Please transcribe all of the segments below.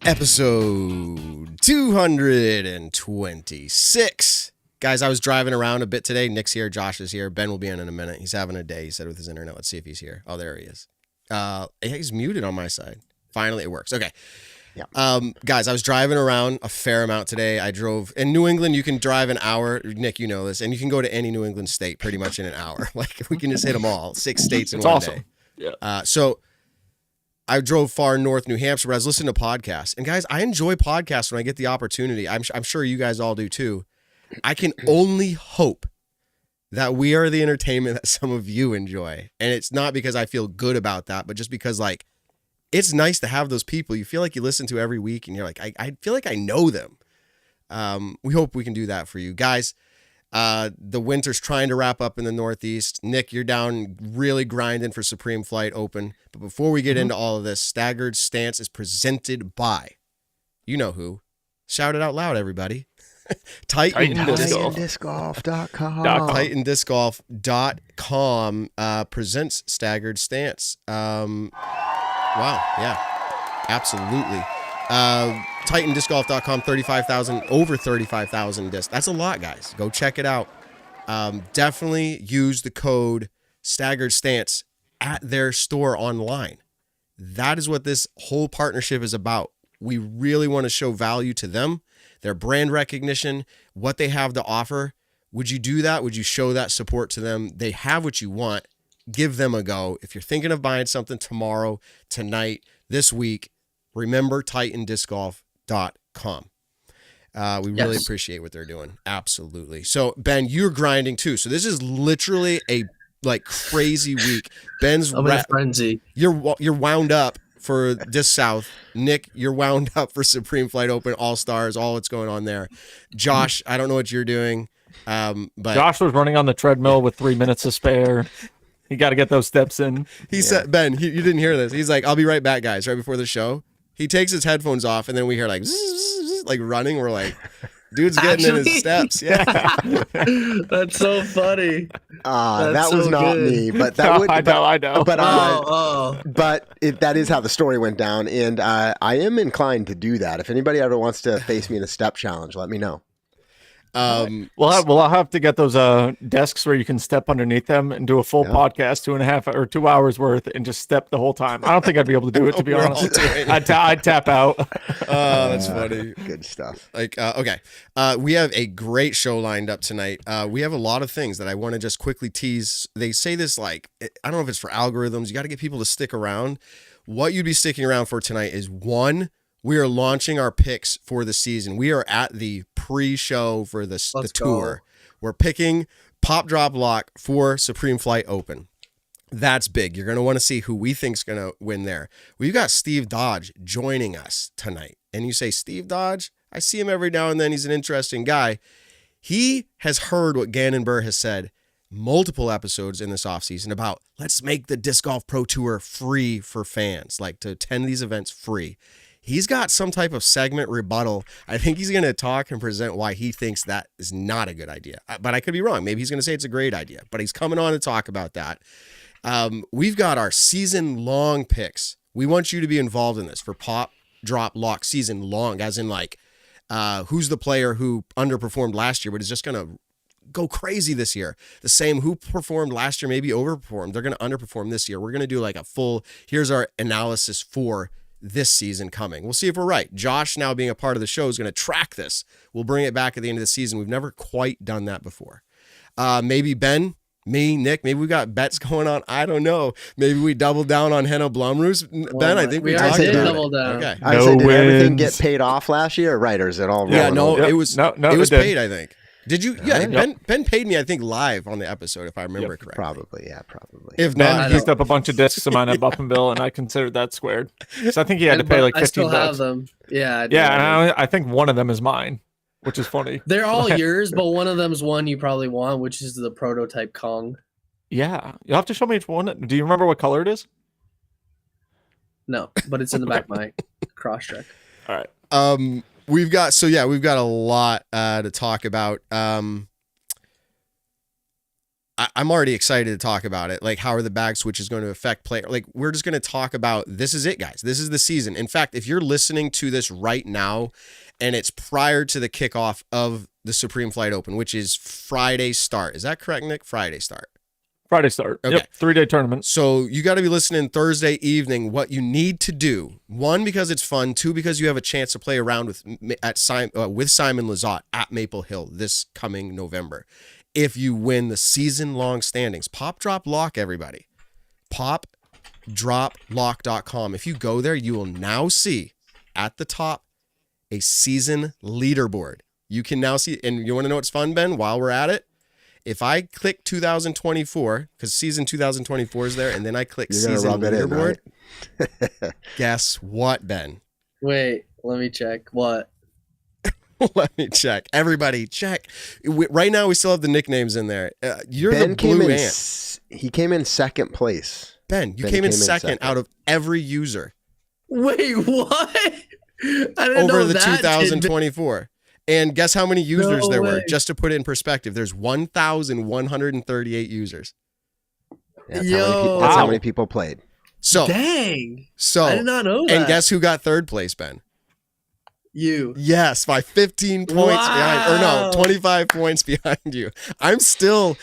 Episode 226. Guys, I was driving around a bit today. Nick's here. Josh is here. Ben will be in a minute. He's having a day, he said, with his internet. Let's see if he's here. Oh, there he is. He's muted on my side. Finally, it works. Okay. Yeah. Guys, I was driving around a fair amount today. I drove in New England. You can drive an hour. Nick, you know this. And you can go to any New England state pretty much in an hour. Like, we can just hit them all. 6 states in one day. Yeah. So I drove far north, New Hampshire, but I was listening to podcasts. And guys, I enjoy podcasts when I get the opportunity. I'm sure you guys all do too. I can only hope that we are the entertainment that some of you enjoy. And it's not because I feel good about that, but just because, like, it's nice to have those people you feel like you listen to every week and you're like, I feel like I know them. We hope we can do that for you. Guys, the winter's trying to wrap up in the Northeast. Nick, you're down really grinding for Supreme Flight Open. But before we get into all of this, Staggered Stance is presented by, you know who. Shout it out loud, everybody. TitanDiscGolf.com. TitanDiscGolf.com presents Staggered Stance. Wow, yeah, absolutely. TitanDiscGolf.com, 35,000, over 35,000 discs. That's a lot, guys. Go check it out. Definitely use the code Staggered Stance at their store online. That is what this whole partnership is about. We really want to show value to them, their brand recognition, what they have to offer. Would you do that? Would you show that support to them? They have what you want. Give them a go. If you're thinking of buying something tomorrow, tonight, this week, remember TitanDiscGolf.com. We really appreciate what they're doing. Absolutely. So, Ben, you're grinding too. So this is literally a crazy week. Ben's I'm in a frenzy. You're wound up for Disc South. Nick, you're wound up for Supreme Flight Open, All Stars, all that's going on there. Josh, I don't know what you're doing. But Josh was running on the treadmill with 3 minutes to spare. You got to get those steps in. He said, Ben, you didn't hear this. He's like, I'll be right back, guys, right before the show. He takes his headphones off, and then we hear like, zzz, like running. We're like, dude's getting in his steps. Yeah. That's so funny. That was not good. me, but that would. I know. But But that is how the story went down, and I am inclined to do that. If anybody ever wants to face me in a step challenge, let me know. I'll have to get those desks where you can step underneath them and do a full podcast, 2.5 or 2 hours worth, and just step the whole time. I don't think I'd be able to do it, to be honest. I'd tap out. That's funny. Good stuff. Okay. We have a great show lined up tonight. We have a lot of things that I want to just quickly tease. They say this, like, I don't know if it's for algorithms. You got to get people to stick around. What you'd be sticking around for tonight is, one, we are launching our picks for the season. We are at the pre-show for the tour. We're picking Pop Drop Lock for Supreme Flight Open. That's big. You're going to want to see who we think's going to win there. We've got Steve Dodge joining us tonight. And you say, Steve Dodge? I see him every now and then. He's an interesting guy. He has heard what Gannon Buhr has said multiple episodes in this offseason about, let's make the Disc Golf Pro Tour free for fans, like to attend these events free. He's got some type of segment rebuttal. I think he's going to talk and present why he thinks that is not a good idea. But I could be wrong. Maybe he's going to say it's a great idea. But he's coming on to talk about that. We've got our season-long picks. We want you to be involved in this for Pop Drop Lock season long, as in like who's the player who underperformed last year but is just going to go crazy this year. The same who performed last year, maybe overperformed. They're going to underperform this year. We're going to do like a full, here's our analysis for this season coming. We'll see if we're right. Josh, now being a part of the show, is going to track this. We'll bring it back at the end of the season. We've never quite done that before. Maybe Ben, me, Nick, maybe we got bets going on. I don't know. Maybe we double down on Henno Blomroos. Ben, I think we talked about double down. Okay. I said, did everything get paid off last year? Right, or is it all? Yeah, no, over? it was. No, it was did. paid. I think. Did you? Yeah, Ben paid me, I think, live on the episode, if I remember correctly. Probably. If Ben not, picked up a bunch of discs of mine at Buffenville, and I considered that squared. So I think he had to pay like $15. I still have them. Yeah. And I think one of them is mine, which is funny. They're all yours, but one of them's one you probably want, which is the prototype Kong. Yeah, you'll have to show me which one. Do you remember what color it is? No, but it's in the back of my cross check. All right. we've got a lot to talk about. I'm already excited to talk about it. Like, how are the bag switches going to affect player? Like, we're just going to talk about, this is it, guys. This is the season. In fact, if you're listening to this right now and it's prior to the kickoff of the Supreme Flight Open, which is Friday start. Is that correct, Nick? Friday start. Friday start. Okay. Yep. 3-day tournament. So you got to be listening Thursday evening. What you need to do, 1, because it's fun. 2, because you have a chance to play around with Simon Lizotte at Maple Hill this coming November. If you win the season-long standings, Pop Drop Lock, everybody. PopDropLock.com. If you go there, you will now see at the top a season leaderboard. You can now see, and you want to know what's fun, Ben, while we're at it? If I click 2024, because season 2024 is there, and then I click season leaderboard, right? Guess what, Ben? Wait, let me check. What? Let me check. Everybody, check. Right now, we still have the nicknames in there. You're Ben the blue ant. He came in second place. Ben, you came in second out of every user. Wait, what? I didn't over know the that 2024. And guess how many users there were? way. Just to put it in perspective, there's 1,138 users. That's how many people played. So, dang. So, I did not know that. And guess who got third place, Ben? You. Yes, by 15 points behind, or no, 25 points behind you. I'm still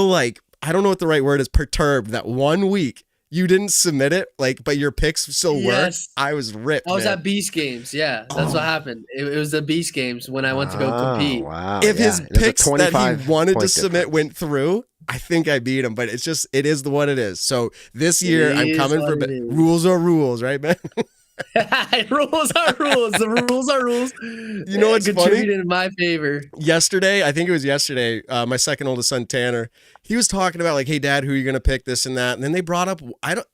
like, I don't know what the right word is, perturbed that 1 week you didn't submit it, like, but your picks still worked. I was ripped. I was at Beast Games. Yeah, that's what happened. It was the Beast Games when I went to go compete. Wow. If his picks that he wanted to submit went through, I think I beat him, but it is what it is. So this year I'm coming for rules are rules, right, man? Rules are rules. The rules are rules. You know what's funny? Contributed in my favor. Yesterday, I think it was yesterday, my second oldest son, Tanner, he was talking about like, hey, Dad, who are you going to pick, this and that? And then they brought up,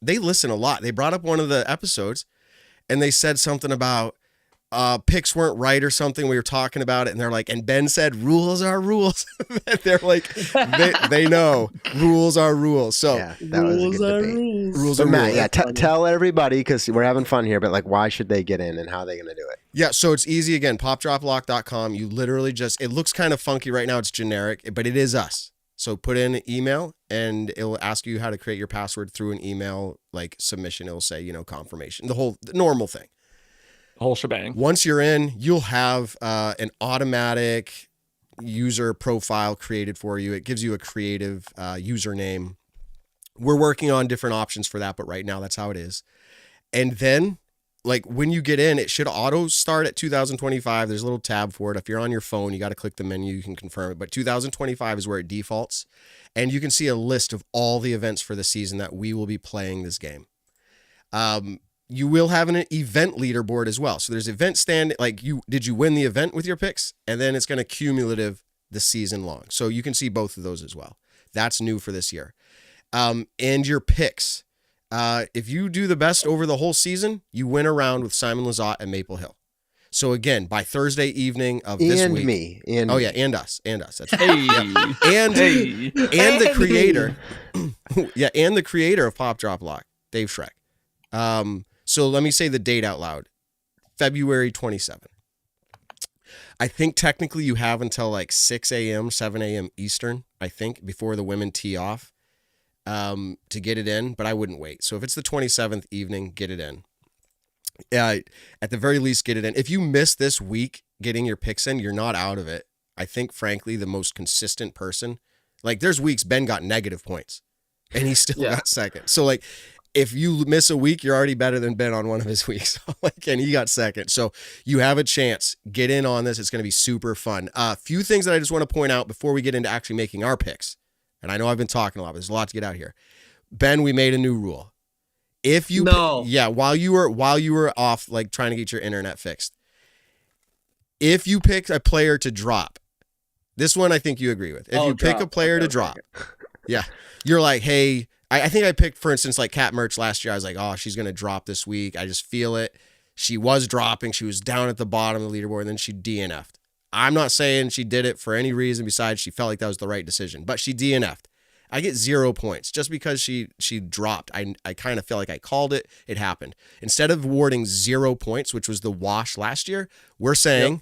they listen a lot. They brought up one of the episodes and they said something about picks weren't right or something. We were talking about it and they're like, and Ben said, rules are rules. They're like, they know rules are rules. So yeah, that was a good debate. Rules are rules. Matt, tell everybody, because we're having fun here, but like, why should they get in and how are they going to do it? Yeah, so it's easy. Again, popdroplock.com. You literally just, it looks kind of funky right now. It's generic, but it is us. So put in an email and it will ask you how to create your password through an email like submission. It will say, confirmation, the normal thing. Whole shebang. Once you're in, you'll have an automatic user profile created for you. It gives you a creative username. We're working on different options for that, but right now that's how it is. And then, like, when you get in, it should auto start at 2025. There's a little tab for it. If you're on your phone, you got to click the menu. You can confirm it. But 2025 is where it defaults. And you can see a list of all the events for the season that we will be playing this game. You will have an event leaderboard as well. So there's event stand, like did you win the event with your picks? And then it's going to cumulative the season long. So you can see both of those as well. That's new for this year. And your picks. If you do the best over the whole season, you win a round with Simon Lizotte at Maple Hill. So again, by Thursday evening of this week. And us. That's right. And the creator. Yeah, and the creator of Pop Drop Lock, Dave Schreck. So let me say the date out loud. February 27th. I think technically you have until like 6 a.m., 7 a.m. Eastern, I think, before the women tee off to get it in, but I wouldn't wait. So if it's the 27th evening, get it in. At the very least, get it in. If you miss this week getting your picks in, you're not out of it. I think, frankly, the most consistent person, like there's weeks Ben got negative points and he still got second. So like, if you miss a week, you're already better than Ben on one of his weeks. And he got second. So you have a chance. Get in on this. It's going to be super fun. A few things that I just want to point out before we get into actually making our picks. And I know I've been talking a lot, but there's a lot to get out here. Ben, we made a new rule. If you while you were off, like trying to get your internet fixed, if you pick a player to drop, this one I think you agree with. If you pick a player to drop, you're like, hey, I think I picked, for instance, like Cat Merch last year. I was like, oh, she's going to drop this week. I just feel it. She was dropping. She was down at the bottom of the leaderboard, and then she DNF'd. I'm not saying she did it for any reason besides she felt like that was the right decision, but she DNF'd. I get 0 points just because she dropped. I kind of feel like I called it. It happened. Instead of awarding 0 points, which was the wash last year, we're saying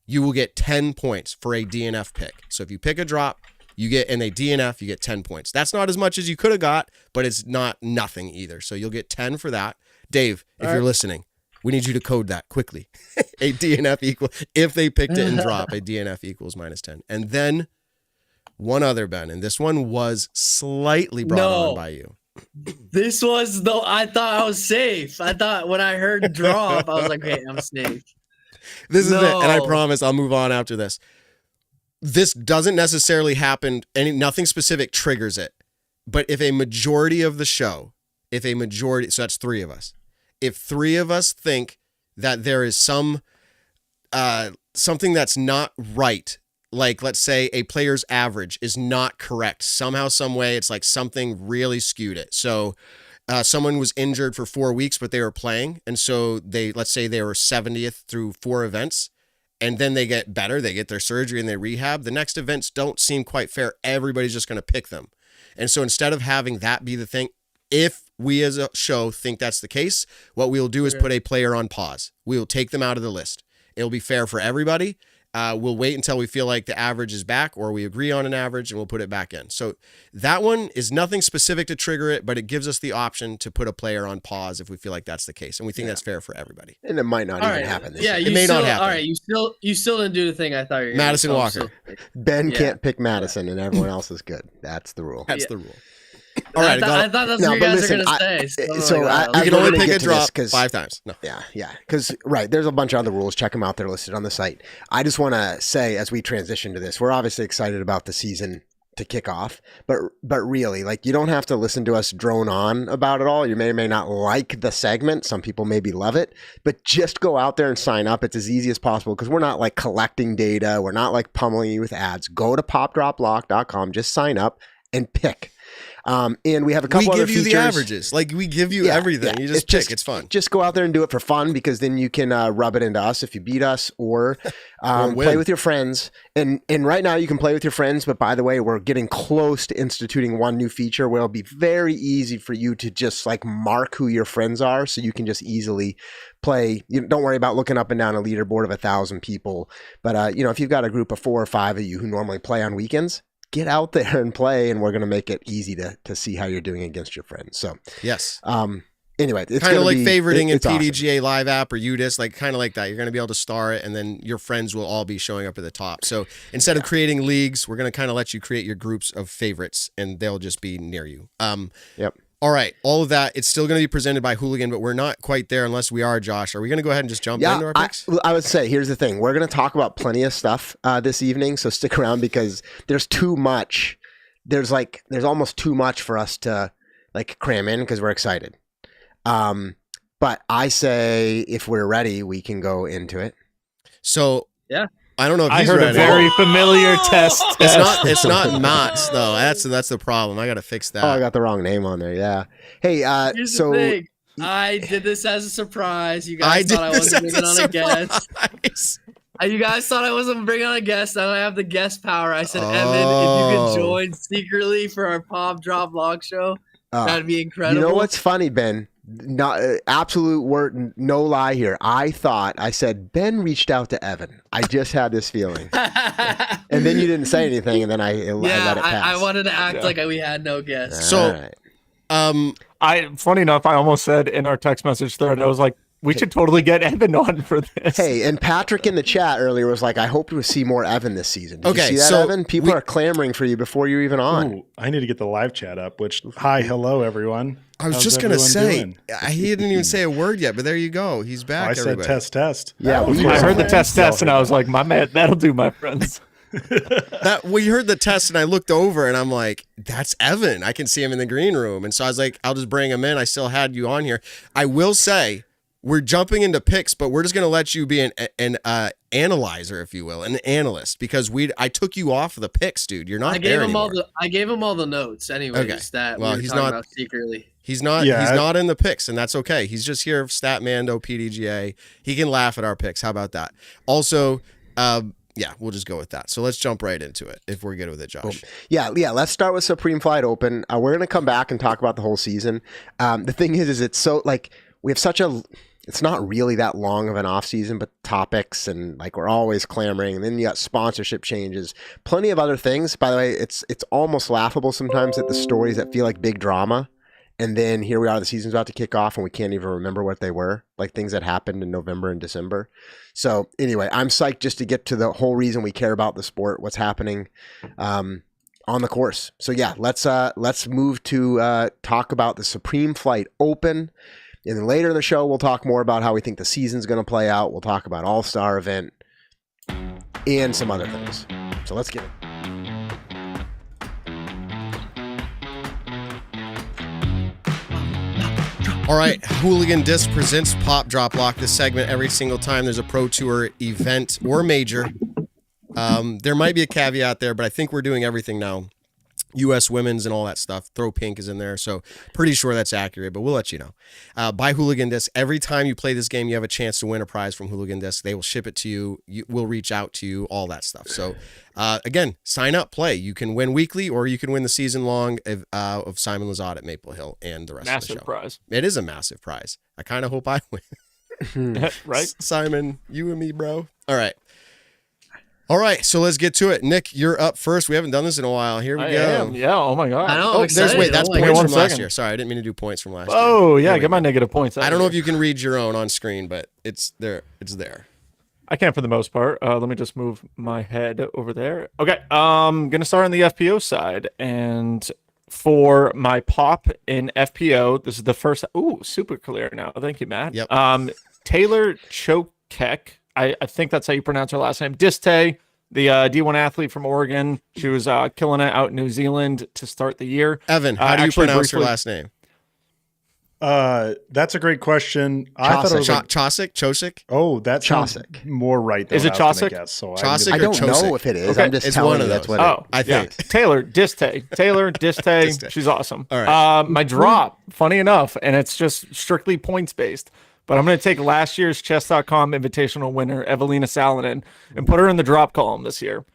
you will get 10 points for a DNF pick. So if you pick a drop, and they DNF, you get 10 points. That's not as much as you could have got, but it's not nothing either. So you'll get 10 for that. Dave, if you're listening, we need you to code that quickly. A DNF equal, if they picked it and drop, a DNF equals -10. And then one other, Ben, and this one was slightly brought on by you. This was though. I thought I was safe. I thought when I heard drop, I was like, "Okay, I'm safe." This is it, and I promise I'll move on after this. This doesn't necessarily happen. Nothing specific triggers it, but if a majority of the show, so that's 3 of us. If 3 of us think that there is something that's not right. Like, let's say a player's average is not correct. Somehow, some way, it's like something really skewed it. So someone was injured for 4 weeks, but they were playing. And so let's say they were 70th through 4 events, and then they get better. They get their surgery and they rehab. The next events don't seem quite fair. Everybody's just going to pick them. And so instead of having that be the thing, if we as a show think that's the case, what we'll do is put a player on pause. We'll take them out of the list. It'll be fair for everybody. We'll wait until we feel like the average is back, or we agree on an average, and we'll put it back in. So that one is nothing specific to trigger it, but it gives us the option to put a player on pause if we feel like that's the case, and we think that's fair for everybody. And it might not even happen. Yeah, it may not happen. All right, you still didn't do the thing I thought you were Madison Walker. Ben can't pick Madison, and everyone else is good. That's the rule. That's the rule. All right, I thought that's what you guys are going to say. So you can only pick a drop 5 times. No. Yeah. Because, there's a bunch of other rules. Check them out. They're listed on the site. I just want to say, as we transition to this, we're obviously excited about the season to kick off, but really, like, you don't have to listen to us drone on about it all. You may or may not like the segment. Some people maybe love it, but just go out there and sign up. It's as easy as possible, because we're not like collecting data. We're not like pummeling you with ads. Go to popdroplock.com, just sign up and pick. And we have a couple other features. We give you the averages. Like, we give you everything. You just pick. It's fun. Just go out there and do it for fun, because then you can rub it into us if you beat us, or play with your friends. And right now you can play with your friends. But by the way, we're getting close to instituting one new feature where it'll be very easy for you to just like mark who your friends are, so you can just easily play. You don't worry about looking up and down a leaderboard of 1,000 people. But if you've got a group of 4 or 5 of you who normally play on weekends, get out there and play, and we're going to make it easy to see how you're doing against your friends. So yes. Anyway, it's kind of like favoriting in PDGA awesome. Live app or UDIS, like kind of like that. You're going to be able to star it, and then your friends will all be showing up at the top. So instead of creating leagues, we're going to kind of let you create your groups of favorites, and they'll just be near you. Yep. All right, all of that. It's still going to be presented by Hooligan, but we're not quite there unless we are, Josh. Are we going to go ahead and just jump into our picks? I would say, here's the thing. We're going to talk about plenty of stuff this evening, so stick around, because there's too much. There's almost too much for us to like cram in, because we're excited. But I say, if we're ready, we can go into it. So yeah. I don't know if I he's heard ready. a very familiar test. It's not Mott's though. That's the problem. I got to fix that. Oh, I got the wrong name on there. Yeah. Hey, Here's the thing. I did this as a surprise. You guys thought I wasn't bringing on a guest. You guys thought I wasn't bringing on a guest. Now I have the guest power. I said, Evan, if you could join secretly for our Pop Drop Vlog show, that'd be incredible. You know what's funny, Ben? Not absolute word, no lie here. I said Ben reached out to Evan. I just had this feeling, and then you didn't say anything, and then I let it pass. I wanted to act like we had no guests. So, funny enough, I almost said in our text message thread, I was like, we should totally get Evan on for this. Hey, and Patrick in the chat earlier was like, I hope to see more Evan this season. Did you see that, Evan? People are clamoring for you before you're even on. Ooh, I need to get the live chat up, hello, everyone. I was just going to say, he didn't even say a word yet, but there you go. He's back, everybody. Said test. Yeah, I heard the test, and I was like, my man, that'll do, my friends. We heard the test, and I looked over, and I'm like, that's Evan. I can see him in the green room. And so I was like, I'll just bring him in. I still had you on here. I will say, we're jumping into picks, but we're just going to let you be an analyzer, if you will, an analyst, because I took you off of the picks, dude. You're not I there anymore. I gave him all the notes anyways. That he's not about secretly. He's not. Yeah, he's not in the picks, and that's okay. He's just here, Statmando, PDGA. He can laugh at our picks. How about that? Also, we'll just go with that. So let's jump right into it if we're good with it, Josh. Yeah. Let's start with Supreme Flight Open. We're going to come back and talk about the whole season. The thing is it's so like we have such a it's not really that long of an off season, but topics and like we're always clamoring. And then you got sponsorship changes, plenty of other things. By the way, it's almost laughable sometimes at the stories that feel like big drama. And then here we are, the season's about to kick off and we can't even remember what they were, like things that happened in November and December. So anyway, I'm psyched just to get to the whole reason we care about the sport, what's happening on the course. So yeah, let's move to talk about the Supreme Flight Open. And then later in the show, we'll talk more about how we think the season's going to play out. We'll talk about All-Star event and some other things. So let's get it. All right, Hooligan Disc presents Pop Drop Lock. This segment, every single time there's a Pro Tour event or major. There might be a caveat there, but I think we're doing everything now. U.S. women's and all that stuff. Throw Pink is in there, so pretty sure that's accurate, but we'll let you know. Buy Hooligan Disc. Every time you play this game, you have a chance to win a prize from Hooligan Disc. They will ship it to you. We'll reach out to you, all that stuff. So, again, sign up, play. You can win weekly, or you can win the season long of Simon Lizotte at Maple Hill and the rest of the show. Massive prize. It is a massive prize. I kind of hope I win. Right? Simon, you and me, bro. All right, so let's get to it. Nick, you're up first. We haven't done this in a while. Here we go. Yeah, oh my God. I know. That's points from last year. Sorry, I didn't mean to do points from last year. Oh, yeah, get my negative points. I don't know if you can read your own on screen, but it's there. It's there. I can for the most part. Let me just move my head over there. Okay, I'm going to start on the FPO side. And for my pop in FPO, this is the first. Ooh, super clear now. Thank you, Matt. Yep. Taylor Chokek. I think that's how you pronounce her last name. Diste, the D1 athlete from Oregon. She was killing it out in New Zealand to start the year. Evan, how do you pronounce her last name? That's a great question. I thought it was Chosick? Oh, that sounds Chosick. more right than Is it what I was gonna Chosick? guess, so Chosick I don't know if it is. Okay. I'm just It's telling one you of that's those. what I think. Taylor Diste. Taylor Diste. She's awesome. All right. My drop, funny enough, and it's just strictly points based, but I'm going to take last year's Chess.com Invitational winner, Evelina Salonen, and put her in the drop column this year.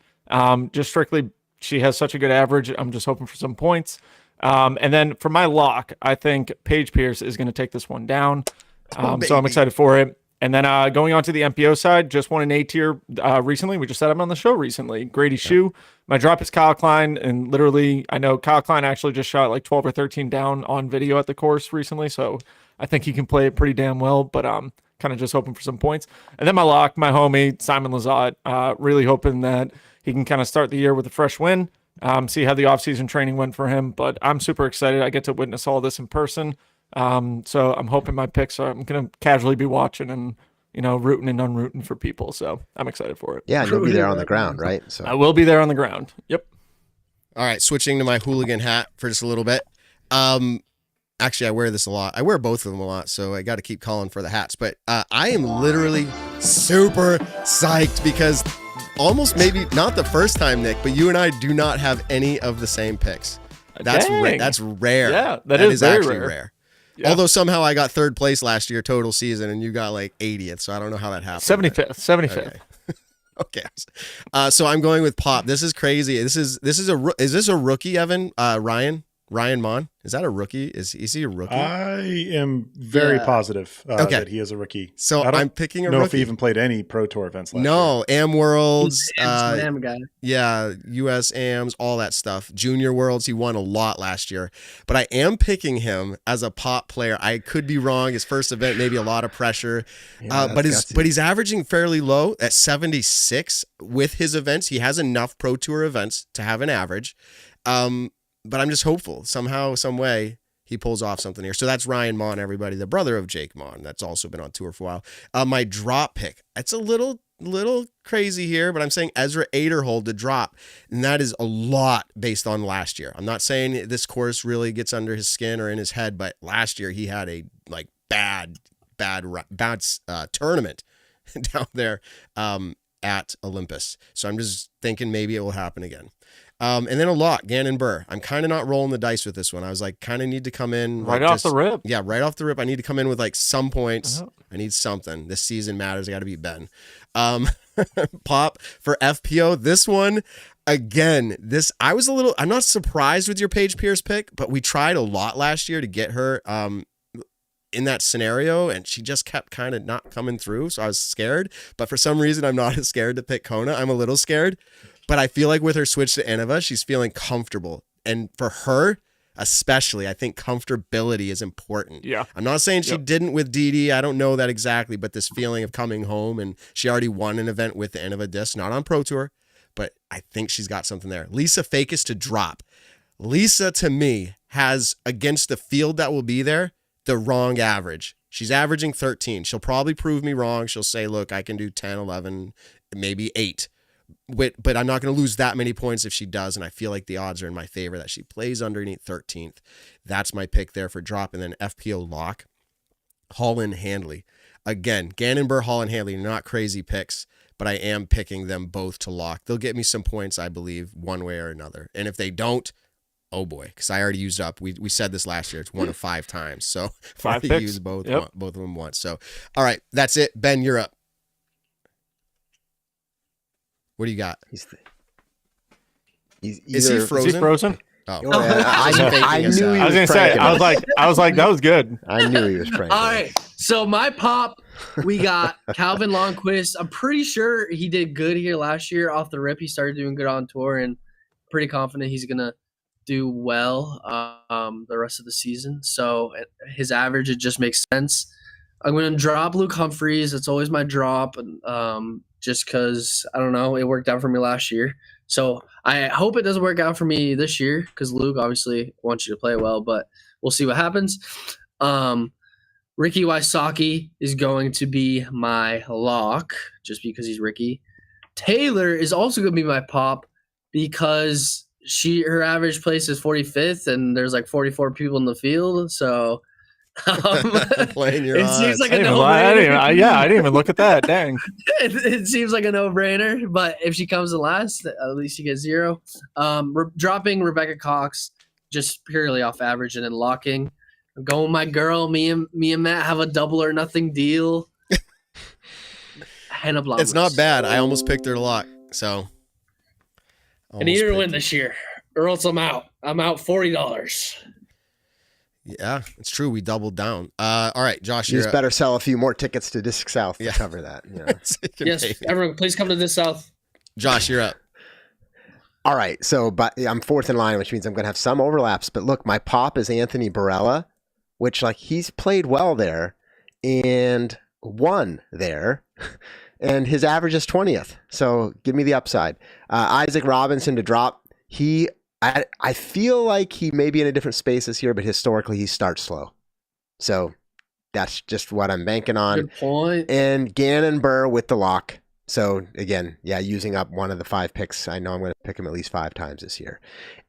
Just strictly, she has such a good average. I'm just hoping for some points. And then for my lock, I think Paige Pierce is going to take this one down. So I'm excited for it. And then going on to the MPO side, just won an A tier recently. We just had him on the show recently. Grady Shue. My drop is Kyle Klein. And literally, I know Kyle Klein actually just shot like 12 or 13 down on video at the course recently. So I think he can play it pretty damn well. But kind of just hoping for some points. And then my lock, my homie, Simon Lizotte. Really hoping that he can kind of start the year with a fresh win. See how the offseason training went for him. But I'm super excited. I get to witness all this in person. So I'm hoping my picks are, I'm going to casually be watching and, rooting and unrooting for people. So I'm excited for it. Yeah, and you'll be there on the ground, right? So I will be there on the ground. Yep. All right, switching to my hooligan hat for just a little bit. Actually, I wear this a lot. I wear both of them a lot, so I got to keep calling for the hats. But I am literally super psyched because almost maybe not the first time, Nick, but you and I do not have any of the same picks. That's that's rare. Yeah, that is very actually rare. Yeah. Although somehow I got third place last year total season, and you got like 80th, so I don't know how that happened. 75th. Okay. So I'm going with Pop. This is crazy. Is this a rookie, Evan? Ryan Mon? Is that a rookie? Is he a rookie? I am very positive that he is a rookie. So I'm picking a rookie. I don't know if he even played any Pro Tour events last year. No, Am Worlds, Am guy. Yeah, US Ams, all that stuff. Junior Worlds, he won a lot last year. But I am picking him as a Pop player. I could be wrong. His first event, maybe a lot of pressure. But he's averaging fairly low at 76 with his events. He has enough Pro Tour events to have an average. But I'm just hopeful somehow, some way he pulls off something here. So that's Ryan Mon, everybody, the brother of Jake Mon. That's also been on tour for a while. My drop pick. It's a little crazy here, but I'm saying Ezra Aderhold to drop. And that is a lot based on last year. I'm not saying this course really gets under his skin or in his head, but last year he had a bad tournament down there at Olympus. So I'm just thinking maybe it will happen again. And then a lock, Gannon Buhr. I'm kind of not rolling the dice with this one. I was like, kind of need to come in. Right off the rip. Yeah, right off the rip. I need to come in with some points. I need something. This season matters. I got to beat Ben. Pop for FPO. This one, again, I'm not surprised with your Paige Pierce pick, but we tried a lot last year to get her. in that scenario, and she just kept kind of not coming through. So I was scared, but for some reason, I'm not as scared to pick Kona. I'm a little scared, but I feel like with her switch to Innova, she's feeling comfortable. And for her, especially, I think comfortability is important. Yeah. I'm not saying she didn't with Didi. I don't know that exactly, but this feeling of coming home, and she already won an event with the Innova disc, not on Pro Tour, but I think she's got something there. Lisa Fakis to drop. Lisa, to me, has, against the field that will be there, the wrong average. She's averaging 13. She'll probably prove me wrong. She'll say, look, I can do 10, 11, maybe 8. But I'm not going to lose that many points if she does, and I feel like the odds are in my favor that she plays underneath 13th. That's my pick there for drop. And then FPO lock, Holland Handley. Again, Gannon Buhr, Holland Handley, not crazy picks, but I am picking them both to lock. They'll get me some points, I believe, one way or another. And if they don't, oh boy, because I already used up. We said this last year. It's 1 of 5 times. So I already used both of them once. So, all right, that's it. Ben, you're up. What do you got? Is he frozen? Is he frozen? Oh, yeah. I knew he was I was gonna say. I was like, that was good. I knew he was pranking. All right. So my pop, we got Calvin Longquist. I'm pretty sure he did good here last year off the rip. He started doing good on tour, and pretty confident he's gonna do well the rest of the season. So his average, it just makes sense. I'm gonna drop Luke Humphreys. It's always my drop, just because I don't know, it worked out for me last year. So I hope it doesn't work out for me this year, because Luke obviously wants you to play well, but we'll see what happens. Ricky Wysocki is going to be my lock just because he's Ricky. Taylor is also going to be my pop because her average place is 45th and there's like 44 people in the field. So playing your odds. Seems like a no-brainer. I didn't even look at that. Dang. It seems like a no-brainer, but if she comes in last, at least she gets 0. Dropping Rebecca Cox just purely off average, and then locking. I'm going with my girl. Me and Matt have a double or nothing deal. Hannah Blomqvist. It's not bad. I almost picked her to lock. So I need her to win this year, or else I'm out. I'm out $40. Yeah, it's true. We doubled down. All right, Josh, you just better sell a few more tickets to Disc South to cover that. You know? Yes, everyone, please come to Disc South. Josh, you're up. All right, so but I'm 4th in line, which means I'm going to have some overlaps. But look, my pop is Anthony Barella, which like he's played well there and won there, and his average is 20th. So give me the upside. Isaac Robinson to drop. I feel like he may be in a different space this year, but historically he starts slow. So that's just what I'm banking on. Good point. And Gannon Buhr with the lock. So again, using up one of the 5 picks. I know I'm going to pick him at least 5 times this year.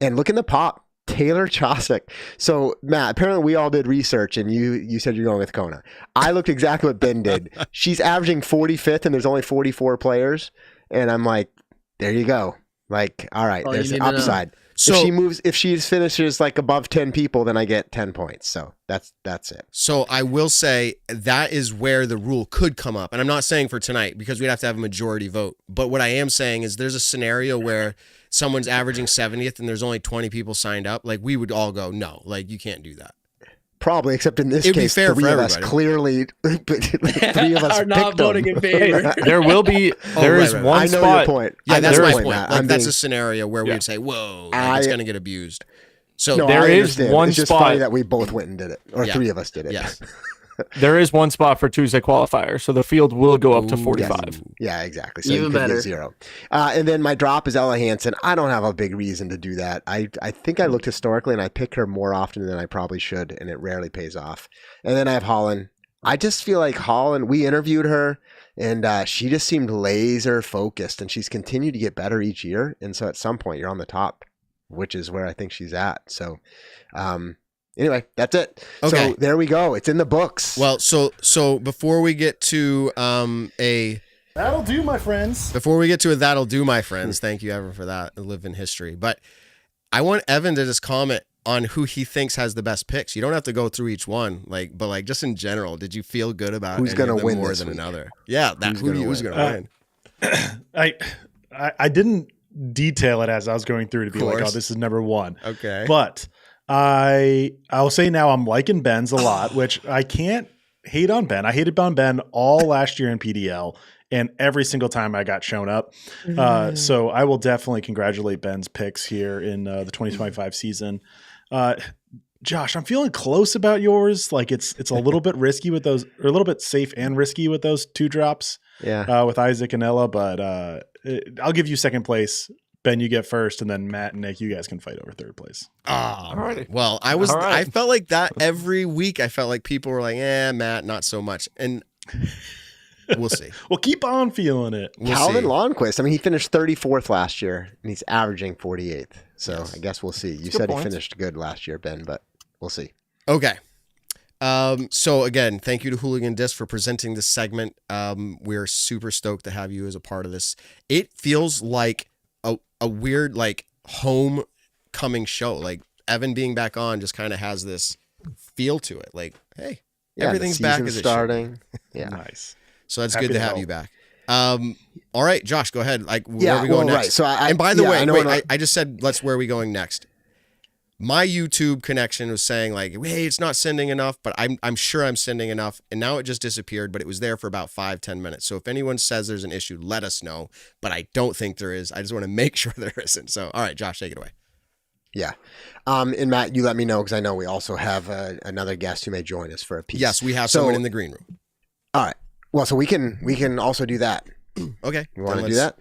And look in the pop, Taylor Chosick. So Matt, apparently we all did research, and you said you're going with Kona. I looked exactly what Ben did. She's averaging 45th, and there's only 44 players. And I'm like, there you go. Like, all right, there's upside. So if she finishes like above 10 people, then I get 10 points. So that's it. So I will say that is where the rule could come up. And I'm not saying for tonight because we'd have to have a majority vote. But what I am saying is there's a scenario where someone's averaging 70th and there's only 20 people signed up. Like we would all go, no, like you can't do that. Probably, except in this case, 3 of us clearly, 3 of us are not voting in favor. There will be. There is one I know spot. your point. Yeah, that's my point. Matt. Like, that's a scenario where we would say, "Whoa, like, it's going to get abused." So no, there is one it's just spot funny that we both went and did it, or 3 of us did it. Yes. There is one spot for Tuesday qualifier, so the field will go up to 45. Yes. Yeah, exactly. So even you could better. get 0. And then my drop is Ella Hansen. I don't have a big reason to do that. I think I looked historically, and I pick her more often than I probably should, and it rarely pays off. And then I have Holland. I just feel like Holland, we interviewed her, and she just seemed laser focused, and she's continued to get better each year. And so at some point, you're on the top, which is where I think she's at. So, anyway, that's it. Okay. So there we go. It's in the books. Well, so before we get to That'll do, my friends. Before we get to a that'll do, my friends, thank you, Evan, for that. Live in history. But I want Evan to just comment on who he thinks has the best picks. You don't have to go through each one, but just in general, did you feel good about who's going to win more this than week? another? Yeah, who's going to win? I didn't detail it as I was going through to be like, oh, this is number 1. Okay. But I'll say now I'm liking Ben's a lot, which I can't hate on Ben. I hated on Ben all last year in PDL, and every single time I got shown up. So I will definitely congratulate Ben's picks here in the 2025 season. Josh, I'm feeling close about yours. Like it's a little bit risky with those, or a little bit safe and risky with those 2 drops. Yeah. With Isaac and Ella, but I'll give you second place. Ben, you get first, and then Matt and Nick, you guys can fight over third place. All right. Well, I felt like that every week. I felt like people were like, Matt, not so much. And we'll see. Well, keep on feeling it. Calvin Lonnquist. I mean, he finished 34th last year, and he's averaging 48th. So yes. I guess we'll see. You said he finished good last year, Ben, but we'll see. Okay. So again, thank you to Hooligan Disc for presenting this segment. We're super stoked to have you as a part of this. It feels like a weird, like, homecoming show. Like, Evan being back on just kind of has this feel to it. Like, hey, everything's back as it starting. Yeah. Nice. So that's good to have you back. All right, Josh, go ahead. Like, where are we going next? Right. So and by the way, I just said, where are we going next? My YouTube connection was saying like, hey, it's not sending enough, but I'm sure I'm sending enough. And now it just disappeared, but it was there for about 5-10 minutes. So if anyone says there's an issue, let us know. But I don't think there is. I just want to make sure there isn't. So, all right, Josh, take it away. Yeah. And Matt, you let me know, because I know we also have another guest who may join us for a piece. Yes, we have someone in the green room. All right. Well, so we can also do that. Okay. You want to do that?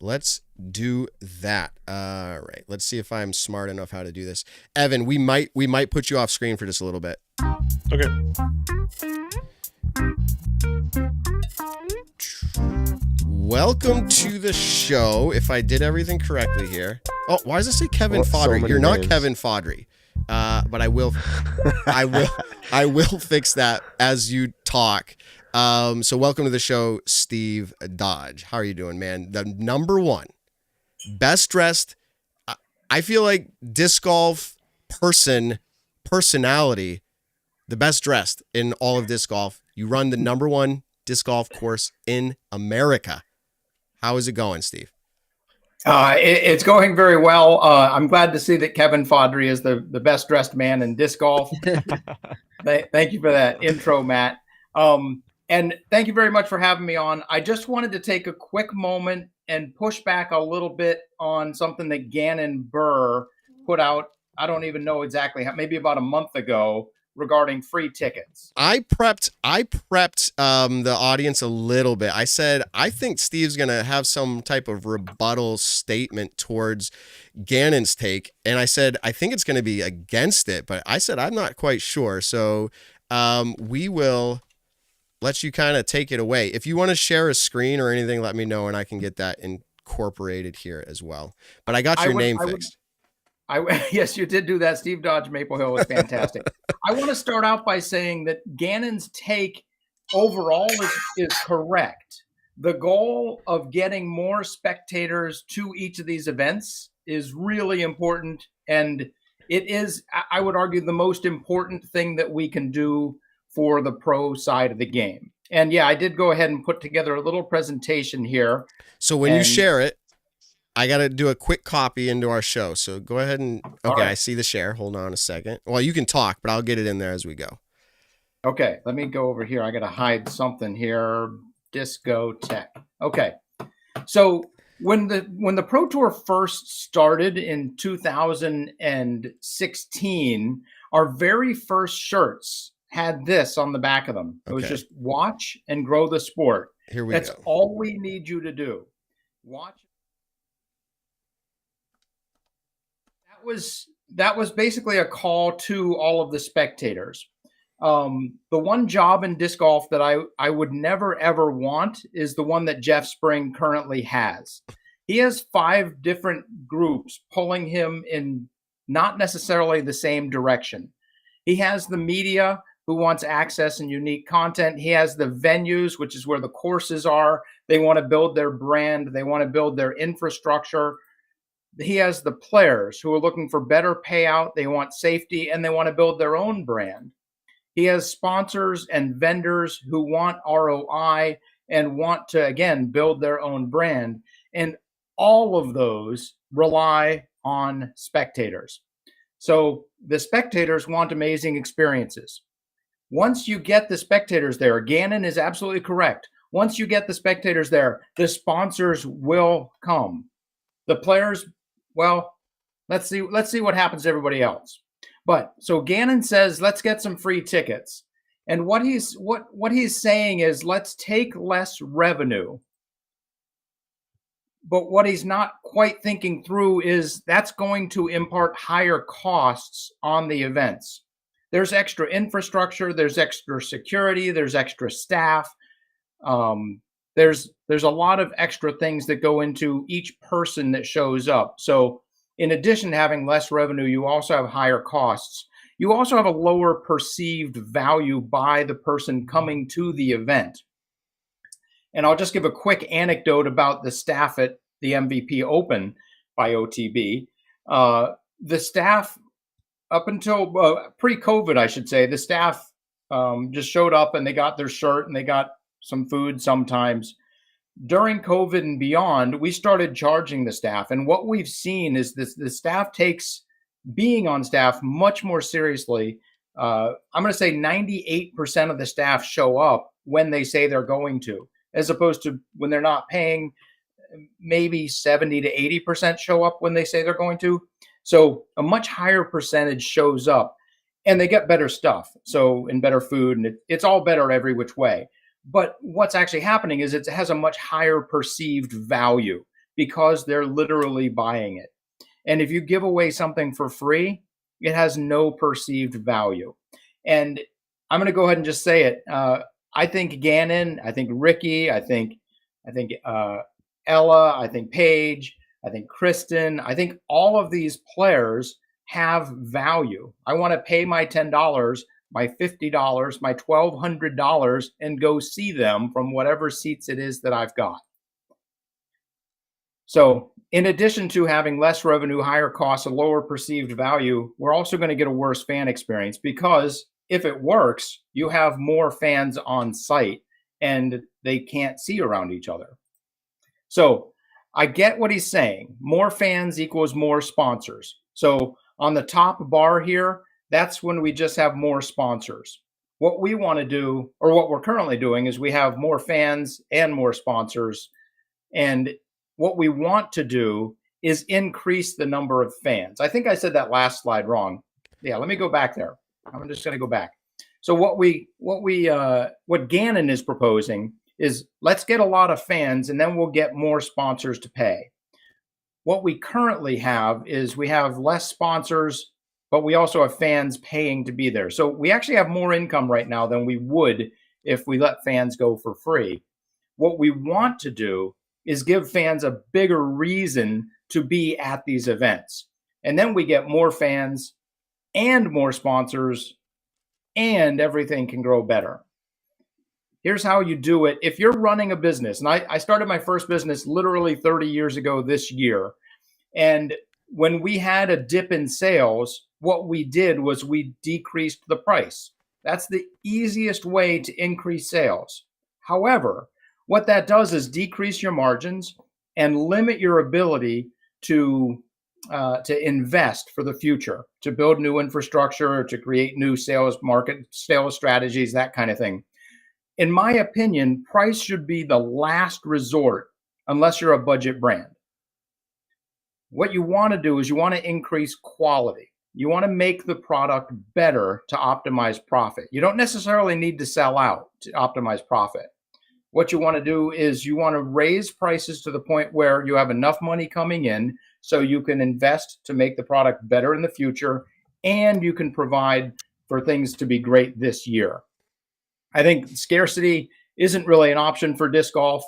Let's do that. All right. Let's see if I'm smart enough how to do this. Evan, we might put you off screen for just a little bit. Okay. Welcome to the show. If I did everything correctly here. Oh, why does it say Kevin Fodry? You're not Kevin Fodry. But I will fix that as you talk. So welcome to the show, Steve Dodge. How are you doing, man? The number one best dressed. I feel like disc golf personality, the best dressed in all of disc golf. You run the number one disc golf course in America. How is it going, Steve? It's going very well. I'm glad to see that Kevin Fodry is the best dressed man in disc golf. Thank you for that intro, Matt. And thank you very much for having me on. I just wanted to take a quick moment and push back a little bit on something that Gannon Buhr put out. I don't even know exactly how, maybe about a month ago, regarding free tickets. I prepped the audience a little bit. I said, I think Steve's going to have some type of rebuttal statement towards Gannon's take. And I said, I think it's going to be against it, but I said, I'm not quite sure. So we will let you kind of take it away. If you want to share a screen or anything, let me know and I can get that incorporated here as well. But I got your name fixed. Yes, you did do that. Steve Dodge Maple Hill was fantastic. I want to start out by saying that Gannon's take overall is correct. The goal of getting more spectators to each of these events is really important. And it is, I would argue, the most important thing that we can do for the pro side of the game. And yeah, I did go ahead and put together a little presentation here. So when you share it, I got to do a quick copy into our show. So go ahead and, okay, right. I see the share. Hold on a second. Well, you can talk, but I'll get it in there as we go. Okay, let me go over here. I got to hide something here. Disco Tech. Okay. So when the Pro Tour first started in 2016, our very first shirts had this on the back of them. It was just watch and grow the sport. Here we go. That's all we need you to do. Watch. That was basically a call to all of the spectators. The one job in disc golf that I would never, ever want is the one that Jeff Spring currently has. He has 5 different groups pulling him in not necessarily the same direction. He has the media who wants access and unique content. He has the venues, which is where the courses are. They want to build their brand. They want to build their infrastructure. He has the players who are looking for better payout. They want safety and they want to build their own brand. He has sponsors and vendors who want ROI and want to, again, build their own brand. And all of those rely on spectators. So the spectators want amazing experiences. Once you get the spectators there, Gannon is absolutely correct. Once you get the spectators there, the sponsors will come. The players, well, let's see what happens to everybody else. But so Gannon says, let's get some free tickets. And what he's saying is, let's take less revenue. But what he's not quite thinking through is that's going to impart higher costs on the events. There's extra infrastructure, there's extra security, there's extra staff. There's a lot of extra things that go into each person that shows up. So in addition to having less revenue, you also have higher costs. You also have a lower perceived value by the person coming to the event. And I'll just give a quick anecdote about the staff at the MVP Open by OTB. The staff, up until pre-COVID, I should say, the staff just showed up and they got their shirt and they got some food sometimes. During COVID and beyond, we started charging the staff. And what we've seen is the staff takes being on staff much more seriously. I'm going to say 98% of the staff show up when they say they're going to, as opposed to when they're not paying, maybe 70 to 80% show up when they say they're going to. So a much higher percentage shows up and they get better stuff. So, and better food, and it's all better every which way. But what's actually happening is it has a much higher perceived value because they're literally buying it. And if you give away something for free, it has no perceived value. And I'm going to go ahead and just say it. I think Gannon, I think Ricky, I think Ella, I think Paige, I think Kristen, I think all of these players have value. I want to pay my $10, my $50, my $1,200 and go see them from whatever seats it is that I've got. So in addition to having less revenue, higher costs, a lower perceived value, we're also going to get a worse fan experience because if it works, you have more fans on site and they can't see around each other. So I get what he's saying. More fans equals more sponsors. So on the top bar here, that's when we just have more sponsors. What we want to do, or what we're currently doing, is we have more fans and more sponsors. And what we want to do is increase the number of fans. I think I said that last slide wrong. Yeah, let me go back there. I'm just going to go back. So what Gannon is proposing is let's get a lot of fans and then we'll get more sponsors to pay. What we currently have is we have less sponsors, but we also have fans paying to be there. So we actually have more income right now than we would if we let fans go for free. What we want to do is give fans a bigger reason to be at these events. And then we get more fans and more sponsors and everything can grow better. Here's how you do it. If you're running a business, and I started my first business literally 30 years ago this year. And when we had a dip in sales, what we did was we decreased the price. That's the easiest way to increase sales. However, what that does is decrease your margins and limit your ability to invest for the future, to build new infrastructure, to create new sales strategies, that kind of thing. In my opinion, price should be the last resort unless you're a budget brand. What you want to do is you want to increase quality. You want to make the product better to optimize profit. You don't necessarily need to sell out to optimize profit. What you want to do is you want to raise prices to the point where you have enough money coming in so you can invest to make the product better in the future, and you can provide for things to be great this year. I think scarcity isn't really an option for disc golf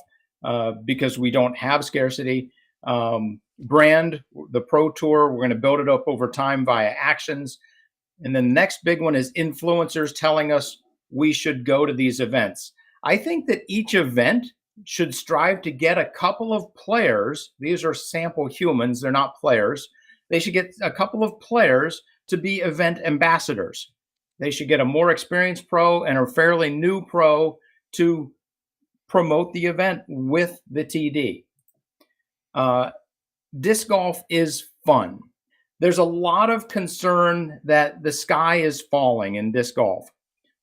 because we don't have scarcity. Brand, the Pro Tour, we're going to build it up over time via actions. And then the next big one is influencers telling us we should go to these events. I think that each event should strive to get a couple of players. These are sample humans, they're not players. They should get a couple of players to be event ambassadors. They should get a more experienced pro and a fairly new pro to promote the event with the TD. Disc golf is fun. there's a lot of concern that the sky is falling in disc golf.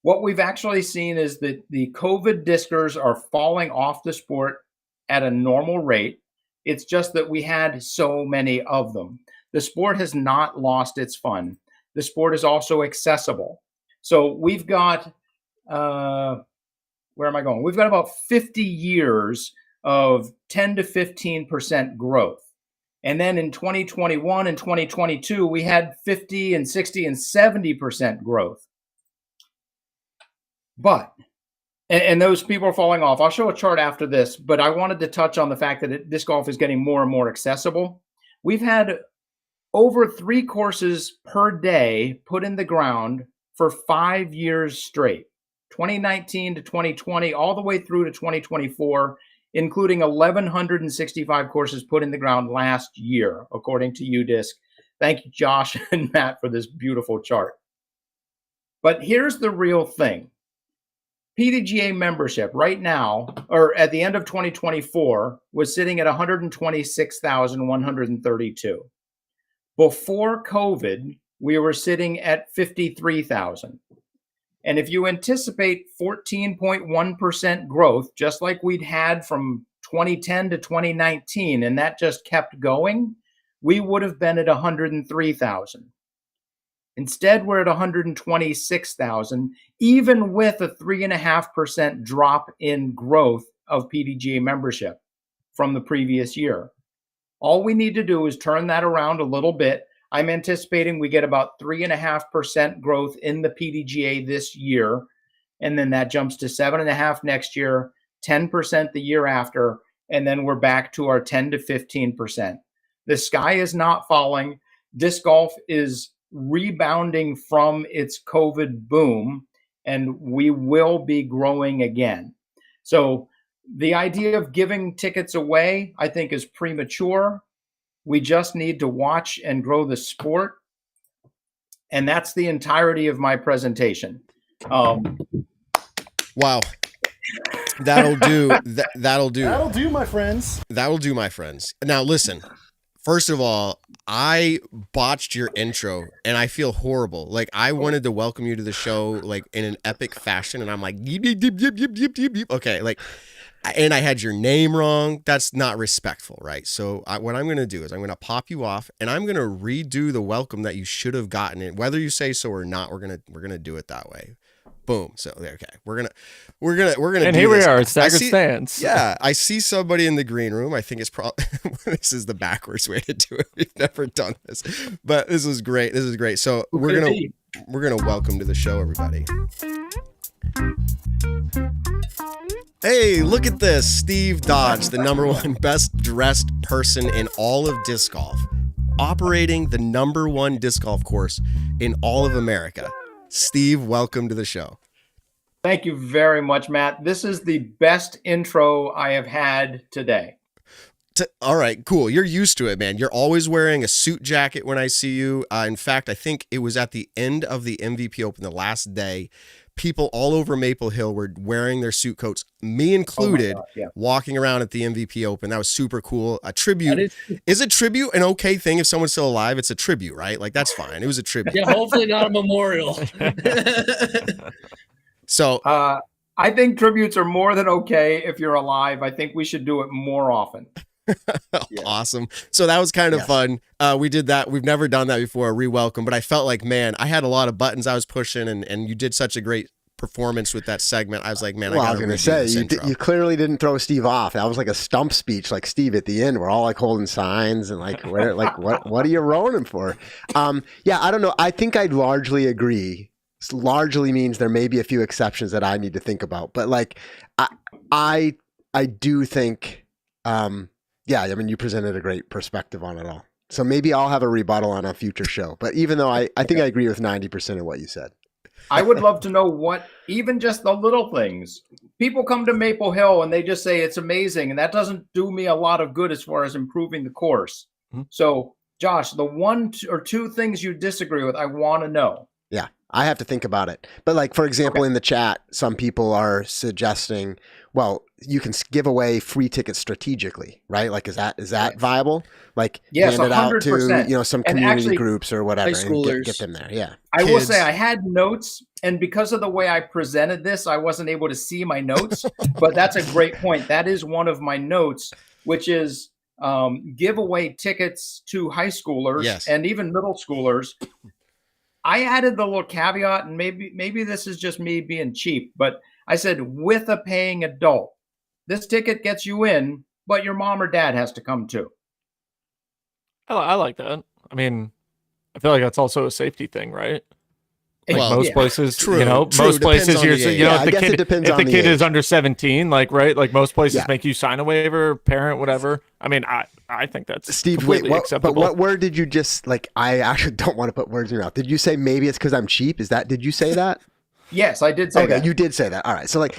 What we've actually seen is that the COVID discers are falling off the sport at a normal rate. It's just that we had so many of them. The sport has not lost its fun. The sport is also accessible. So we've got, where am I going? We've got about 50 years of 10 to 15% growth. And then in 2021 and 2022, we had 50 and 60 and 70% growth. But, and those people are falling off. I'll show a chart after this, but I wanted to touch on the fact that disc golf is getting more and more accessible. We've had over 3 courses per day put in the ground for 5 years straight, 2019 to 2020, all the way through to 2024, including 1,165 courses put in the ground last year, according to UDisc. Thank you, Josh and Matt, for this beautiful chart. But here's the real thing. PDGA membership right now, or at the end of 2024, was sitting at 126,132. Before COVID, we were sitting at 53,000. And if you anticipate 14.1% growth, just like we'd had from 2010 to 2019, and that just kept going, we would have been at 103,000. Instead, we're at 126,000, even with a 3.5% drop in growth of PDGA membership from the previous year. All we need to do is turn that around a little bit. I'm anticipating we get about 3.5% growth in the PDGA this year, and then that jumps to 7.5% next year, 10% the year after, and then we're back to our 10 to 15%. The sky is not falling. Disc golf is rebounding from its COVID boom, and we will be growing again. So the idea of giving tickets away, I think, is premature. We just need to watch and grow the sport. And that's the entirety of my presentation. Wow. That'll do. That'll do. That'll do, my friends. That'll do, my friends. Now, listen. First of all, I botched your intro and I feel horrible. Like, I wanted to welcome you to the show, like, in an epic fashion. And I'm like, yip, yip, yip, yip, yip, yip, yip, yip. Okay. Like, and I had your name wrong. That's not respectful, right? So what I'm going to do is I'm going to pop you off and I'm going to redo the welcome that you should have gotten it. Whether you say so or not, we're going to do it that way. Boom. So okay, we're gonna. And here we are. Staggered stance. Yeah, I see somebody in the green room. I think it's probably this is the backwards way to do it. We've never done this, but this is great. This is great. So we're gonna welcome to the show, everybody. Hey, look at this, Steve Dodge, the #1 best dressed person in all of disc golf, operating the #1 disc golf course in all of America. Steve, welcome to the show. Thank you very much, Matt. This is the best intro I have had today. All right, cool. You're used to it, man. You're always wearing a suit jacket when I see you. In fact, I think it was at the end of the MVP Open, the last day, people all over Maple Hill were wearing their suit coats, me included, walking around at the MVP Open. That was super cool. A tribute. Is a tribute an okay thing if someone's still alive? It's a tribute, right? Like, that's fine. It was a tribute. Yeah, hopefully not a memorial. So I think tributes are more than okay if you're alive. I think we should do it more often. Awesome. So that was kind of fun. We did that. We've never done that before, a re-welcome, but I felt like, man, I had a lot of buttons I was pushing and you did such a great performance with that segment. I was like, man, I was going to say, you clearly didn't throw Steve off. That was like a stump speech, like Steve at the end. We're all like holding signs and like, what are you rolling for? Yeah, I don't know. I think I'd largely agree. Largely means there may be a few exceptions that I need to think about, but like, I do think, yeah, I mean, you presented a great perspective on it all. So maybe I'll have a rebuttal on a future show. But even though I think I agree with 90% of what you said. I would love to know what, even just the little things. People come to Maple Hill and they just say it's amazing. And that doesn't do me a lot of good as far as improving the course. Mm-hmm. So, Josh, the 1 or 2 things you disagree with, I want to know. Yeah. I have to think about it. But like, for example, in the chat, some people are suggesting, well, you can give away free tickets strategically, right? Like, is that viable? Like, yes, hand it out to 100%. some community groups or whatever, and get them there. Yeah, I will say I had notes, and because of the way I presented this, I wasn't able to see my notes. But that's a great point. That is one of my notes, which is give away tickets to high schoolers and even middle schoolers. I added the little caveat, and maybe this is just me being cheap, but I said with a paying adult. This ticket gets you in, but your mom or dad has to come too. I like that. I mean, I feel like that's also a safety thing, right? Like well, most places, true, most places you're, if the kid is under 17, like, right? Like most places make you sign a waiver, parent, whatever. I mean, I think that's Steve, completely acceptable. But what word did you just, like, I actually don't want to put words in your mouth. Did you say maybe it's because I'm cheap? Did you say that? Yes, I did say that. You did say that. All right. So like,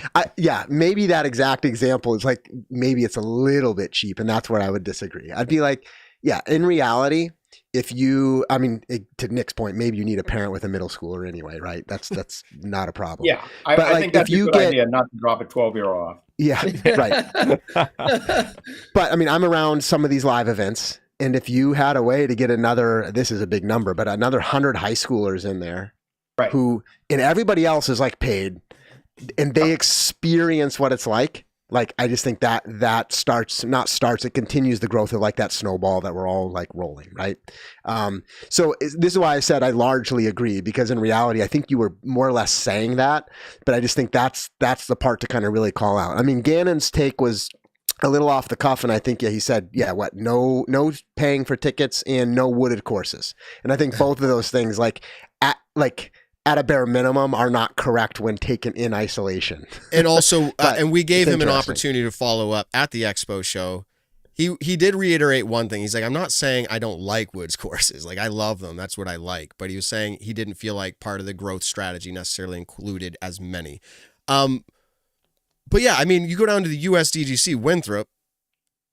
maybe that exact example is like, maybe it's a little bit cheap, and that's where I would disagree. I'd be like, yeah, in reality, if you, to Nick's point, maybe you need a parent with a middle schooler anyway, right? That's not a problem. Yeah, I think that's a good idea, not to drop a 12-year-old off. Yeah, right. But I mean, I'm around some of these live events, and if you had a way to get this is a big number, but another 100 high schoolers in there, right, who, and everybody else is like paid, and they experience what it's like. Like, I just think that it continues the growth of like that snowball that we're all like rolling, right? So this is why I said I largely agree, because in reality, I think you were more or less saying that, but I just think that's the part to kind of really call out. I mean, Gannon's take was a little off the cuff, and I think he said, no paying for tickets and no wooded courses, and I think both of those things, at a bare minimum, are not correct when taken in isolation. And also, and we gave him an opportunity to follow up at the Expo show. He did reiterate one thing. He's like, I'm not saying I don't like woods courses. Like, I love them. That's what I like. But he was saying he didn't feel like part of the growth strategy necessarily included as many. But yeah, I mean, you go down to the USDGC Winthrop,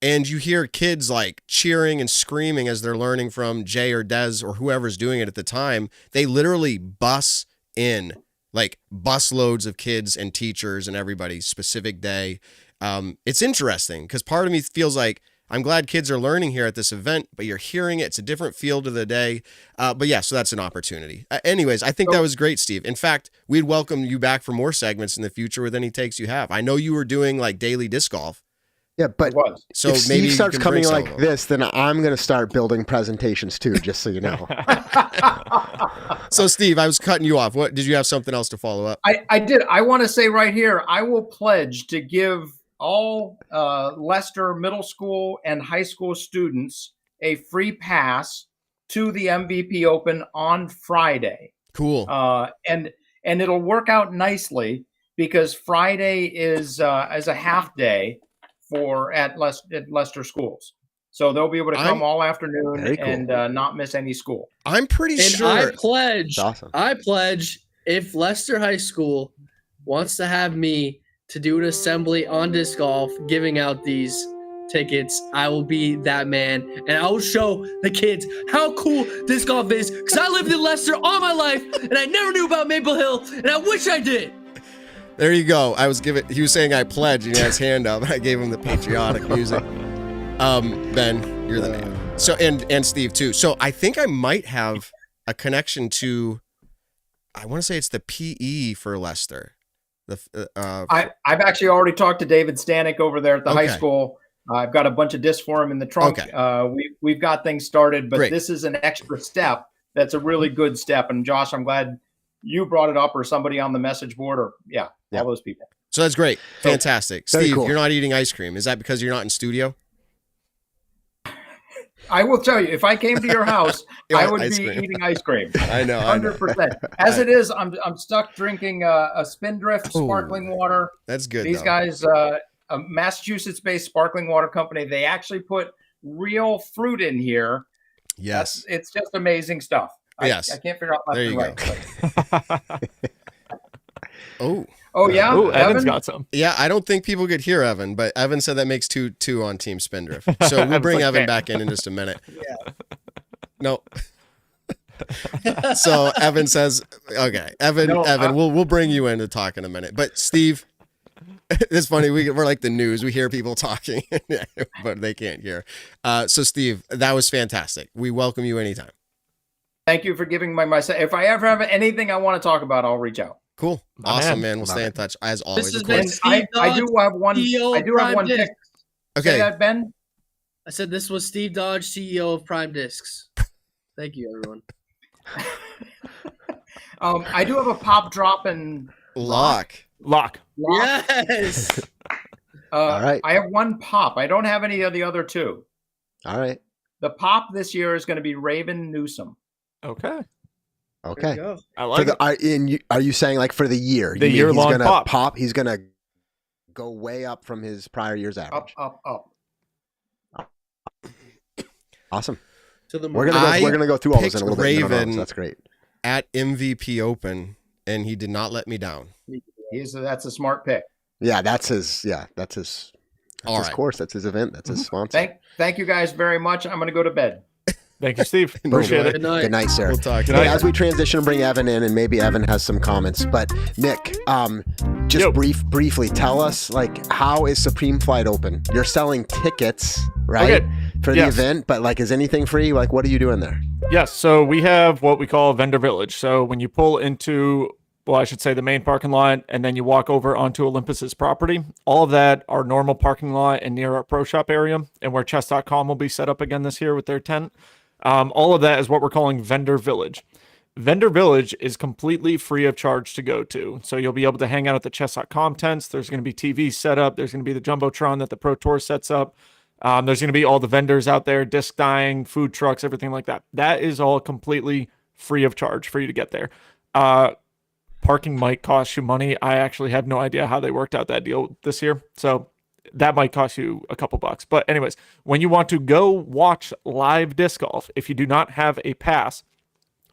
and you hear kids like cheering and screaming as they're learning from Jay or Des or whoever's doing it at the time. They literally bus in, like, bus loads of kids and teachers and everybody, specific day. It's interesting because part of me feels like I'm glad kids are learning here at this event, but you're hearing it. It's a different field of the day. But yeah, so that's an opportunity. Anyways, I think that was great, Steve. In fact, we'd welcome you back for more segments in the future with any takes you have. I know you were doing like daily disc golf. Yeah, but so if maybe Steve starts coming like this, then I'm going to start building presentations too, just so you know. So, Steve, I was cutting you off. What did you have something else to follow up? I did. I want to say right here, I will pledge to give all Leicester middle school and high school students a free pass to the MVP Open on Friday. Cool. And it'll work out nicely because Friday is a half day at Leicester schools. So they'll be able to come all afternoon and not miss any school. I'm pretty sure. I pledge. Awesome. I pledge if Leicester High School wants to have me to do an assembly on disc golf, giving out these tickets, I will be that man, and I will show the kids how cool disc golf is. Because I lived in Leicester all my life, and I never knew about Maple Hill, and I wish I did. There you go. He was saying I pledge, and he had his hand up. I gave him the patriotic music. Ben, you're the man. So and Steve too. So I think I might have a connection to, I want to say it's the PE for Leicester. I've actually already talked to David Stanek over there at the high school. I've got a bunch of discs for him in the trunk. We've got things started, but this is an extra step. That's a really good step. And Josh, I'm glad you brought it up, or somebody on the message board, or all those people. So that's great. Fantastic. Steve, cool. You're not eating ice cream. Is that because you're not in studio? I will tell you, if I came to your house, I would be eating ice cream. I know. 100%. As it is, I'm stuck drinking a Spindrift sparkling water. That's good. These guys, a Massachusetts-based sparkling water company, they actually put real fruit in here. Yes. It's just amazing stuff. I can't figure out left and right. Oh yeah. Oh, Evan's got some. Yeah, I don't think people could hear Evan, but Evan said that makes two on Team Spindrift. So we'll bring Evan back in just a minute. Yeah. No. So Evan says, okay, Evan, we'll bring you in to talk in a minute. But Steve, it's funny. We're like the news. We hear people talking, but they can't hear. So Steve, that was fantastic. We welcome you anytime. Thank you for giving my message. If I ever have anything I want to talk about, I'll reach out. Cool. Awesome, man. We'll stay in touch as always. This is I do have one. I do have one pick. Okay. Say that, Ben? I said this was Steve Dodge, CEO of Prime Discs. Thank you, everyone. I do have a pop drop and lock. Yes. All right. I have one pop. I don't have any of the other two. All right. The pop this year is going to be Raven Newsom. Okay. Okay. I like it. Are you saying like for the year? The year-long he's gonna pop. He's going to go way up from his prior year's average. Up. Awesome. To the We're gonna go through all this in a little bit. Raven So that's great. At MVP Open, and he did not let me down. That's a smart pick. Yeah, that's his course. That's his event. That's his sponsor. Thank you guys very much. I'm going to go to bed. Thank you, Steve. Appreciate it. Good night, sir. We'll talk. Hey, as we transition and bring Evan in, and maybe Evan has some comments, but Nick, just briefly tell us, like, how is Supreme Flight open? You're selling tickets, right, for the event, but like, is anything free? Like, what are you doing there? Yes. So we have what we call a vendor village. So when you pull into, well, I should say the main parking lot, and then you walk over onto Olympus's property, all of that are normal parking lot and near our pro shop area, and where chess.com will be set up again this year with their tent. All of that is what we're calling Vendor Village. Vendor Village is completely free of charge to go to. So you'll be able to hang out at the chess.com tents. There's going to be TV set up. There's going to be the Jumbotron that the Pro Tour sets up. There's going to be all the vendors out there, disc dyeing, food trucks, everything like that. That is all completely free of charge for you to get there. Parking might cost you money. I actually have no idea how they worked out that deal this year. So that might cost you a couple bucks. But anyways, when you want to go watch live disc golf, if you do not have a pass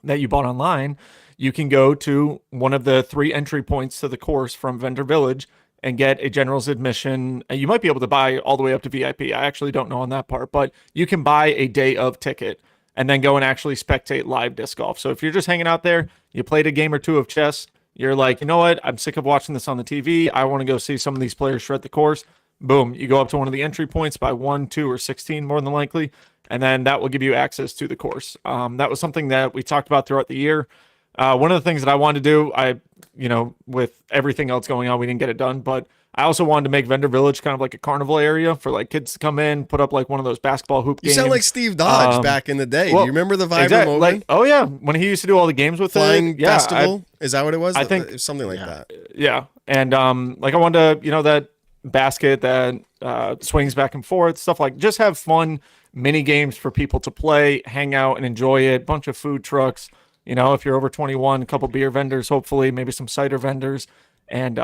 that you bought online, you can go to one of the 3 entry points to the course from Vendor Village and get a general's admission. You might be able to buy all the way up to VIP. I actually don't know on that part, but you can buy a day of ticket and then go and actually spectate live disc golf. So if you're just hanging out there, you played a game or two of chess, you're like, you know what? I'm sick of watching this on the TV. I want to go see some of these players shred the course. Boom, you go up to one of the entry points by 1, 2, or 16 more than likely, and then that will give you access to the course. That was something that we talked about throughout the year. One of the things that I wanted to do, with everything else going on, we didn't get it done, but I also wanted to make Vendor Village kind of like a carnival area for like kids to come in, put up like one of those basketball hoop games. You sound like Steve Dodge back in the day. Do you remember the Vibram Open? Like, oh yeah, when he used to do all the games with Flying Festival? Is that what it was? I think something like that. Yeah, and I wanted to, that basket that swings back and forth, stuff like, just have fun mini games for people to play, hang out and enjoy it. Bunch of food trucks, if you're over 21, a couple beer vendors, hopefully maybe some cider vendors, and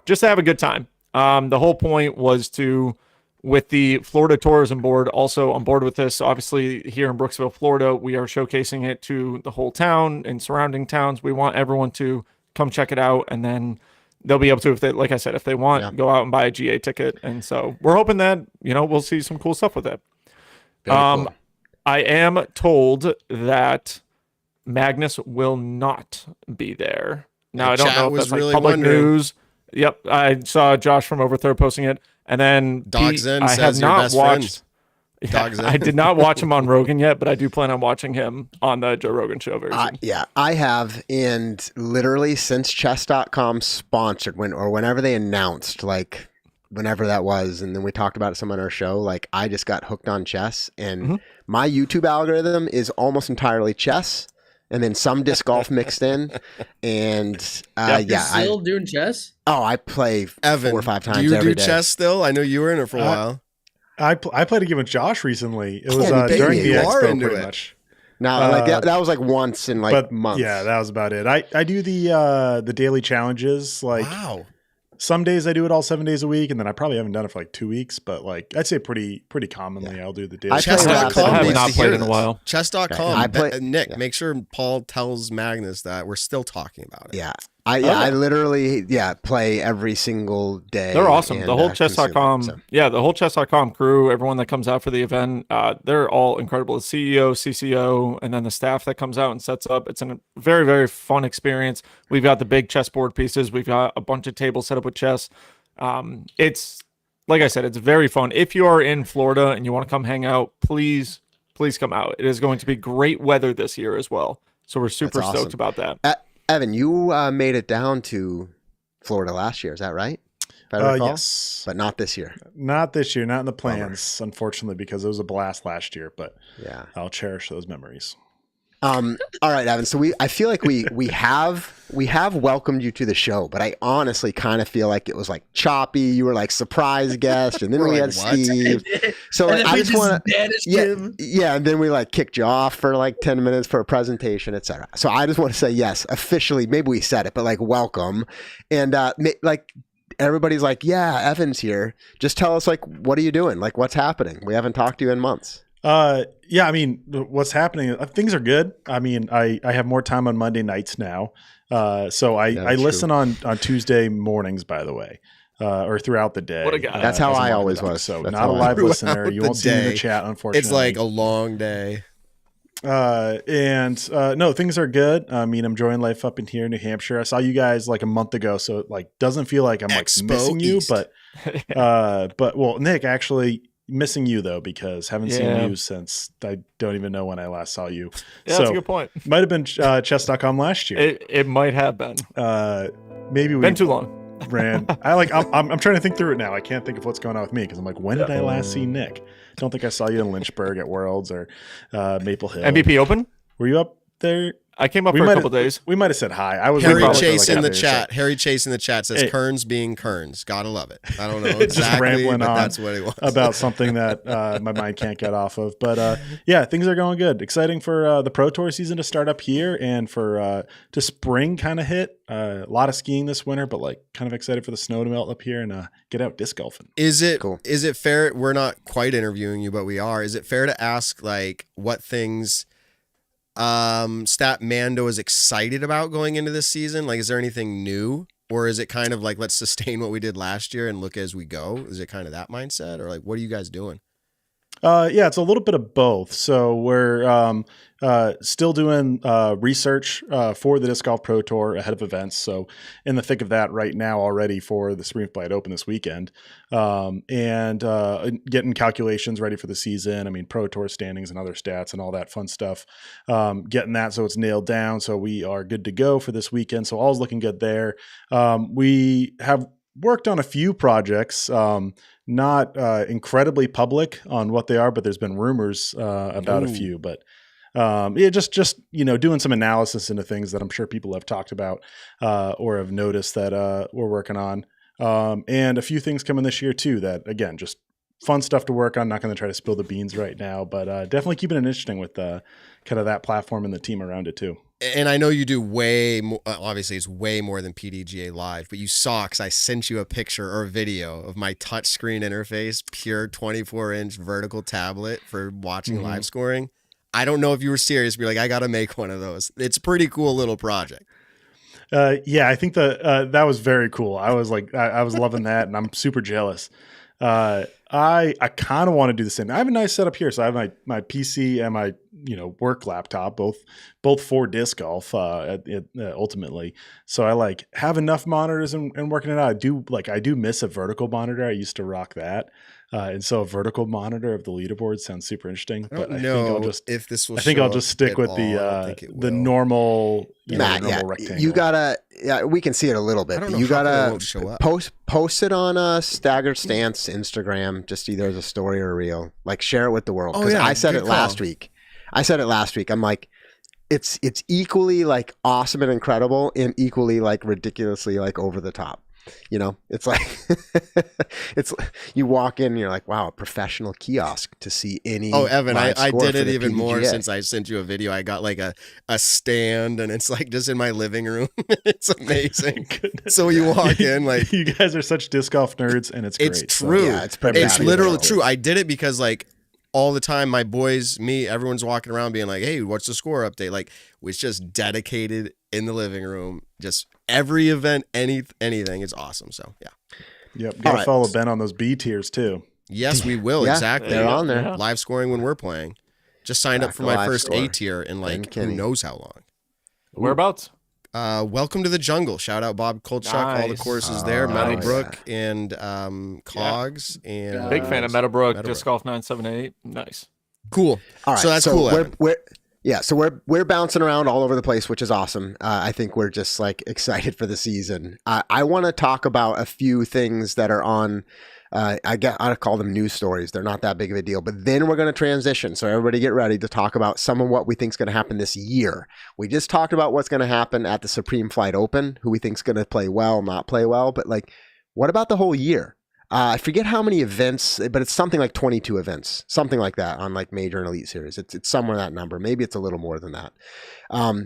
just to have a good time. The whole point was to, with the Florida Tourism Board also on board with this, obviously here in Brooksville, Florida, we are showcasing it to the whole town and surrounding towns. We want everyone to come check it out, and then they'll be able to, if they, like I said, if they want, go out and buy a GA ticket. And so we're hoping that, we'll see some cool stuff with it. Cool. I am told that Magnus will not be there. Now, I don't know if that's like really public news. Yep. I saw Josh from Overthrow posting it. And then Dogs In I says have your not best watched. Dogs In. I did not watch him on Rogan yet, but I do plan on watching him on the Joe Rogan show version. I have, and literally since chess.com sponsored whenever they announced, like whenever that was, and then we talked about it some on our show, like I just got hooked on chess, and my YouTube algorithm is almost entirely chess, and then some disc golf mixed in, and You're still doing chess? Oh, I play Evan, 4 or 5 times every day. Do you day. do chess still? I know you were in it for a while. I played a game with Josh recently. It was during the expo, pretty much. No, that was like once in months. Yeah, that was about it. I do the daily challenges. Like, wow. Some days I do it all 7 days a week, and then I probably haven't done it for like 2 weeks. But like I'd say pretty commonly, I'll do the daily. Chess.com I have not played in a while. Chess.com. Nick, make sure Paul tells Magnus that we're still talking about it. Yeah. I literally play every single day. They're awesome. And, the whole chess.com, the whole chess.com crew, everyone that comes out for the event, they're all incredible. The CEO, CCO, and then the staff that comes out and sets up. It's a very, very fun experience. We've got the big chessboard pieces. We've got a bunch of tables set up with chess. It's, like I said, it's very fun. If you are in Florida and you want to come hang out, please come out. It is going to be great weather this year as well. So we're super stoked about that. Evan, you made it down to Florida last year. Is that right? Yes. But not this year. Not this year. Not in the plans, unfortunately, because it was a blast last year. But yeah, I'll cherish those memories. All right, Evan. So I feel like we have welcomed you to the show, but I honestly kind of feel like it was like choppy. You were like surprise guest, and then we had Steve. So like, I just want to, and then we like kicked you off for like 10 minutes for a presentation, etc. So I just want to say yes, officially. Maybe we said it, but like welcome, and like everybody's like, yeah, Evan's here. Just tell us like, what are you doing? Like, what's happening? We haven't talked to you in months. Yeah, I mean, what's happening? Things are good. I mean, I have more time on Monday nights now. So I listen on Tuesday mornings, by the way, or throughout the day. What a guy. That's how I always was. So that's not a live listener. You won't see me in the chat, unfortunately. It's like a long day. No, things are good. I mean, I'm enjoying life up in here in New Hampshire. I saw you guys like a month ago, so it like doesn't feel like I'm like missing East. you, but well, Nick, actually missing you though, because haven't seen you since I don't even know when I last saw you. Yeah, that's a good point. Might have been chess.com last year. It might have been. Maybe we been too long. I'm trying to think through it now. I can't think of what's going on with me because I'm like, when did I last see Nick? Don't think I saw you in Lynchburg at Worlds or Maple Hill. MVP Open? Were you up there? I came up for a couple days. We might have said hi. I was Harry like Chase in the chat. Harry Chase in the chat says Kearns being Kearns. Gotta love it. I don't know exactly, but that's what he wants. About something that my mind can't get off of. But yeah, things are going good. Exciting for the Pro Tour season to start up here and for to spring kind of hit. A lot of skiing this winter, but like kind of excited for the snow to melt up here and get out disc golfing. Is it cool? Is it fair? We're not quite interviewing you, but we are. Is it fair to ask like what things Stat Mando is excited about going into this season? Like, is there anything new, or is it kind of like, let's sustain what we did last year and look as we go? Is it kind of that mindset, or like, what are you guys doing? Yeah, it's a little bit of both. So we're still doing research for the Disc Golf Pro Tour ahead of events. So in the thick of that right now already for the Spring Flight Open this weekend, and getting calculations ready for the season. I mean, Pro Tour standings and other stats and all that fun stuff. Getting that so it's nailed down. So we are good to go for this weekend. So all's looking good there. We have worked on a few projects. Not incredibly public on what they are, but there's been rumors about a few. But just doing some analysis into things that I'm sure people have talked about or have noticed that we're working on, and a few things coming this year too. That again, just fun stuff to work on. Not going to try to spill the beans right now, but definitely keeping it interesting with kind of that platform and the team around it too. And I know you do way more, obviously it's way more than PDGA Live, but you saw, because I sent you a picture or a video of my touchscreen interface, pure 24-inch vertical tablet for watching live scoring. I don't know if you were serious, but you're like, I got to make one of those. It's a pretty cool little project. Yeah, I think that was very cool. I was like, I was loving that, and I'm super jealous. I kind of want to do the same. I have a nice setup here. So I have my PC and my work laptop, both for disc golf ultimately. So I like have enough monitors and working it out. I do miss a vertical monitor. I used to rock that. And so a vertical monitor of the leaderboard sounds super interesting. I think I'll just stick with the normal, normal rectangle. You gotta, we can see it a little bit. But you gotta post it on Staggered Stance Instagram, just either as a story or a reel. Like share it with the world. Because I said it last week. I'm like, it's equally like awesome and incredible, and equally like ridiculously like over the top. It's like it's you walk in and you're like, wow, a professional kiosk to see any. Oh, Evan, I did it even more since I sent you a video. I got like a stand, and it's like just in my living room. It's amazing. So you walk in like, you guys are such disc golf nerds, and it's great. It's true. So, it's literally true. I did it because like all the time, my boys, me, everyone's walking around being like, hey, what's the score update? Like, it's just dedicated. in the living room. Just every event, anything. It's awesome. So yeah. Yep. Gotta follow Ben on those B tiers too. Yes, we will. Exactly. They're on there. Yeah. Live scoring when we're playing. Just signed up for my first A tier in like who knows how long. Whereabouts? Welcome to the Jungle. Shout out Bob Kolchak. All the courses there. Meadowbrook and Cogs. And Big fan of Meadowbrook. Disc Golf 978. Nice. Cool. All right. So that's cool. We're bouncing around all over the place, which is awesome. I think we're just like excited for the season. I want to talk about a few things that are on. I call them news stories. They're not that big of a deal, but then we're going to transition. So everybody get ready to talk about some of what we think is going to happen this year. We just talked about what's going to happen at the Supreme Flight Open, who we think is going to play well, not play well. But like, what about the whole year? I forget how many events, but it's something like 22 events, something like that on like major and elite series. It's somewhere in that number. Maybe it's a little more than that.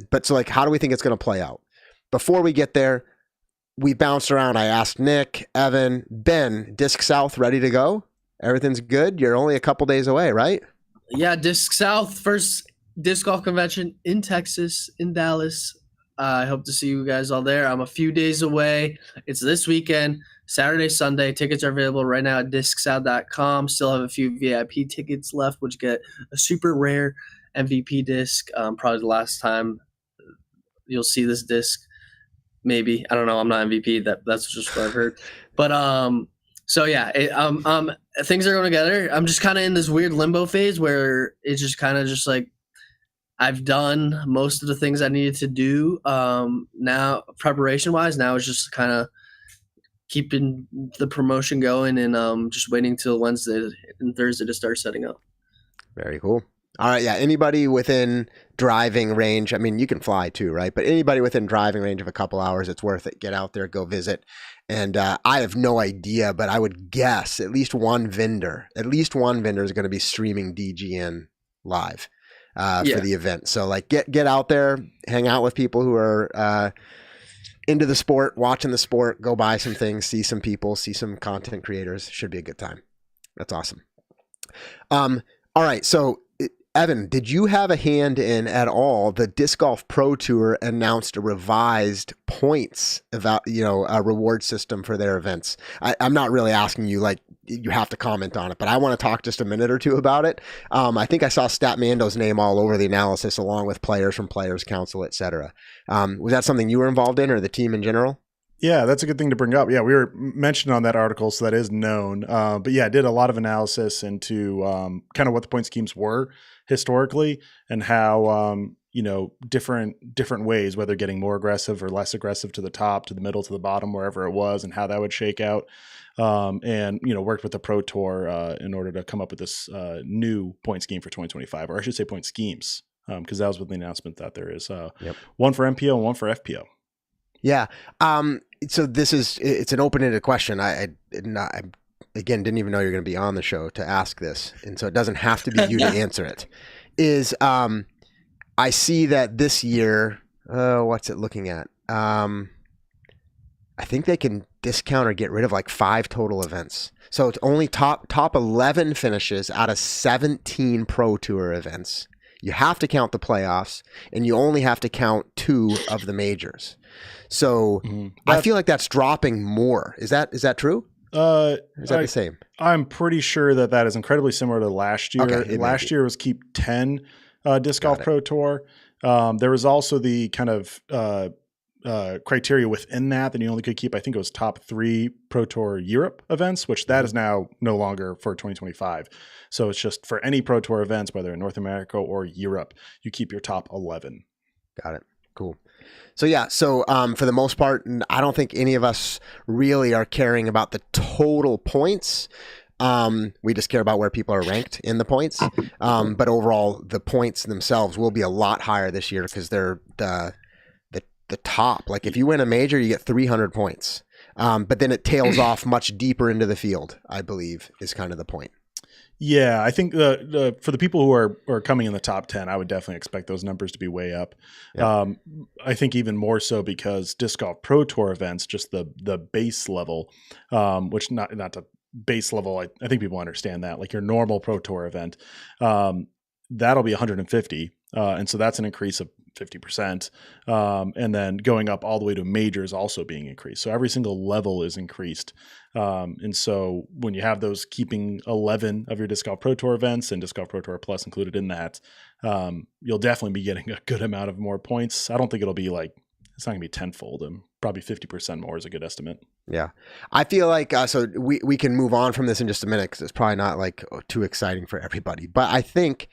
But so like, how do we think it's going to play out? Before we get there, we bounced around. I asked Nick, Evan, Ben, Disc South ready to go? Everything's good? You're only a couple days away, right? Yeah, Disc South, first disc golf convention in Texas, in Dallas. I hope to see you guys all there. I'm a few days away. It's this weekend, Saturday, Sunday. Tickets are available right now at discsouth.com. Still have a few VIP tickets left, which get a super rare MVP disc. Probably the last time you'll see this disc. Maybe. I don't know. I'm not MVP. That's just what I've heard. But so yeah, things are going together. I'm just kind of in this weird limbo phase where it's just kind of just like I've done most of the things I needed to do. Now preparation wise, now it's just kind of keeping the promotion going and just waiting till Wednesday and Thursday to start setting up. Very cool. All right, yeah. Anybody within driving range, I mean, you can fly too, right? But anybody within driving range of a couple hours, it's worth it. Get out there, go visit. And I have no idea, but I would guess at least one vendor is going to be streaming DGN live for the event. So like get out there, hang out with people who are into the sport, watching the sport, go buy some things, see some people, see some content creators. Should be a good time. That's awesome. All right, so Evan, did you have a hand in at all? The Disc Golf Pro Tour announced a revised points about, a reward system for their events. I'm not really asking you like you have to comment on it, but I want to talk just a minute or two about it. I think I saw Statmando's name all over the analysis, along with players from Players Council, etc. Was that something you were involved in, or the team in general? Yeah, that's a good thing to bring up. Yeah, we were mentioned on that article, so that is known. But yeah, I did a lot of analysis into kind of what the point schemes were historically and how different ways, whether getting more aggressive or less aggressive to the top, to the middle, to the bottom, wherever it was, and how that would shake out. And worked with the Pro Tour in order to come up with this new point scheme for 2025, or I should say point schemes, because that was with the announcement that there is one for MPO and one for FPO. Yeah. So it's an open-ended question. I again didn't even know you're going to be on the show to ask this, and so it doesn't have to be you to answer it. I see that this year, what's it looking at? I think they can discount or get rid of like 5 total events. So it's only top 11 finishes out of 17 Pro Tour events. You have to count the playoffs, and you only have to count 2 of the majors. So I feel like that's dropping more. Is that true? Is that the same? I'm pretty sure that is incredibly similar to last year. Okay, last year was keep 10 Disc Golf Pro Tour. There was also the kind of criteria within that you only could keep, I think it was top 3 Pro Tour Europe events, which that is now no longer for 2025. So it's just for any Pro Tour events, whether in North America or Europe, you keep your top 11. Got it. Cool. So yeah, for the most part, I don't think any of us really are caring about the total points. We just care about where people are ranked in the points. But overall, the points themselves will be a lot higher this year because they're the top. Like if you win a major, you get 300 points. But then it tails off much deeper into the field, I believe, is kind of the point. Yeah, I think for the people who are coming in the top 10, I would definitely expect those numbers to be way up. Yeah. I think even more so because Disc Golf Pro Tour events, just the base level, which not to base level, I think people understand that. Like your normal Pro Tour event, that'll be 150. And so that's an increase of 50%. And then going up all the way to majors also being increased. So every single level is increased. And so when you have those keeping 11 of your Disc Golf Pro Tour events and Disc Golf Pro Tour Plus included in that, you'll definitely be getting a good amount of more points. I don't think it'll be like, it's not gonna be tenfold, and probably 50% more is a good estimate. Yeah. I feel like, so we can move on from this in just a minute, because it's probably not like too exciting for everybody, but I think,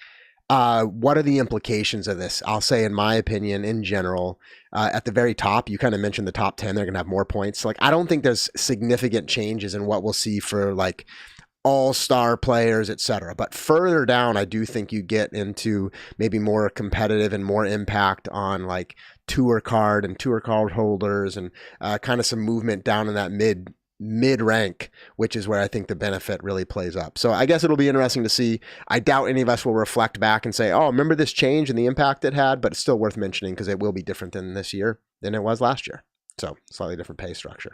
what are the implications of this? I'll say, in my opinion, in general, at the very top, you kind of mentioned the top 10, they're going to have more points. Like, I don't think there's significant changes in what we'll see for like all-star players, etc. But further down, I do think you get into maybe more competitive and more impact on like tour card and tour card holders, and kind of some movement down in that mid rank, which is where I think the benefit really plays up. So I guess it'll be interesting to see. I doubt any of us will reflect back and say, oh, remember this change and the impact it had, but it's still worth mentioning because it will be different than this year than it was last year. So slightly different pay structure.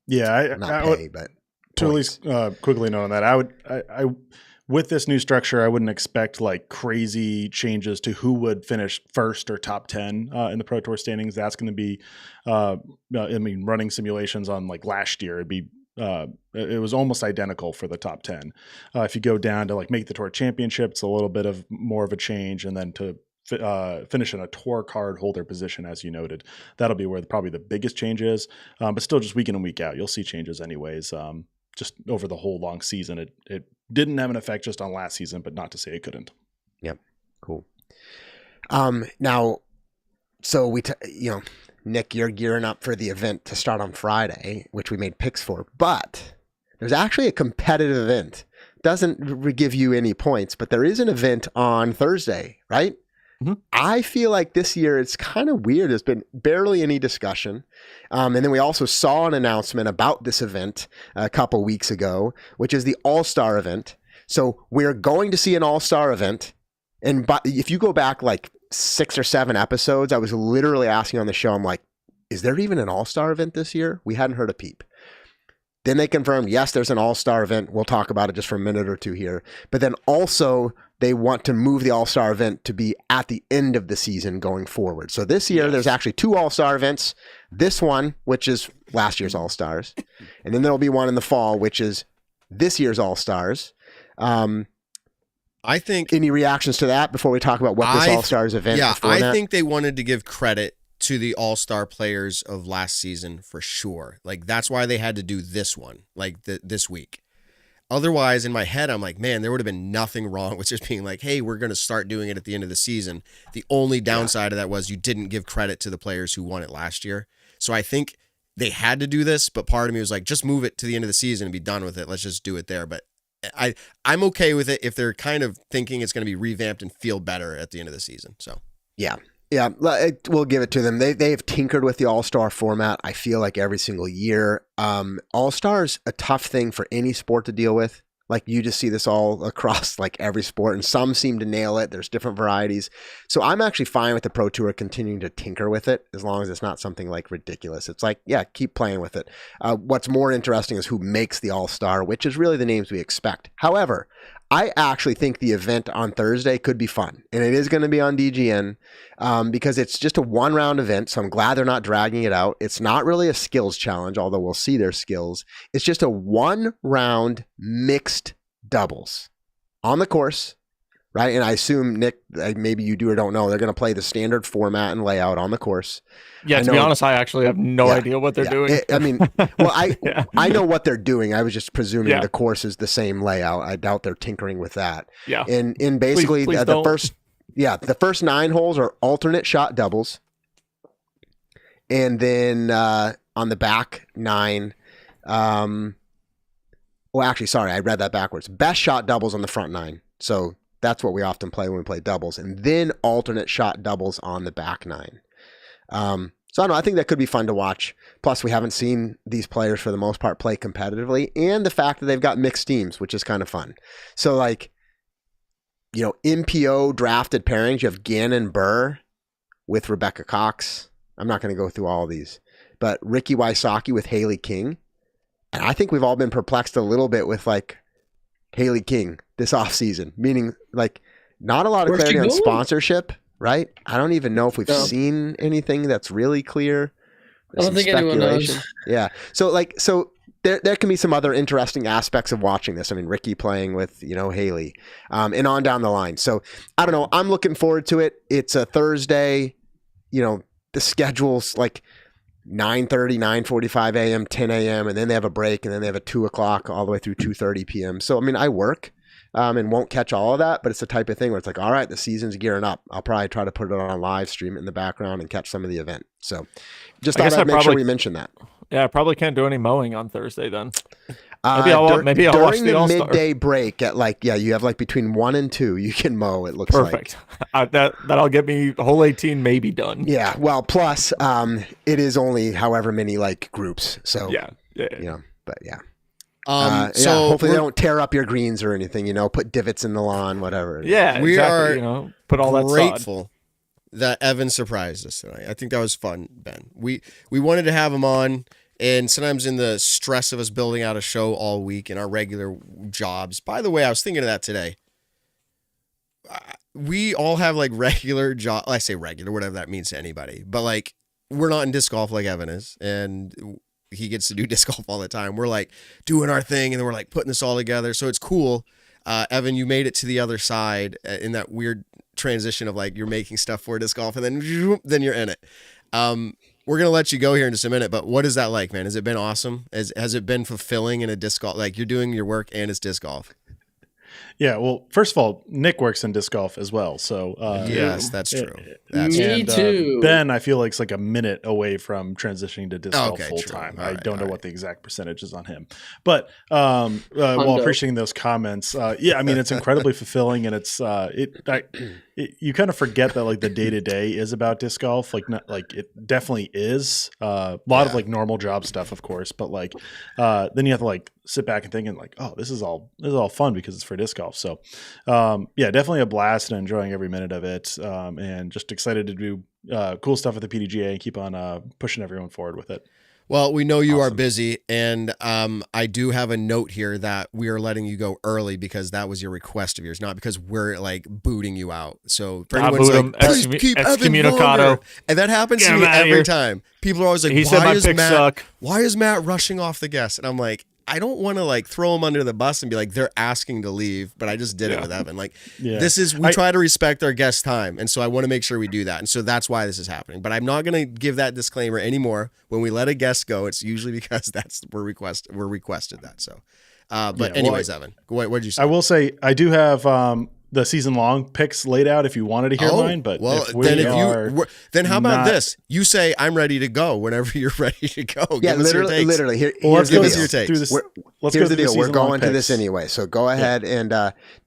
Yeah. Not pay, but to at least quickly know on that, I with this new structure, I wouldn't expect like crazy changes to who would finish first or top 10 in the Pro Tour standings. That's going to be, running simulations on like last year, it was almost identical for the top 10. If you go down to like make the Tour Championship, it's a little bit of more of a change, and then to finish in a tour card holder position, as you noted, that'll be where probably the biggest change is. But still, just week in and week out, you'll see changes anyways. Just over the whole long season, it didn't have an effect just on last season, but not to say it couldn't. Yep. Cool. Now, so Nick, you're gearing up for the event to start on Friday, which we made picks for, but there's actually a competitive event. Doesn't give you any points, but there is an event on Thursday, right? Mm-hmm. I feel like this year it's kind of weird. There's been barely any discussion. And then we also saw an announcement about this event a couple weeks ago, which is the All-Star event. So we're going to see an All-Star event. And if you go back like 6 or 7 episodes, I was literally asking on the show, I'm like, is there even an All-Star event this year? We hadn't heard a peep. Then they confirmed, yes, there's an All-Star event. We'll talk about it just for a minute or two here. But then also they want to move the All-Star event to be at the end of the season going forward. So this year, There's actually 2 All-Star events. This one, which is last year's All-Stars. And then there'll be one in the fall, which is this year's All-Stars. I think... Any reactions to that before we talk about what this All-Stars event is? Yeah, I think they wanted to give credit to the all-star players of last season for sure. Like, that's why they had to do this one, like this week. Otherwise, in my head, I'm like, man, there would have been nothing wrong with just being like, hey, we're going to start doing it at the end of the season. The only downside of that was you didn't give credit to the players who won it last year. So I think they had to do this, but part of me was like, just move it to the end of the season and be done with it. Let's just do it there. But I'm okay with it if they're kind of thinking it's going to be revamped and feel better at the end of the season. So yeah, we'll give it to them. They've tinkered with the All-Star format, I feel like, every single year. All-Star's a tough thing for any sport to deal with. Like, you just see this all across like every sport, and some seem to nail it. There's different varieties. So I'm actually fine with the Pro Tour continuing to tinker with it, as long as it's not something like ridiculous. It's like, yeah, keep playing with it. What's more interesting is who makes the All-Star, which is really the names we expect. However, I actually think the event on Thursday could be fun, and it is going to be on DGN because it's just a 1-round event, so I'm glad they're not dragging it out. It's not really a skills challenge, although we'll see their skills. It's just a 1-round mixed doubles on the course, right? And I assume, Nick, maybe you do or don't know, they're going to play the standard format and layout on the course. Yeah, to be honest, I actually have no idea what they're doing. I know what they're doing. I was just presuming the course is the same layout. I doubt they're tinkering with that. Yeah. And basically the first 9 holes are alternate shot doubles. And then on the back 9, I read that backwards. Best shot doubles on the front 9. So that's what we often play when we play doubles, and then alternate shot doubles on the back 9. So I don't know. I think that could be fun to watch. Plus, we haven't seen these players for the most part play competitively, and the fact that they've got mixed teams, which is kind of fun. So, like, MPO drafted pairings. You have Gannon Buhr with Rebecca Cox. I'm not going to go through all of these, but Ricky Wysocki with Haley King. And I think we've all been perplexed a little bit with like Haley King this offseason, meaning like not a lot of clarity on sponsorship. right? I don't even know if we've seen anything that's really clear. I don't think anyone knows. Yeah. So there can be some other interesting aspects of watching this. I mean, Ricky playing with, Haley, and on down the line. So I don't know. I'm looking forward to it. It's a Thursday. The schedule's like 9:30, 9:45 a.m., 10 a.m., and then they have a break, and then they have a 2 o'clock all the way through 2:30 p.m. So, I mean, I work and won't catch all of that, but it's the type of thing where it's like, all right, the season's gearing up. I'll probably try to put it on live stream it in the background and catch some of the event. So just thought I'd make sure we mention that. Yeah, I probably can't do any mowing on Thursday then. Maybe I'll watch the All-Star. During the midday break at you have between 1 and 2, you can mow, it looks perfect. That'll get me hole 18 maybe done. Yeah, well, plus it is only however many groups. So yeah. But yeah. So hopefully they don't tear up your greens or anything, put divots in the lawn, whatever. Yeah, we exactly, are put all that grateful that Evan surprised us tonight. I think that was fun, Ben. We wanted to have him on, and sometimes in the stress of us building out a show all week in our regular jobs. By the way, I was thinking of that today. We all have regular job. I say regular, whatever that means to anybody, but we're not in disc golf like Evan is, and he gets to do disc golf all the time. We're doing our thing, and then we're putting this all together. So it's cool. Evan, you made it to the other side in that weird transition of you're making stuff for disc golf, and then you're in it. We're going to let you go here in just a minute, but what is that like, man? Has it been awesome? Has it been fulfilling in a disc golf? You're doing your work and it's disc golf. Yeah, well, first of all, Nick works in disc golf as well, so yes, that's true. Me too. Ben, I feel it's a minute away from transitioning to disc golf full true. time. All I right, don't know what the exact percentage is on him, but while appreciating those comments, yeah, I mean it's incredibly fulfilling, and it's you kind of forget that the day to day is about disc golf. It definitely is a lot of normal job stuff, of course, but then you have to sit back and think and oh, this is all fun because it's for disc golf. So yeah, definitely a blast and enjoying every minute of it, and just excited to do cool stuff at the PDGA and keep on pushing everyone forward with it. Well, we know you are busy, and I do have a note here that we are letting you go early because that was your request of yours, not because we're booting you out. So for anyone's please keep Evan longer. And that happens to me every time. People are always why is Matt rushing off the guest? And I'm I don't want to throw him under the bus and be they're asking to leave, but I just did it with Evan. We try to respect our guest time, and so I want to make sure we do that, and so that's why this is happening. But I'm not going to give that disclaimer anymore. When we let a guest go, it's usually because we're requested that. So, anyways, Evan, what did you say? I will say I do have the season long picks laid out if you wanted to hear mine, but then how about this? You say I'm ready to go whenever you're ready to go. Yeah, literally. Here's your takes. Here's the deal. We're going to this anyway, so go ahead and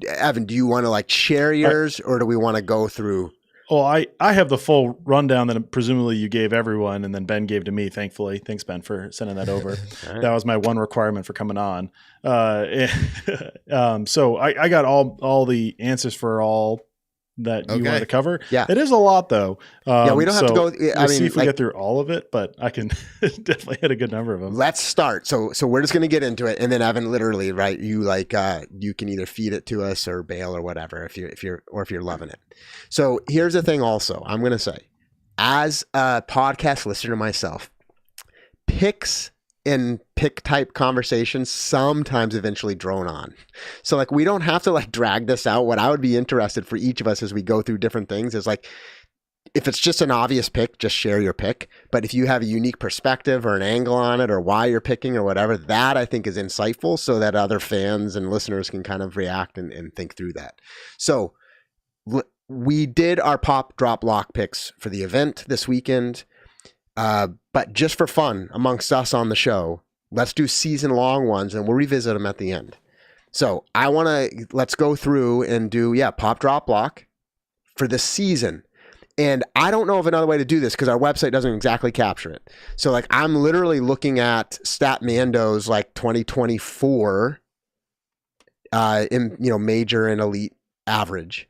Evan, do you want to share yours, or do we want to go through? Well, I have the full rundown that presumably you gave everyone, and then Ben gave to me, thankfully. Thanks, Ben, for sending that over. Right. That was my one requirement for coming on. So I got all the answers for all that you wanted to cover. Yeah. It is a lot, though. Yeah, we don't have to go. We'll see if we get through all of it, but I can definitely hit a good number of them. Let's start. So we're just going to get into it, and then Evan, literally, right? You you can either feed it to us or bail or whatever if you're loving it. So here's the thing. Also, I'm going to say, as a podcast listener myself, picks and pick type conversations sometimes eventually drone on. So we don't have to drag this out. What I would be interested for each of us as we go through different things is if it's just an obvious pick, just share your pick. But if you have a unique perspective or an angle on it or why you're picking or whatever, that I think is insightful so that other fans and listeners can kind of react and think through that. So we did our pop, drop, lock picks for the event this weekend. But just for fun amongst us on the show, let's do season long ones and we'll revisit them at the end. So let's go through and do, pop, drop, lock for the season. And I don't know of another way to do this because our website doesn't exactly capture it. So I'm literally looking at Statmando's 2024 in major and elite average.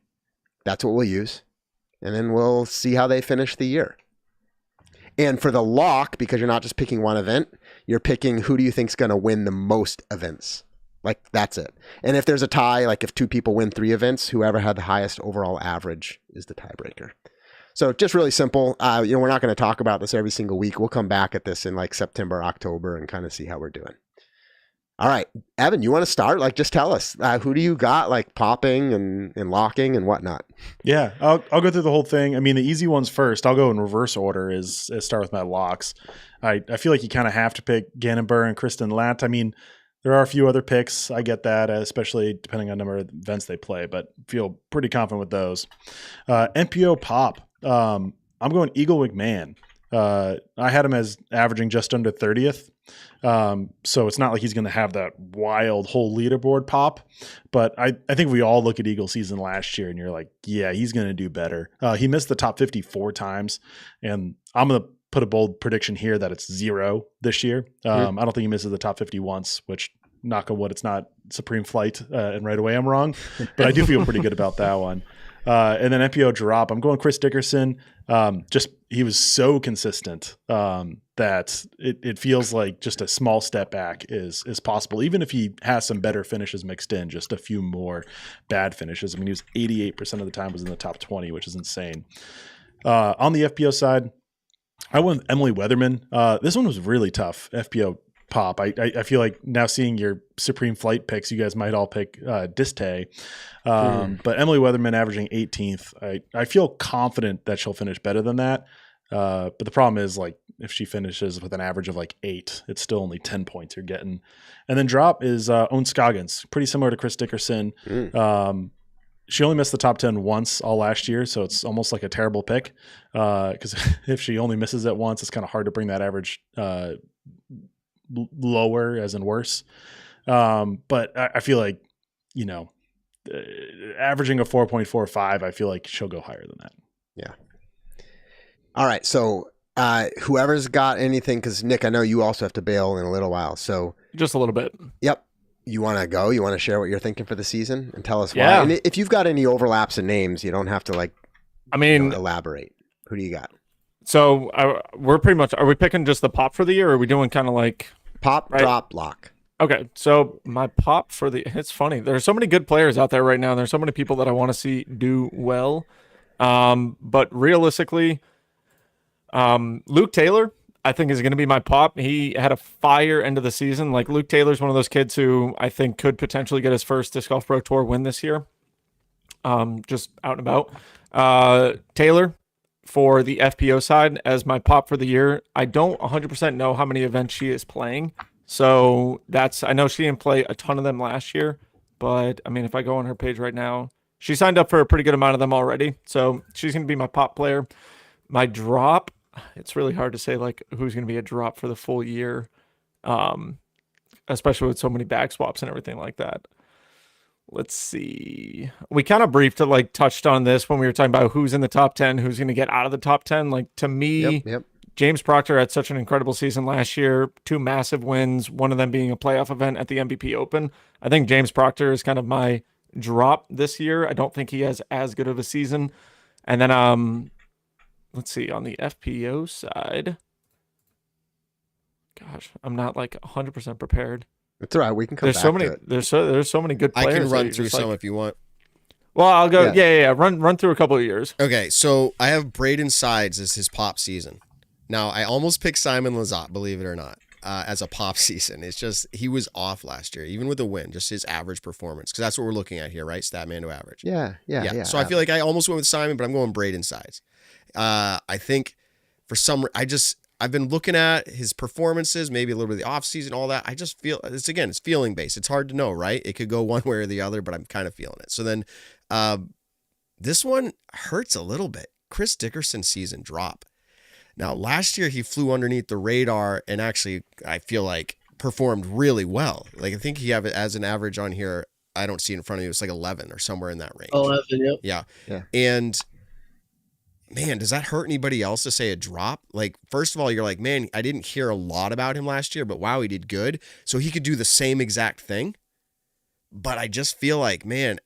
That's what we'll use. And then we'll see how they finish the year. And for the lock, because you're not just picking one event, you're picking who do you think is going to win the most events. Like that's it. And if there's a tie, like if 2 people win 3 events, whoever had the highest overall average is the tiebreaker. So just really simple. We're not going to talk about this every single week. We'll come back at this in like September, October, and kind of see how we're doing. All right, Evan, you want to start? Like, just tell us who do you got like popping and locking and whatnot? Yeah, I'll go through the whole thing. I mean, the easy ones first. I'll go in reverse order. Is start with my locks. I feel like you kind of have to pick Gannon Buhr and Kristen Latt. I mean, there are a few other picks. I get that, especially depending on the number of events they play, but feel pretty confident with those. NPO pop. I'm going Eagle McMahon. I had him as averaging just under 30th. So it's not like he's going to have that wild whole leaderboard pop, but I think we all look at Eagle season last year and you're like, yeah, he's going to do better. He missed the top 50 4 times, and I'm going to put a bold prediction here that it's 0 this year. I don't think he misses the top 50 once, which, knock on wood, it's not Supreme Flight, and right away I'm wrong, but I do feel pretty good about that one. And then NPO drop, I'm going Chris Dickerson. He was so consistent that it feels like just a small step back is possible, even if he has some better finishes mixed in, just a few more bad finishes. I mean, he was 88% of the time was in the top 20, which is insane. On the FPO side, I went with Emily Weatherman. This one was really tough, FPO pop. I feel like now seeing your Supreme Flight picks, you guys might all pick Diste. But Emily Weatherman averaging 18th. I feel confident that she'll finish better than that. But the problem is, like, if she finishes with an average of like 8, it's still only 10 points you're getting. And then drop is Owen Scoggins, pretty similar to Chris Dickerson. She only missed the top 10 once all last year, so it's almost like a terrible pick. Because if she only misses it once, it's kind of hard to bring that average lower, as in worse. But I feel like, averaging a 4.45, I feel like she'll go higher than that. Yeah. All right. So whoever's got anything, because Nick, I know you also have to bail in a little while. So just a little bit. Yep. You want to go? You want to share what you're thinking for the season and tell us why? Yeah. And if you've got any overlaps in names, you don't have to elaborate. Who do you got? So we're pretty much, are we picking just the pop for the year, or are we doing kind of like pop, right? Drop, lock? Okay, so my pop for it's funny. There's so many good players out there right now. There's so many people that I want to see do well. But realistically, Luke Taylor, I think, is going to be my pop. He had a fire end of the season. Like, Luke Taylor's one of those kids who I think could potentially get his first Disc Golf Pro Tour win this year. Just out and about. Taylor for the FPO side as my pop for the year. I don't 100% know how many events she is playing. So I know she didn't play a ton of them last year, but I mean, if I go on her page right now, she signed up for a pretty good amount of them already. So she's going to be my pop player. My drop, it's really hard to say like who's going to be a drop for the full year, especially with so many back swaps and everything like that. Let's see. We kind of touched on this when we were talking about who's in the top 10, who's going to get out of the top 10. Like, to me, yep. James Proctor had such an incredible season last year, 2 massive wins, one of them being a playoff event at the MVP Open. I think James Proctor is kind of my drop this year. I don't think he has as good of a season. And then, let's see, on the FPO side, gosh, I'm not like 100% prepared. It's all right. We can come back to it. There's so many good players. I can run through some if you want. Well, I'll go. Yeah. Run through a couple of years. Okay, so I have Braden Sides as his pop season. Now, I almost picked Simon Lizotte, believe it or not, as a pop season. It's just he was off last year, even with a win, just his average performance, because that's what we're looking at here, right? Statman to average. Yeah. So I feel like I almost went with Simon, but I'm going Braden Sides. I think for I've been looking at his performances, maybe a little bit of the off season, all that. I just feel it's feeling based. It's hard to know, right? It could go one way or the other, but I'm kind of feeling it. So then this one hurts a little bit. Chris Dickerson season drop. Now, last year he flew underneath the radar and actually, I feel like, performed really well. Like, I think he have it as an average on here. I don't see it in front of you. It's like 11 or somewhere in that range. 11, yep. Yeah. And man, does that hurt anybody else to say a drop? Like, first of all, you're like, man, I didn't hear a lot about him last year, but wow, he did good. So he could do the same exact thing. But I just feel like, man,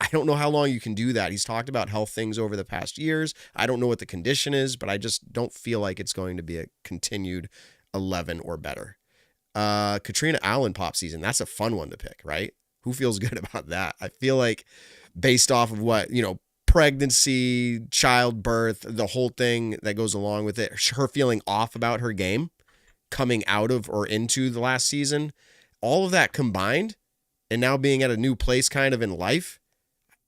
I don't know how long you can do that. He's talked about health things over the past years. I don't know what the condition is, but I just don't feel like it's going to be a continued 11 or better. Katrina Allen pop season. That's a fun one to pick, right? Who feels good about that? I feel like based off of what, pregnancy, childbirth, the whole thing that goes along with it, her feeling off about her game coming out of or into the last season, all of that combined, and now being at a new place kind of in life,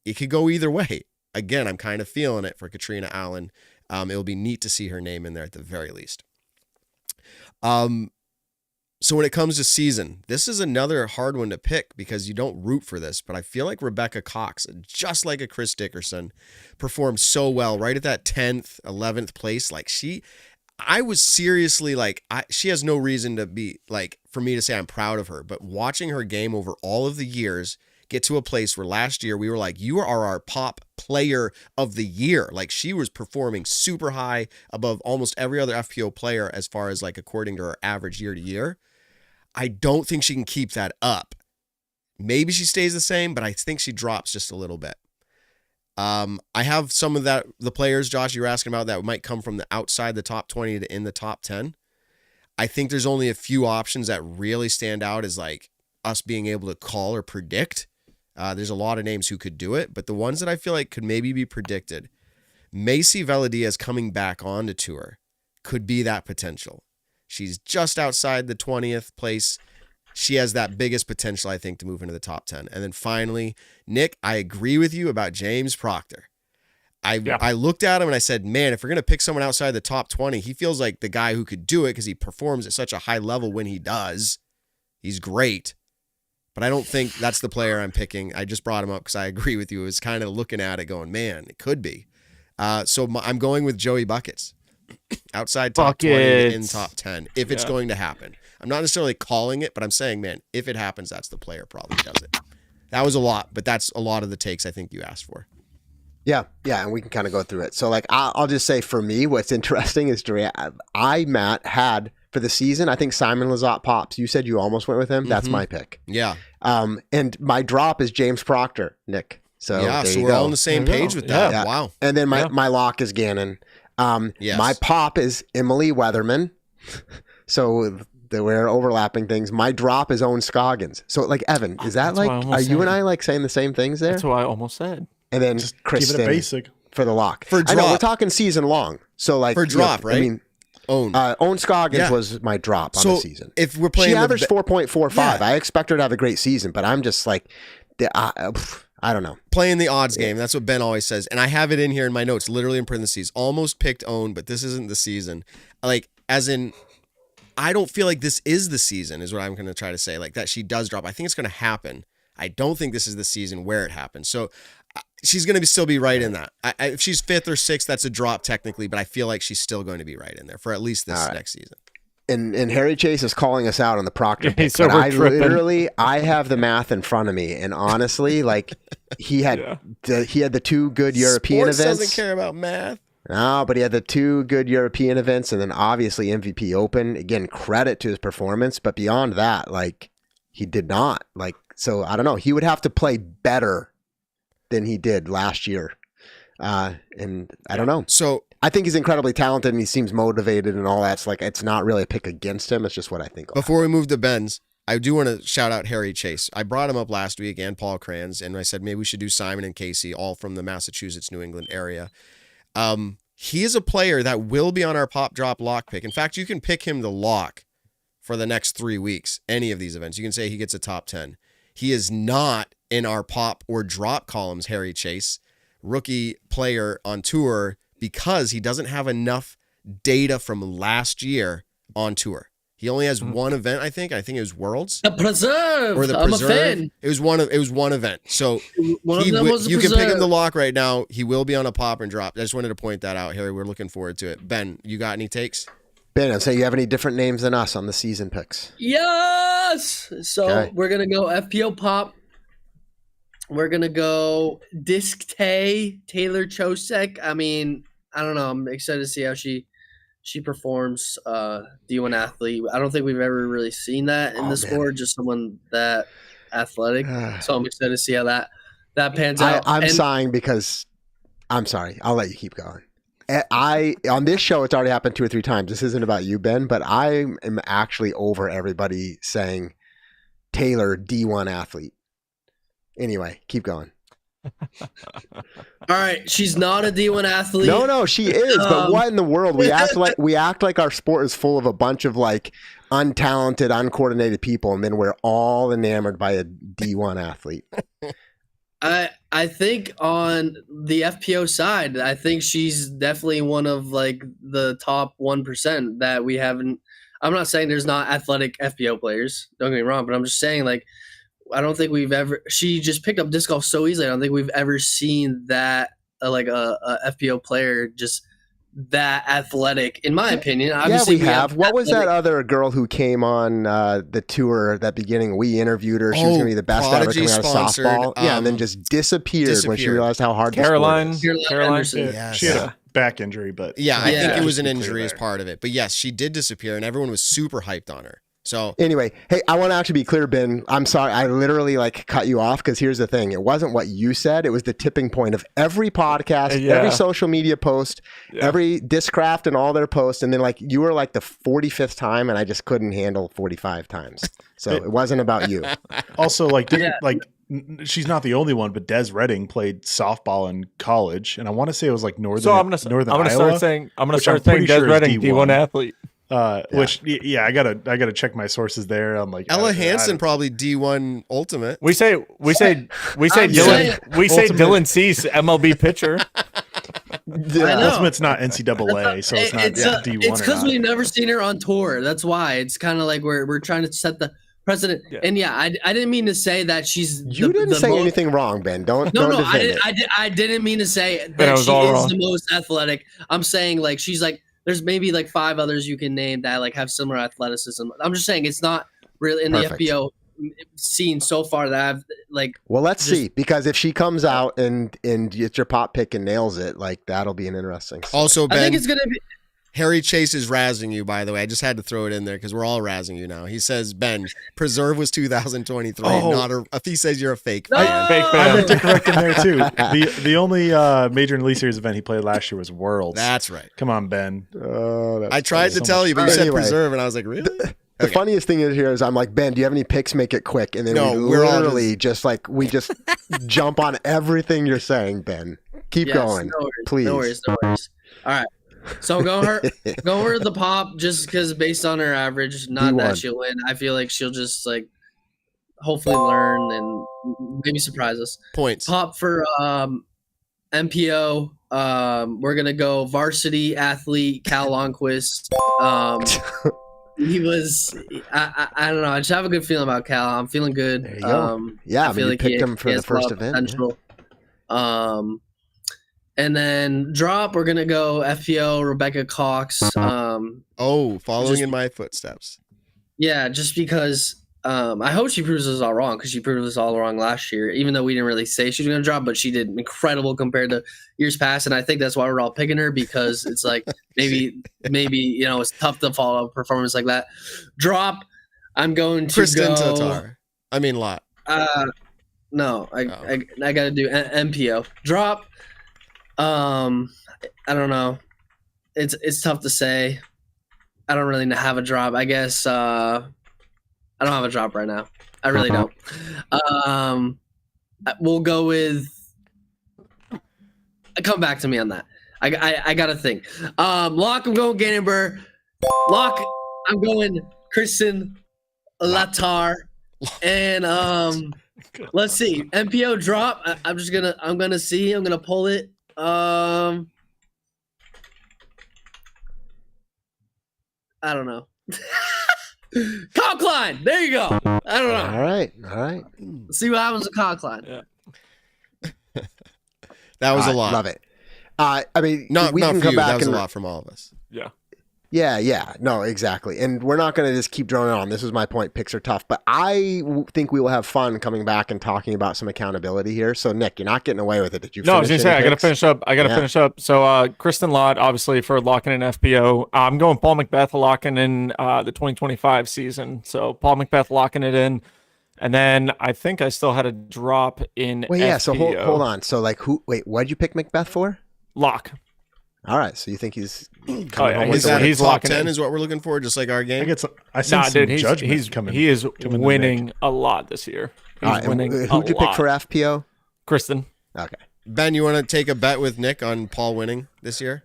it could go either way. Again, I'm kind of feeling it for Katrina Allen. It'll be neat to see her name in there at the very least. So when it comes to season, this is another hard one to pick because you don't root for this, but I feel like Rebecca Cox, just like a Chris Dickerson, performed so well right at that 10th, 11th place. Like I was seriously like, she has no reason to be like, for me to say I'm proud of her, but watching her game over all of the years get to a place where last year we were like, you are our pop player of the year. Like she was performing super high above almost every other FPO player as far as like according to her average year to year. I don't think she can keep that up. Maybe she stays the same, but I think she drops just a little bit. I have some of the players, Josh, you were asking about that might come from the outside the top 20 to in the top 10. I think there's only a few options that really stand out as like us being able to call or predict. There's a lot of names who could do it, but the ones that I feel like could maybe be predicted, Macy Veladiaz coming back onto tour could be that potential. She's just outside the 20th place. She has that biggest potential, I think, to move into the top 10. And then finally, Nick, I agree with you about James Proctor. I looked at him and I said, man, if we're going to pick someone outside the top 20, he feels like the guy who could do it because he performs at such a high level when he does. He's great. But I don't think that's the player I'm picking. I just brought him up because I agree with you. I was kind of looking at it going, man, it could be. So I'm going with Joey Buckets. Outside top 20 in top 10 if it's going to happen. I'm not necessarily calling it, but I'm saying, man, if it happens, that's the player probably does it. That was a lot, but that's a lot of the takes I think you asked for. Yeah, and we can kind of go through it. So like I'll just say for me, what's interesting is Matt had for the season, I think Simon Lizotte pops. You said you almost went with him. That's my pick. Yeah. And my drop is James Proctor, Nick. So yeah, so we're all on the same page with that. Yeah. Wow. And then my lock is Gannon. My pop is Emily Weatherman. So we're overlapping things. My drop is Owen Scoggins. So like Evan, is that like, are you and I like saying the same things there? That's what I almost said. And then just Kristen keep it a basic for the lock. For drop. I know we're talking season long. So like for drop, right? I mean, Owen Scoggins was my drop on the season. If we're playing, she averaged 4.45. Yeah. I expect her to have a great season, but I'm just like, I don't know. Playing the odds game. That's what Ben always says. And I have it in here in my notes, literally in parentheses. Almost picked Owen, but this isn't the season. Like, as in, I don't feel like this is the season, is what I'm going to try to say. Like, that she does drop. I think it's going to happen. I don't think this is the season where it happens. So she's going to still be right in that. If she's 5th or 6th, that's a drop technically, but I feel like she's still going to be right in there for at least this next season. And Harry Chase is calling us out on the Proctor pick, but I have the math in front of me, and honestly, like he had the 2 good European Sports events. Doesn't care about math. No, but he had the 2 good European events, and then obviously MVP Open. Again, credit to his performance, but beyond that, like he did not. Like, so I don't know. He would have to play better than he did last year, and I don't know. So I think he's incredibly talented and he seems motivated and all that. It's like, it's not really a pick against him. It's just what I think. Before we move to Ben's, I do want to shout out Harry Chase. I brought him up last week and Paul Kranz, and I said maybe we should do Simon and Casey, all from the Massachusetts, New England area. He is a player that will be on our pop drop lock pick. In fact, you can pick him the lock for the next 3 weeks, any of these events. You can say he gets a top 10. He is not in our pop or drop columns, Harry Chase, rookie player on tour, because he doesn't have enough data from last year on tour. He only has one event, I think. I think it was Worlds. The Preserve. Or the Preserve. I'm a fan. It was one event. So you can pick him the lock right now. He will be on a pop and drop. I just wanted to point that out, Harry. We're looking forward to it. Ben, you got any takes? Ben, I'd say you have any different names than us on the season picks? Yes. So we're gonna go FPO pop. We're gonna go Disc Taylor Chosek. I mean, I don't know. I'm excited to see how she performs. D1 athlete. I don't think we've ever really seen that in the sport. Just someone that athletic. So I'm excited to see how that pans out. I'm sighing because I'm sorry. I'll let you keep going. I on this show, it's already happened 2 or 3 times. This isn't about you, Ben, but I am actually over everybody saying Taylor D1 athlete. Anyway, keep going. All right, she's not a D1 athlete. No, she is. But what in the world? We act like our sport is full of a bunch of like untalented, uncoordinated people, and then we're all enamored by a D1 athlete. I think on the FPO side, I think she's definitely one of like the top 1% that we haven't. I'm not saying there's not athletic FPO players. Don't get me wrong, but I'm just saying like I don't think we've ever. She just picked up disc golf so easily. I don't think we've ever seen that like a FPO player just that athletic, in my opinion. Obviously, we have. What was that other girl who came on the tour at that beginning? We interviewed her. She was going to be the best ever coming out of softball. And then just disappeared when she realized how hard Caroline. Caroline. Yeah, she had a back injury, but I think it was an injury as part of it. But yes, she did disappear, and everyone was super hyped on her. So anyway, hey, I want to actually be clear, Ben. I'm sorry. I literally like cut you off because here's the thing. It wasn't what you said. It was the tipping point of every podcast, every social media post, every Discraft and all their posts. And then like you were like the 45th time and I just couldn't handle 45 times. So it wasn't about you. Also like, she's not the only one, but Des Redding played softball in college. And I want to say it was like Northern Iowa. I'm going to start saying Des Redding, D1 athlete. Which I gotta check my sources there. I'm like Ella Hansen probably D1 ultimate. We say Dylan Cease MLB pitcher. Ultimate's not NCAA, so it's not D1. It's because we've never seen her on tour. That's why it's kind of like we're trying to set the precedent. Yeah. And I didn't mean to say that she's. You didn't say anything wrong, Ben. Don't. I didn't mean to say that she is the most athletic. I'm saying like she's like. There's maybe like 5 others you can name that like have similar athleticism. I'm just saying it's not really in the FBO scene so far that I've like. Well, let's see, because if she comes out and it's your pop pick and nails it, like that'll be an interesting story. Also, Ben, I think it's gonna be. Harry Chase is razzing you, by the way. I just had to throw it in there because we're all razzing you now. He says, Ben, Preserve was 2023. If he says you're a fake fan. Fake fan. I meant to correct him there, too. The only Major and League Series event he played last year was Worlds. That's right. Come on, Ben. I tried to tell you, but you said Preserve, and I was like, really? The funniest thing is here is I'm like, Ben, do you have any picks? Make it quick. And then we're literally just jump on everything you're saying, Ben. Keep going, please. No worries. All right. So go her the pop just because based on her average, not D1. That she'll win. I feel like she'll just like hopefully learn and maybe surprise us. Points. Pop for MPO. We're gonna go varsity athlete Cal Longquist. He was I don't know. I just have a good feeling about Cal. I'm feeling good. There you go. I feel like picked him for the first event. Yeah. And then drop, we're gonna go FPO Rebecca Cox. Following in my footsteps. Yeah, just because I hope she proves us all wrong because she proved us all wrong last year. Even though we didn't really say she was gonna drop, but she did incredible compared to years past, and I think that's why we're all picking her because it's like maybe it's tough to follow a performance like that. Drop, I'm going to Kristen go. Tatar. I mean Lot. No, I got to do MPO. Drop. I don't know. It's tough to say. I don't really have a drop. I guess I don't have a drop right now. I really don't. We'll go with. Come back to me on that. I got to think. Lock, I'm going Gannon Buhr. Lock, I'm going Kristen Latar. And let's see. MPO drop. I'm gonna see. I'm gonna pull it. I don't know. Kyle Klein. There you go. I don't know. All right. Let's see what happens with Kyle Klein. Yeah. That was a lot. Love it. I mean, not we can for come you. back That was and a lot from all of us. Yeah. Yeah. No, exactly. And we're not going to just keep droning on. This is my point. Picks are tough. But I think we will have fun coming back and talking about some accountability here. So, Nick, you're not getting away with it. Did you No, I was going to say, I got to finish up. So, Kristen Lott, obviously, for locking in FPO. I'm going Paul Macbeth locking in the 2025 season. So, Paul Macbeth locking it in. And then I think I still had a drop in FPO. So hold on. So, what did you pick Macbeth for? Lock. All right, so you think he's coming Oh, yeah, home Is with the that win? a he's top locking 10 in. is what we're looking for, just like our I game? think I Nah, sense dude, some judgment coming. he is coming to winning a lot this year. He's All right, and winning. who'd you pick for lot. FPO? Kristen? Okay. Ben, you want to take a bet with Nick on Paul winning this year?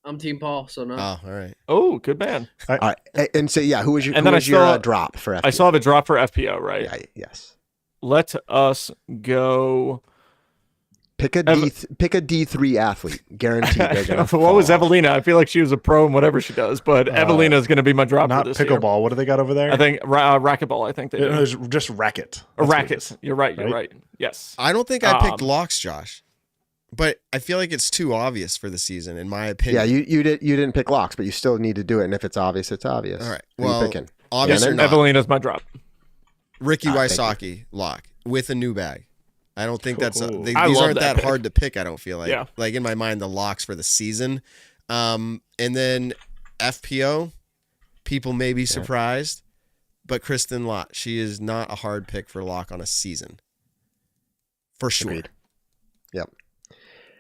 I'm Team Paul, so no. Oh, all right. Oh, good man. All right, and so yeah, who was your And then I saw- drop for FPO? I still have a drop for FPO, right? Yeah, yes. Let us go. Pick a D3 athlete, guaranteed. They're gonna What was fall off. Evelina? I feel like she was a pro in whatever she does, but Evelina is going to be my drop Not for this pickleball. year. What do they got over there? I think racquetball. I think they do. It was just racket. Or That's what it rackets. is. You're right. You're Right? right. Yes. I don't think I picked locks, Josh. But I feel like it's too obvious for the season, in my opinion. Yeah, you didn't pick locks, but you still need to do it. And if it's obvious, it's obvious. All right. Who are Well, you picking? obvious or Gannon? not, Evelina's my drop. Ricky thank Wysocki lock with a new bag. I don't think that's Ooh. these I love aren't that that pick. hard to pick. I don't feel like. Yeah. Like in my mind, the locks for the season, and then FPO. People may be surprised, but Kristen Lott, she is not a hard pick for lock on a season. For sure. Agreed. Yep.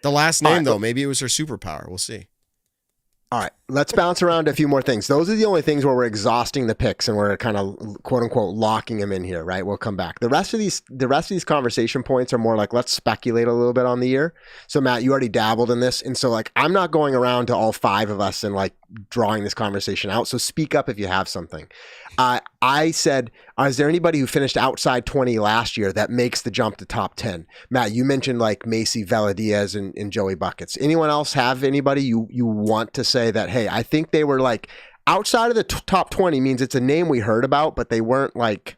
The last name All right. though, maybe it was her superpower. We'll see. All right, let's bounce around a few more things. Those are the only things where we're exhausting the picks and we're kind of quote unquote locking them in here, right? We'll come back. The rest of these conversation points are more like let's speculate a little bit on the year. So Matt, you already dabbled in this, and so like I'm not going around to all five of us and like drawing this conversation out. So speak up if you have something. I said, is there anybody who finished outside 20 last year that makes the jump to top 10? Matt, you mentioned like Macy Veladiaz and Joey Buckets. Anyone else have anybody you want to say that, hey, I think they were like outside of the top 20 means it's a name we heard about, but they weren't like,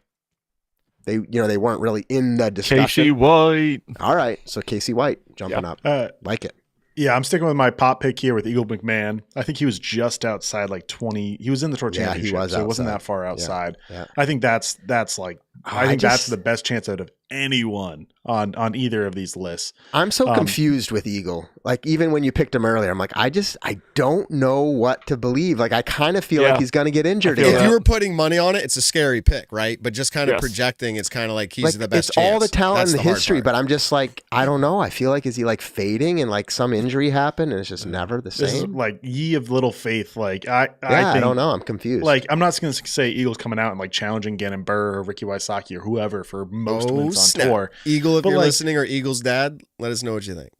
they weren't really in the discussion. Casey White. All right. So Casey White jumping up. Like it. Yeah, I'm sticking with my pop pick here with Eagle McMahon. I think he was just outside like 20. He was in the tour Yeah, championship, he was so it wasn't outside. that far outside. Yeah. I think that's like I think that's the best chance out of anyone on either of these lists. I'm so confused with Eagle. Like even when you picked him earlier, I'm like, I don't know what to believe. Like I kind of feel like he's going to get injured feel again. If you were putting money on it, it's a scary pick, right? But just kind of projecting, it's kind of like he's like, the best it's chance. all the talent That's and the hard history, part. but I'm just like, I don't know. I feel like, is he like fading and like some injury happened and it's just never the This is same? like ye of little faith. Like I I think, don't know. I'm confused. Like I'm not going to say Eagles coming out and like challenging Gannon Buhr or Ricky Wysocki or whoever for most wins on snap. tour. Eagle, if But you're like- listening, or Eagle's dad, let us know what you think.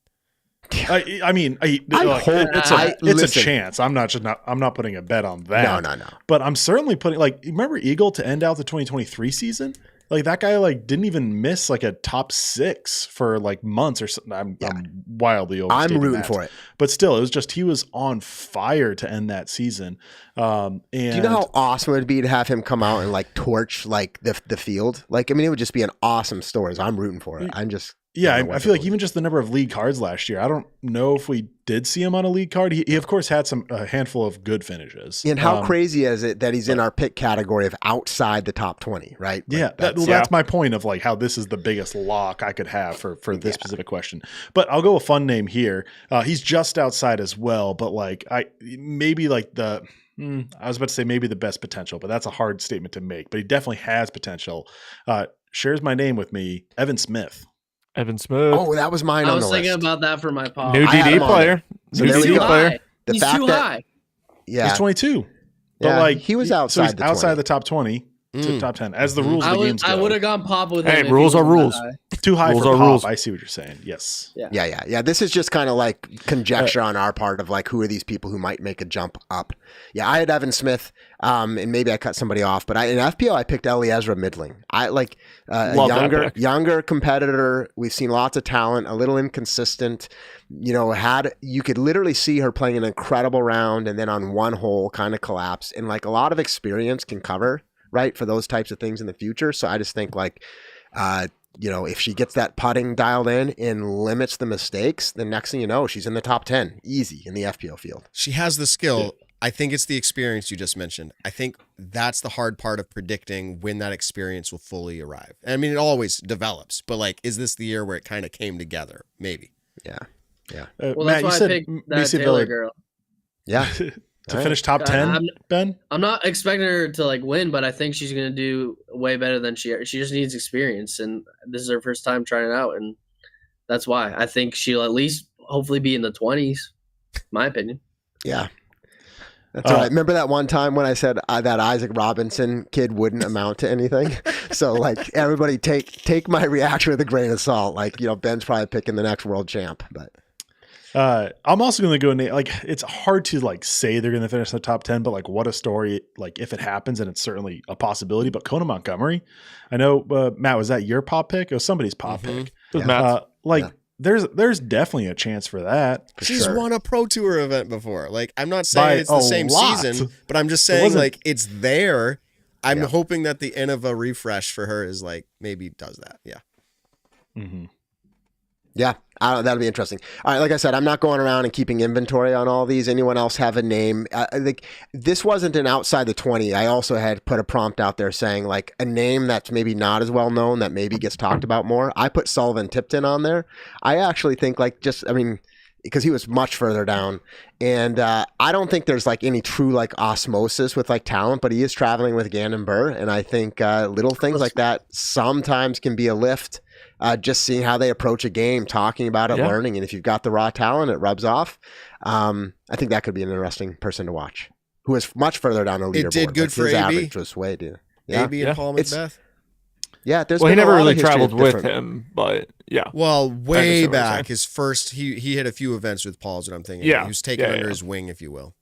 I mean, hope- it's a listen. chance. I'm not putting a bet on that. No. But I'm certainly putting remember Eagle to end out the 2023 season? Like that guy didn't even miss like a top 6 for like months or something. I'm wildly overstating I'm rooting that. for it. But still, it was just he was on fire to end that season. And Do you know how awesome it would be to have him come out and like torch like the field? Like, I mean, it would just be an awesome story. So I'm rooting for it. I'm just I feel like even just the number of league cards last year, I don't know if we did see him on a league card. He of course had a handful of good finishes. And how crazy is it that he's in our pick category of outside the top 20, right? Yeah, Like, that's my point of like how this is the biggest lock I could have for this specific question. But I'll go a fun name here. He's just outside as well, but like I was about to say maybe the best potential, but that's a hard statement to make. But he definitely has potential. Shares my name with me, Evan Smith. Evan Smith. Oh, that was mine I on was the thinking list. about that for my pop. New I had DD him on player. So New there we He's go. too DD player. high. The He's fact too that- high. Yeah. He's 22. But Yeah, like he was so outside he's the outside 20. the top 20 to top 10 as the rules of the games go. I would have gone pop with him. Hey, if he rules are wasn't that rules. high. Too high Rules for are pop. rules. I see what you're saying. Yes. Yeah. This is just kind of like conjecture on our part of like, who are these people who might make a jump up? Yeah, I had Evan Smith, and maybe I cut somebody off, but in FPO, I picked Eliezer Midling. I like a Love that pick. younger competitor. We've seen lots of talent, a little inconsistent. You could literally see her playing an incredible round and then on one hole kind of collapse, and like a lot of experience can cover, right, for those types of things in the future. So I just think like, if she gets that putting dialed in and limits the mistakes, the next thing you know, she's in the top 10, easy in the FPO field. She has the skill. I think it's the experience you just mentioned. I think that's the hard part of predicting when that experience will fully arrive. I mean, it always develops, but like, is this the year where it kind of came together? Maybe. Yeah. Well, Matt, that's you why I said picked that Macy Taylor Villa girl. Yeah. to finish top 10, Ben? I'm not expecting her to like win, but I think she's gonna do way better than she just needs experience, and this is her first time trying it out, and that's why I think she'll at least hopefully be in the 20s, my opinion. Yeah. That's all right. Remember that one time when I said that Isaac Robinson kid wouldn't amount to anything? So like everybody take my reaction with a grain of salt. Like, Ben's probably picking the next world champ, but I'm also going to go Nate. Like, it's hard to like say they're going to finish in the top 10, but like what a story, like if it happens, and it's certainly a possibility, but Kona Montgomery, I know, Matt, was that your pop pick? It was somebody's pop pick. Yeah. There's definitely a chance for that. She's won a Pro Tour event before. Like, I'm not saying it's the same season, but I'm just saying like it's there. I'm hoping that the end of a refresh for her is like maybe does that. Yeah. Mm-hmm. Yeah, that'll be interesting. All right, like I said, I'm not going around and keeping inventory on all these. Anyone else have a name? I think this wasn't an outside the 20. I also had put a prompt out there saying like a name that's maybe not as well known that maybe gets talked about more. I put Sullivan Tipton on there. I actually think because he was much further down, and I don't think there's like any true like osmosis with like talent, but he is traveling with Gannon Buhr, and I think little things like that sometimes can be a lift. Just seeing how they approach a game, talking about it, learning, and if you've got the raw talent, it rubs off. I think that could be an interesting person to watch. Who is much further down the leaderboard. It did good for his AB. Average was way down. Yeah. AB and Paul Macbeth. Yeah, there's he never really traveled traveled with him, but yeah. Well, way back, his first, he had a few events with Paul, is what I'm thinking. Yeah. He was taken under his wing, if you will.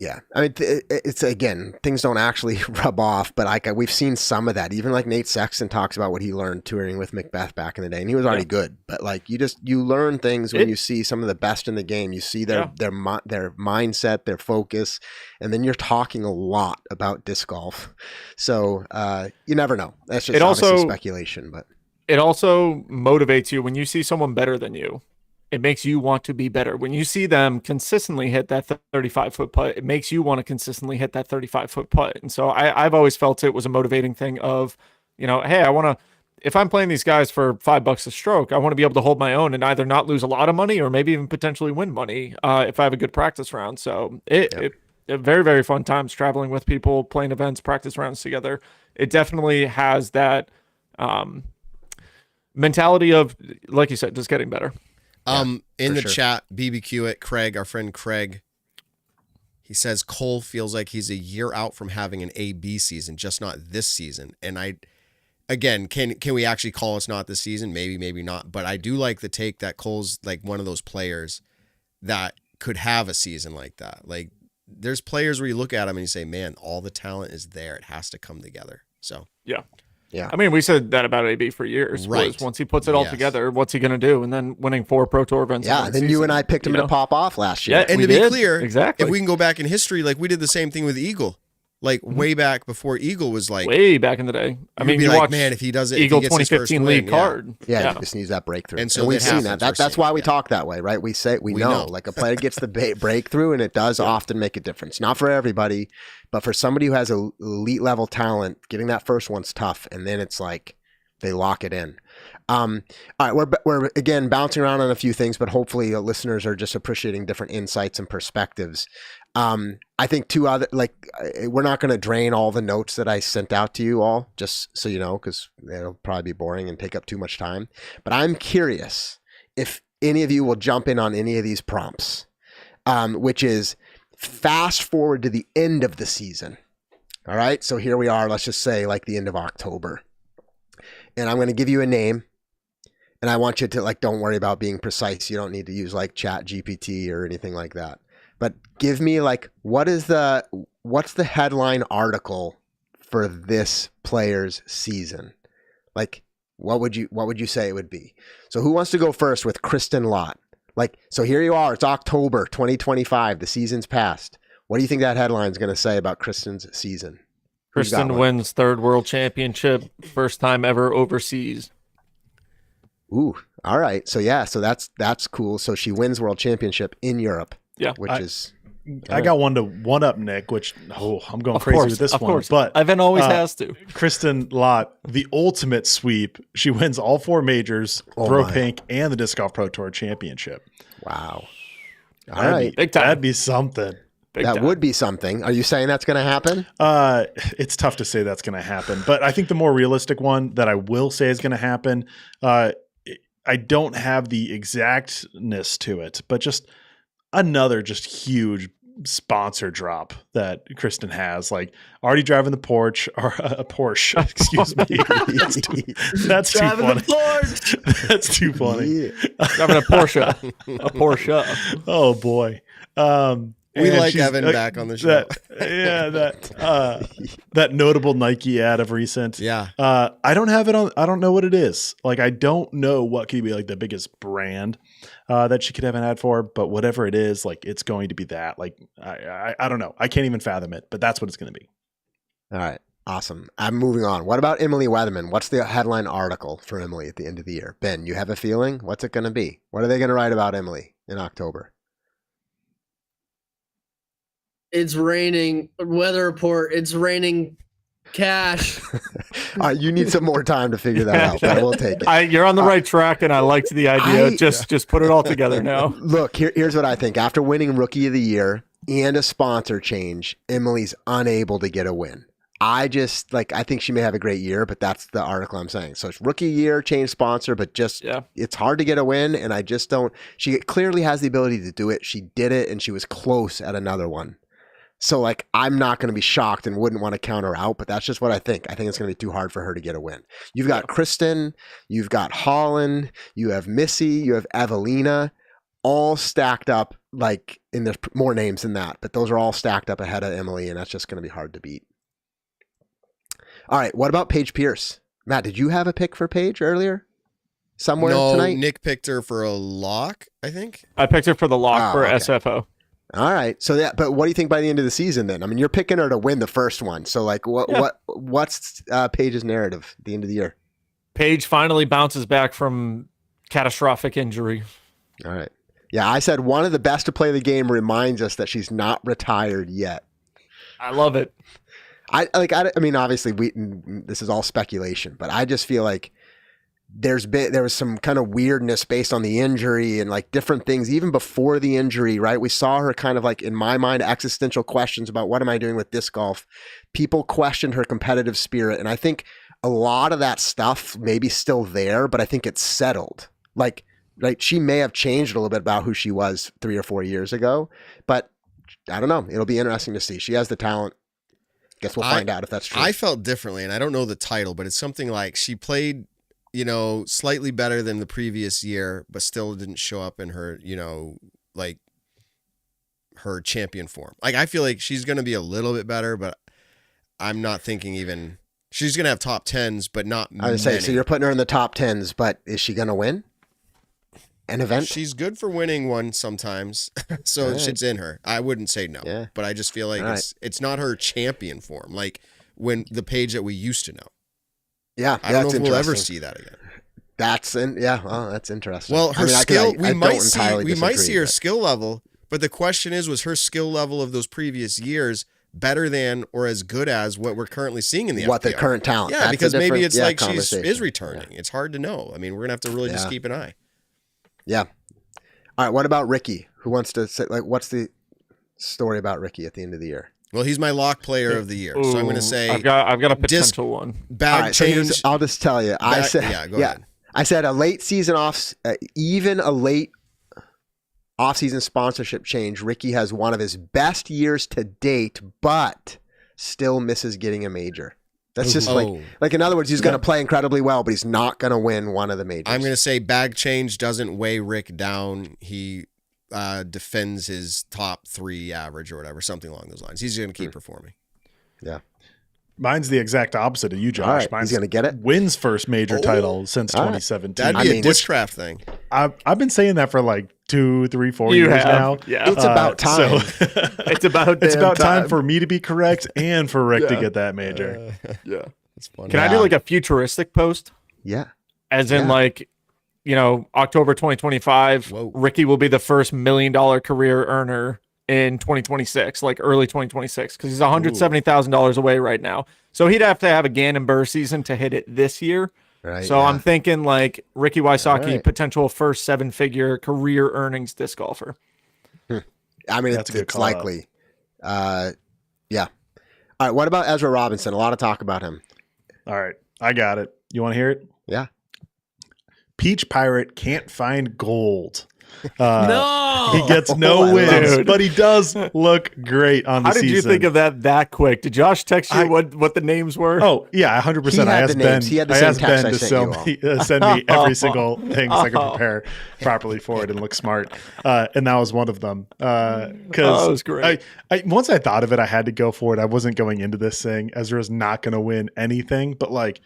Yeah. I mean, it's again, things don't actually rub off, but like we've seen some of that. Even like Nate Sexton talks about what he learned touring with Macbeth back in the day, and he was already good. But like you learn things when you see some of the best in the game. You see their mindset, their focus, and then you're talking a lot about disc golf. So you never know. That's just obviously speculation, but it also motivates you when you see someone better than you. It makes you want to be better. When you see them consistently hit that 35-foot putt, it makes you want to consistently hit that 35-foot putt. And so I've always felt it was a motivating thing of, hey, I want to, if I'm playing these guys for $5 a stroke, I want to be able to hold my own and either not lose a lot of money or maybe even potentially win money if I have a good practice round. So it very, very fun times traveling with people, playing events, practice rounds together. It definitely has that mentality of, like you said, just getting better. In the chat, BBQ it, Craig, our friend Craig, he says Cole feels like he's a year out from having an AB season, just not this season. And can we actually call it's not this season? Maybe, maybe not. But I do like the take that Cole's like one of those players that could have a season like that. Like there's players where you look at him and you say, man, all the talent is there. It has to come together. So yeah. I mean, we said that about AB for years. Right. Was once he puts it all together, what's he going to do? And then winning 4 Pro Tour events. Yeah, then you and I picked him to pop off last year. Yeah, and to be clear, exactly. If we can go back in history, like we did the same thing with Eagle. Like way back before Eagle was like way back in the day. I mean, you like, watch man, if he does it, Eagle if he gets 2015 lead card. Yeah, he just needs that breakthrough. And so we've seen that. That's why we talk that way, right? We say we know like a player gets the breakthrough, and it does often make a difference. Not for everybody, but for somebody who has a elite level talent, getting that first one's tough, and then it's like they lock it in. All right, we're again bouncing around on a few things, but hopefully listeners are just appreciating different insights and perspectives. I think two other, we're not going to drain all the notes that I sent out to you all, just so you know, because it'll probably be boring and take up too much time. But I'm curious if any of you will jump in on any of these prompts, which is fast forward to the end of the season. All right, so here we are. Let's just say like the end of October. And I'm going to give you a name, and I want you to don't worry about being precise. You don't need to use like Chat GPT or anything like that. But give me what's the headline article for this player's season? Like what would you say it would be? So who wants to go first with Kristen Lott? So here you are. It's October 2025. The season's passed. What do you think that headline is going to say about Kristen's season? Kristen wins 3rd world championship, first time ever overseas. Ooh, all right. So that's cool. So she wins world championship in Europe. Yeah, I got one to one up Nick, which I'm going crazy with this one. But Ivan always has to. Kristen Lott, the ultimate sweep. She wins all 4 majors, Pro Pink, and the Disc Golf Pro Tour Championship. Wow. All right. Big time. That'd be something. That would be something. Are you saying that's going to happen? It's tough to say that's going to happen, but I think the more realistic one that I will say is going to happen, I don't have the exactness to it, but just another just huge sponsor drop that Kristen has, like already driving the Porsche or a Porsche, excuse me. That's too funny. That's too funny. Yeah. Driving a Porsche. Oh boy. We like Evan back on the show. That notable Nike ad of recent. Yeah. I don't have it on. I don't know what it is. Like, I don't know what could be like the biggest brand that she could have an ad for, but whatever it is, like, it's going to be that. Like, I don't know. I can't even fathom it, but that's what it's going to be. All right. Awesome. I'm moving on. What about Emily Weatherman? What's the headline article for Emily at the end of the year? Ben, you have a feeling? What's it going to be? What are they going to write about Emily in October? It's raining. Weather report. It's raining cash. You need some more time to figure that out, but we'll take it. You're on the right track, and I liked the idea. Just put it all together now. Look, here's what I think. After winning Rookie of the Year and a sponsor change, Emily's unable to get a win. I think she may have a great year, but that's the article I'm saying. So it's Rookie Year, change sponsor, but it's hard to get a win, and I just don't. She clearly has the ability to do it. She did it, and she was close at another one. So, like, I'm not going to be shocked and wouldn't want to count her out, but that's just what I think. I think it's going to be too hard for her to get a win. You've got Kristen, you've got Holland, you have Missy, you have Evelina, all stacked up, like, and there's more names than that, but those are all stacked up ahead of Emily, and that's just going to be hard to beat. All right, what about Paige Pierce? Matt, did you have a pick for Paige earlier? Somewhere tonight? No, Nick picked her for a lock, I think. I picked her for the lock for SFO. All right. So but what do you think by the end of the season then? I mean, you're picking her to win the first one. So like what's Paige's narrative at the end of the year? Paige finally bounces back from catastrophic injury. All right. Yeah, I said one of the best to play the game reminds us that she's not retired yet. I love it. I mean, obviously this is all speculation, but I just feel like there was some kind of weirdness based on the injury and like different things even before the injury, right? We saw her kind of like, in my mind, existential questions about what am I doing with disc golf. People questioned her competitive spirit. And I think a lot of that stuff may be still there, but I think it's settled. Like she may have changed a little bit about who she was 3 or 4 years ago, but I don't know. It'll be interesting to see. She has the talent. Guess we'll find out if that's true. I felt differently, and I don't know the title, but it's something like she played, slightly better than the previous year, but still didn't show up in her, like her champion form. Like, I feel like she's going to be a little bit better, but I'm not thinking even she's going to have top 10s, but not many. I would say, so you're putting her in the top 10s, but is she going to win an event? She's good for winning one sometimes. So it's in her. I wouldn't say no, but I just feel like it's not her champion form. Like when the Paige that we used to know. Yeah, I don't know if we'll ever see that again. That's interesting. Well, her skill, we might see her skill level, but the question was her skill level of those previous years better than or as good as what we're currently seeing in the what FPR? The current talent. Yeah, because maybe it's like she is returning. Yeah. It's hard to know. I mean, we're gonna have to really just keep an eye. Yeah. All right. What about Ricky? Who wants to say, like, what's the story about Ricky at the end of the year? Well, he's my lock player of the year, so I'm going to say I've got a potential one. Bag change. So I'll just tell you. Go ahead. I said a late season even a late off-season sponsorship change. Ricky has one of his best years to date, but still misses getting a major. That's just like in other words, he's going to play incredibly well, but he's not going to win one of the majors. I'm going to say bag change doesn't weigh Rick down. He defends his top 3 average or whatever, something along those lines. He's going to keep performing. Yeah. Mine's the exact opposite of you, Josh. Right. Mine's going to get it. Wins first major title since 2017. That'd be a Discraft thing. I've been saying that for like 2, 3, 4 years now. Yeah. It's about time. It's about time for me to be correct and for Rick to get that major. Yeah. That's funny. Can I do like a futuristic post? Yeah. As in like, October 2025, Ricky will be the first $1 million career earner in 2026, like early 2026, because he's $170,000 away right now. So he'd have to have a Gannon Buhr season to hit it this year. Right. So I'm thinking like Ricky Wysocki, potential first 7-figure career earnings disc golfer. I mean, it's likely. Yeah. All right. What about Ezra Robinson? A lot of talk about him. All right. I got it. You want to hear it? Yeah. Peach Pirate can't find gold. No, He gets no wins, but he does look great on the season. How did you think of that quick? Did Josh text you what the names were? Oh, yeah, 100%. I asked Ben. I asked Ben to send me every single thing so I could prepare properly for it and look smart. And that was one of them. Because that was great. Once I thought of it, I had to go for it. I wasn't going into this saying Ezra's not going to win anything, but like,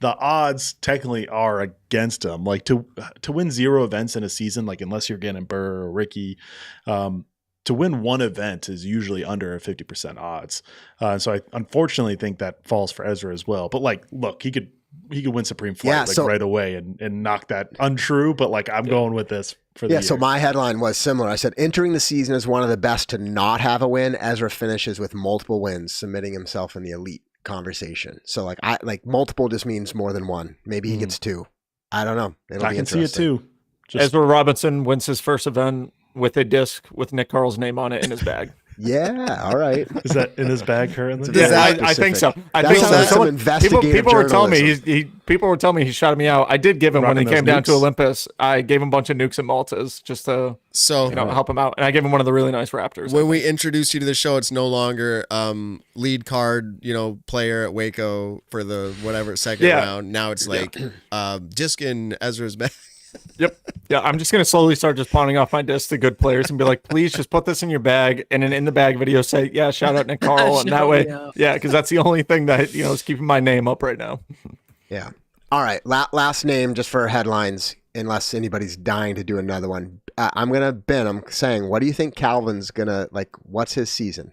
the odds technically are against him. Like to win 0 events in a season, like unless you're Gannon Buhr or Ricky, to win one event is usually under a 50% odds. So I unfortunately think that falls for Ezra as well. But like, look, he could win Supreme Flight right away and knock that untrue. But like, I'm going with this for the year. So my headline was similar. I said, entering the season as one of the best to not have a win. Ezra finishes with multiple wins, submitting himself in the elite conversation. So like multiple just means more than one. Maybe he gets 2. I don't know. I can see it too. Ezra Robinson wins his first event with a disc with Nick Carl's name on it in his bag. Yeah, all right. Is that in his bag currently? I think so. I think so. People were telling me people were telling me he shouted me out. I did give him when he came down to Olympus. I gave him a bunch of nukes and Maltas just to help him out, and I gave him one of the really nice Raptors. When we introduce you to the show, it's no longer lead card, player at Waco for the whatever second round. Now it's like disc in Ezra's bag. Yep. Yeah, I'm just gonna slowly start just pawning off my discs to good players and be like, please just put this in your bag, and in the bag video say, shout out Nick Carl, and that way, because that's the only thing that is keeping my name up right now. Yeah. All right. Last name just for headlines, unless anybody's dying to do another one. I'm saying, what do you think Calvin's gonna what's his season?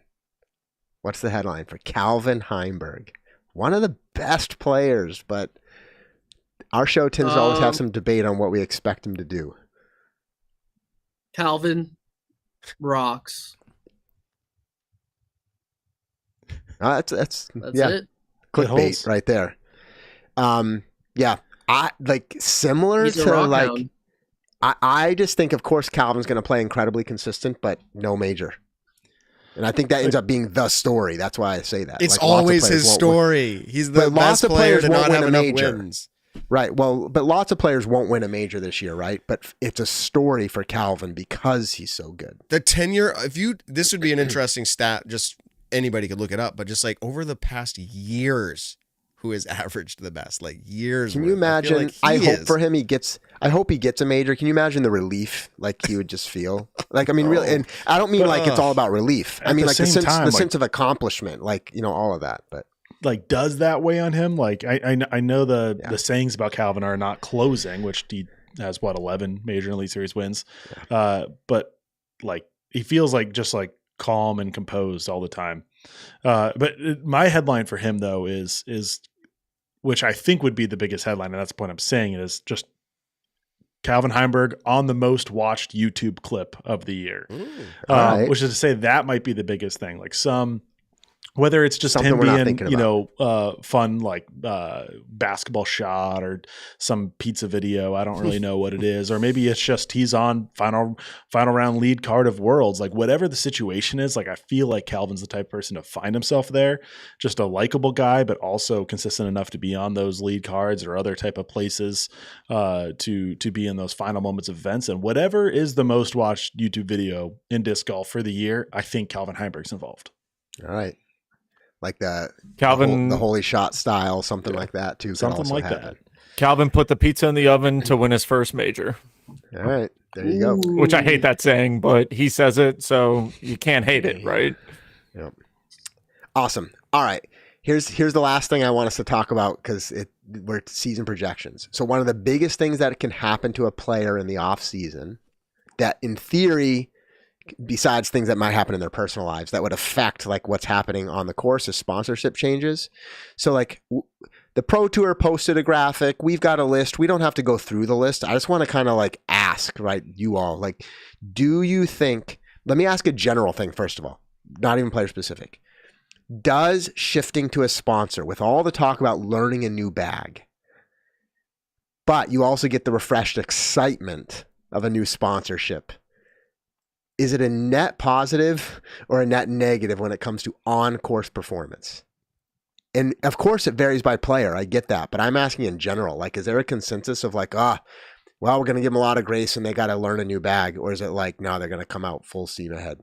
What's the headline for Calvin Heimberg? One of the best players, but our show tends to always have some debate on what we expect him to do. Calvin rocks. That's it. Clickbait right there. I similar He's to I just think, of course, Calvin's going to play incredibly consistent, but no major. And I think that ends up being the story. That's why I say that. It's always his story. He's the best player to not have enough wins. Right. Well, but lots of players won't win a major this year, right? But it's a story for Calvin because he's so good. The tenure, this would be an interesting stat. Just anybody could look it up, but just like over the past years, who has averaged the best? Like years. Can you imagine? I hope he gets a major. Can you imagine the relief he would just feel? Really, and I don't mean it's all about relief. I mean the sense of accomplishment, all of that, but. Does that weigh on him? I know the sayings about Calvin are not closing, which he has 11 major Elite Series wins. But he feels just calm and composed all the time. But my headline for him though is which I think would be the biggest headline, and that's the point I'm saying, is just Calvin Heimberg on the most watched YouTube clip of the year. Right. Which is to say that might be the biggest thing. Whether it's just something him being, fun basketball shot or some pizza video, I don't really know what it is, or maybe it's just he's on final round lead card of Worlds. Whatever the situation is, I feel like Calvin's the type of person to find himself there, just a likable guy, but also consistent enough to be on those lead cards or other type of places to be in those final moments of events. And whatever is the most watched YouTube video in disc golf for the year, I think Calvin Heimberg's involved. All right. Calvin, the holy shot style, something like that too. Something like that. Calvin put the pizza in the oven to win his first major. All right, there you go. Which I hate that saying, but he says it, so you can't hate it, right? Yep. Awesome. All right, here's the last thing I want us to talk about because we're season projections. So one of the biggest things that can happen to a player in the off season, that in theory, besides things that might happen in their personal lives that would affect what's happening on the course, is sponsorship changes. So the Pro Tour posted a graphic. We've got a list. We don't have to go through the list. I just want to kind of ask, right, you all, do you think, let me ask a general thing first of all, not even player specific. Does shifting to a sponsor, with all the talk about learning a new bag, but you also get the refreshed excitement of a new sponsorship, is it a net positive or a net negative when it comes to on-course performance? And of course it varies by player. I get that, but I'm asking in general, is there a consensus of well, we're going to give them a lot of grace and they got to learn a new bag? Or is it like, no, they're going to come out full steam ahead?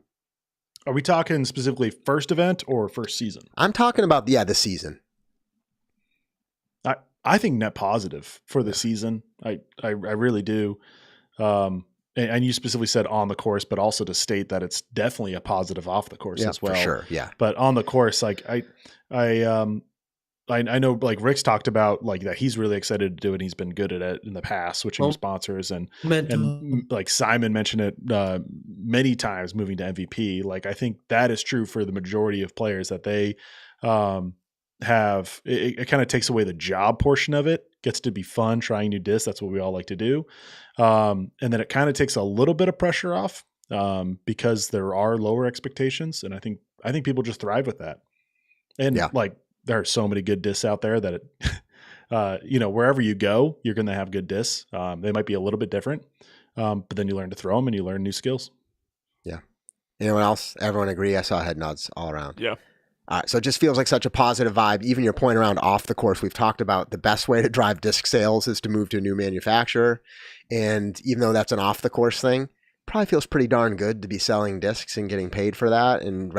Are we talking specifically first event or first season? I'm talking about, the season. I think net positive for the season. I really do. And you specifically said on the course, but also to state that it's definitely a positive off the course as well. For sure. Yeah. But on the course, like I know like Rick's talked about like that he's really excited to do it. He's been good at it in the past, switching to sponsors and like Simon mentioned it many times, moving to MVP. Like I think that is true for the majority of players, that they have it kind of takes away the job portion of it. Gets to be fun trying new discs. That's what we all like to do. And then it kind of takes a little bit of pressure off because there are lower expectations. And I think people just thrive with that. And like there are so many good discs out there that wherever you go, you're going to have good discs. They might be a little bit different, but then you learn to throw them and you learn new skills. Yeah. Anyone else? Everyone agree? I saw head nods all around. Yeah. All right, so it just feels like such a positive vibe. Even your point around off the course, we've talked about the best way to drive disc sales is to move to a new manufacturer. And even though that's an off the course thing, probably feels pretty darn good to be selling discs and getting paid for that. And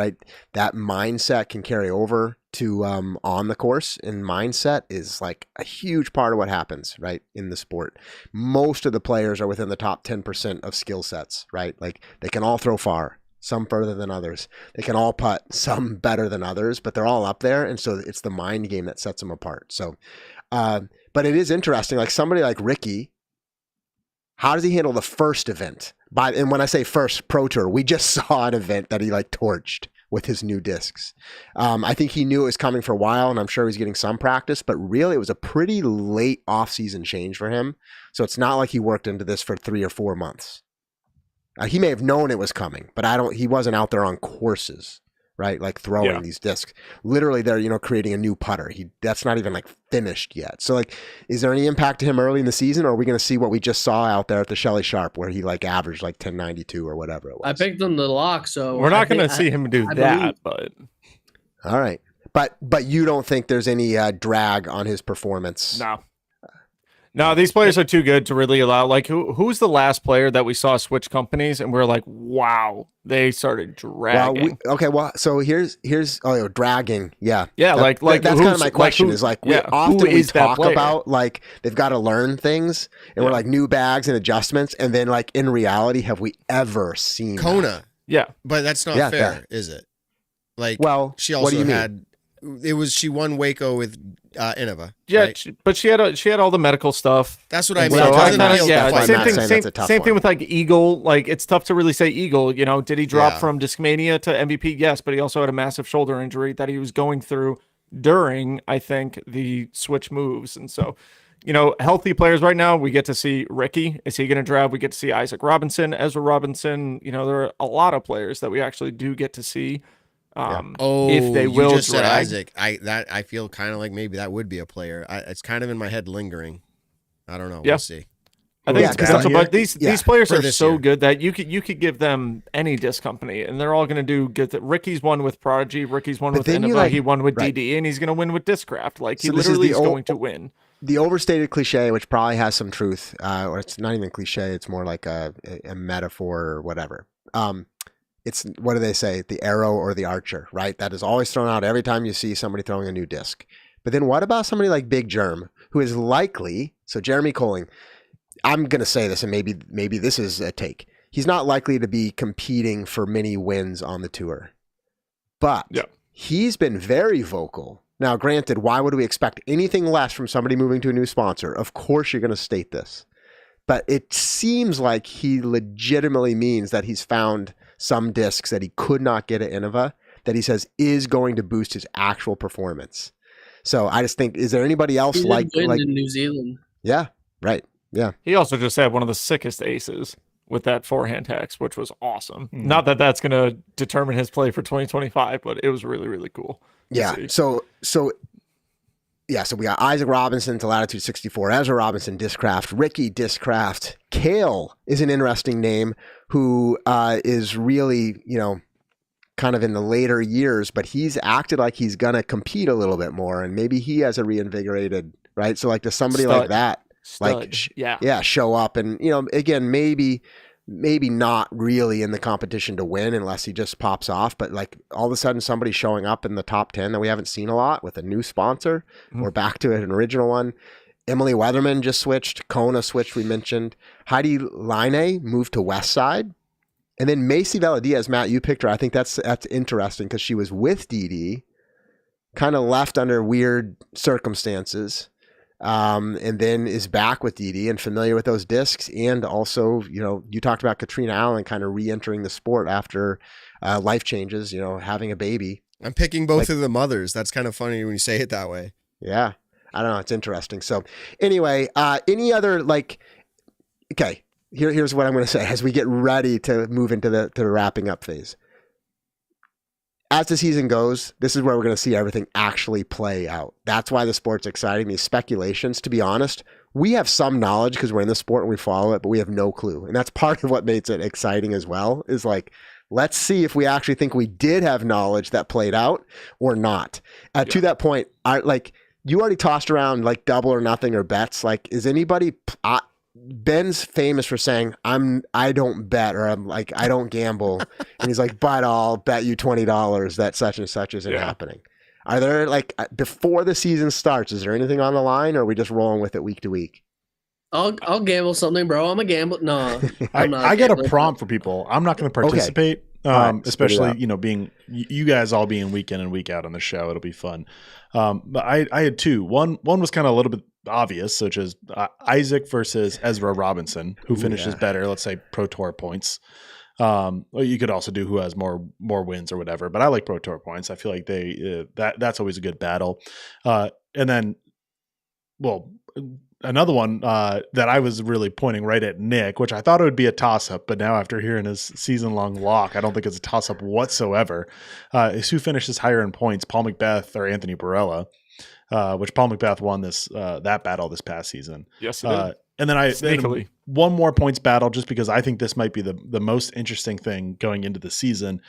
that mindset can carry over to on the course. And mindset is like a huge part of what happens, right, in the sport. Most of the players are within the top 10% of skill sets, right? Like they can all throw far. Some further than others. They can all putt, some better than others, but they're all up there. And so it's the mind game that sets them apart. So, but it is interesting. Like somebody like Ricky, how does he handle the first event? And when I say first Pro Tour, we just saw an event that he like torched with his new discs. I think he knew it was coming for a while, and I'm sure he's getting some practice, but really it was a pretty late off-season change for him. So it's not like he worked into this for 3 or 4 months. He may have known it was coming, but he wasn't out there on courses, right? Like throwing these discs. Literally they're, creating a new putter. That's not even like finished yet. So like, is there any impact to him early in the season, or are we going to see what we just saw out there at the Shelley Sharp where he like averaged like 1092 or whatever it was? I picked him the lock, so we're not going to see him do that, but all right. But you don't think there's any drag on his performance? No, these players are too good to really allow. Like, who's the last player that we saw switch companies and we're like, wow, they started dragging? So here's dragging. Yeah. Yeah, that's kind of my question. Is like, we talk about like they've got to learn things, and we're like new bags and adjustments, and then like in reality, have we ever seen Kona? That? Yeah, but that's not fair, is it? Like, she also what do you had. Mean? She won Waco with Innova. Yeah, right? but she had all the medical stuff. That's what I mean. Same thing with like Eagle. Like it's tough to really say Eagle. Did he drop from Discmania to MVP? Yes, but he also had a massive shoulder injury that he was going through during, I think, the switch moves. And so, healthy players right now, we get to see Ricky. Is he going to drive? We get to see Isaac Robinson, Ezra Robinson. There are a lot of players that we actually do get to see. If they will just drag. said Isaac. I feel kind of like maybe that would be a player. It's kind of in my head lingering. I don't know. We'll see. I think it's potential, but these players are so year. Good that you could give them any disc company and they're all going to do good. Ricky's won with Prodigy. Ricky's won with Innova. He won with DD, and he's going to win with Discraft. Like he literally is going to win. The overstated cliche, which probably has some truth, or it's not even cliche. It's more like a metaphor or whatever. It's, what do they say? The arrow or the archer, right? That is always thrown out every time you see somebody throwing a new disc. But then what about somebody like Big Germ, who is likely, so Jeremy Colling, I'm going to say this, and maybe this is a take. He's not likely to be competing for many wins on the tour. But he's been very vocal. Now, granted, why would we expect anything less from somebody moving to a new sponsor? Of course you're going to state this. But it seems like he legitimately means that he's found some discs that he could not get at Innova that he says is going to boost his actual performance. So I just think, is there anybody else like in New Zealand? Yeah, right. Yeah. He also just had one of the sickest aces with that forehand hex, which was awesome. Not that that's going to determine his play for 2025, but it was really, really cool. Yeah. So we got Isaac Robinson to Latitude 64, Ezra Robinson, Discraft, Ricky Discraft. Kale is an interesting name who is really, kind of in the later years, but he's acted like he's going to compete a little bit more, and maybe he has a reinvigorated, right? So like to somebody like that, Stud. show up. And, again, maybe not really in the competition to win unless he just pops off. But like all of a sudden somebody showing up in the top 10 that we haven't seen a lot with a new sponsor. We're back to an original one. Emily Weatherman just switched. Kona switched, we mentioned. Heidi Line moved to West Side. And then Macy Valadiaz, Matt, you picked her. I think that's interesting because she was with Dee, kind of left under weird circumstances. And then is back with Dee and familiar with those discs. And also, you talked about Katrina Allen kind of re-entering the sport after life changes, having a baby. I'm picking both of the mothers. That's kind of funny when you say it that way. Yeah. I don't know. It's interesting. So anyway, any other okay, here's what I'm going to say as we get ready to move into the wrapping up phase. As the season goes, this is where we're going to see everything actually play out. That's why the sport's exciting. These speculations, to be honest, we have some knowledge because we're in the sport and we follow it, but we have no clue. And that's part of what makes it exciting as well, is let's see if we actually think we did have knowledge that played out or not. To that point, you already tossed around double or nothing or bets. Is anybody, Ben's famous for saying, I don't bet, or I don't gamble. And he's like, but I'll bet you $20 that such and such isn't happening. Are there before the season starts, is there anything on the line, or are we just rolling with it week to week? I'll gamble something, bro. I'm a gambler. No, I get a prompt for people. I'm not going to participate, especially being you guys all being week in and week out on the show. It'll be fun. But I had two. One was kind of a little bit obvious, such as Isaac versus Ezra Robinson, who finishes better. Let's say Pro Tour points. You could also do who has more wins or whatever. But I like Pro Tour points. I feel like that's always a good battle. And then, another one that I was really pointing right at Nick, which I thought it would be a toss-up, but now after hearing his season-long lock, I don't think it's a toss-up whatsoever, is who finishes higher in points, Paul McBeth or Anthony Barella, which Paul McBeth won that battle this past season. Yes, he did. And then one more points battle, just because I think this might be the most interesting thing going into the season,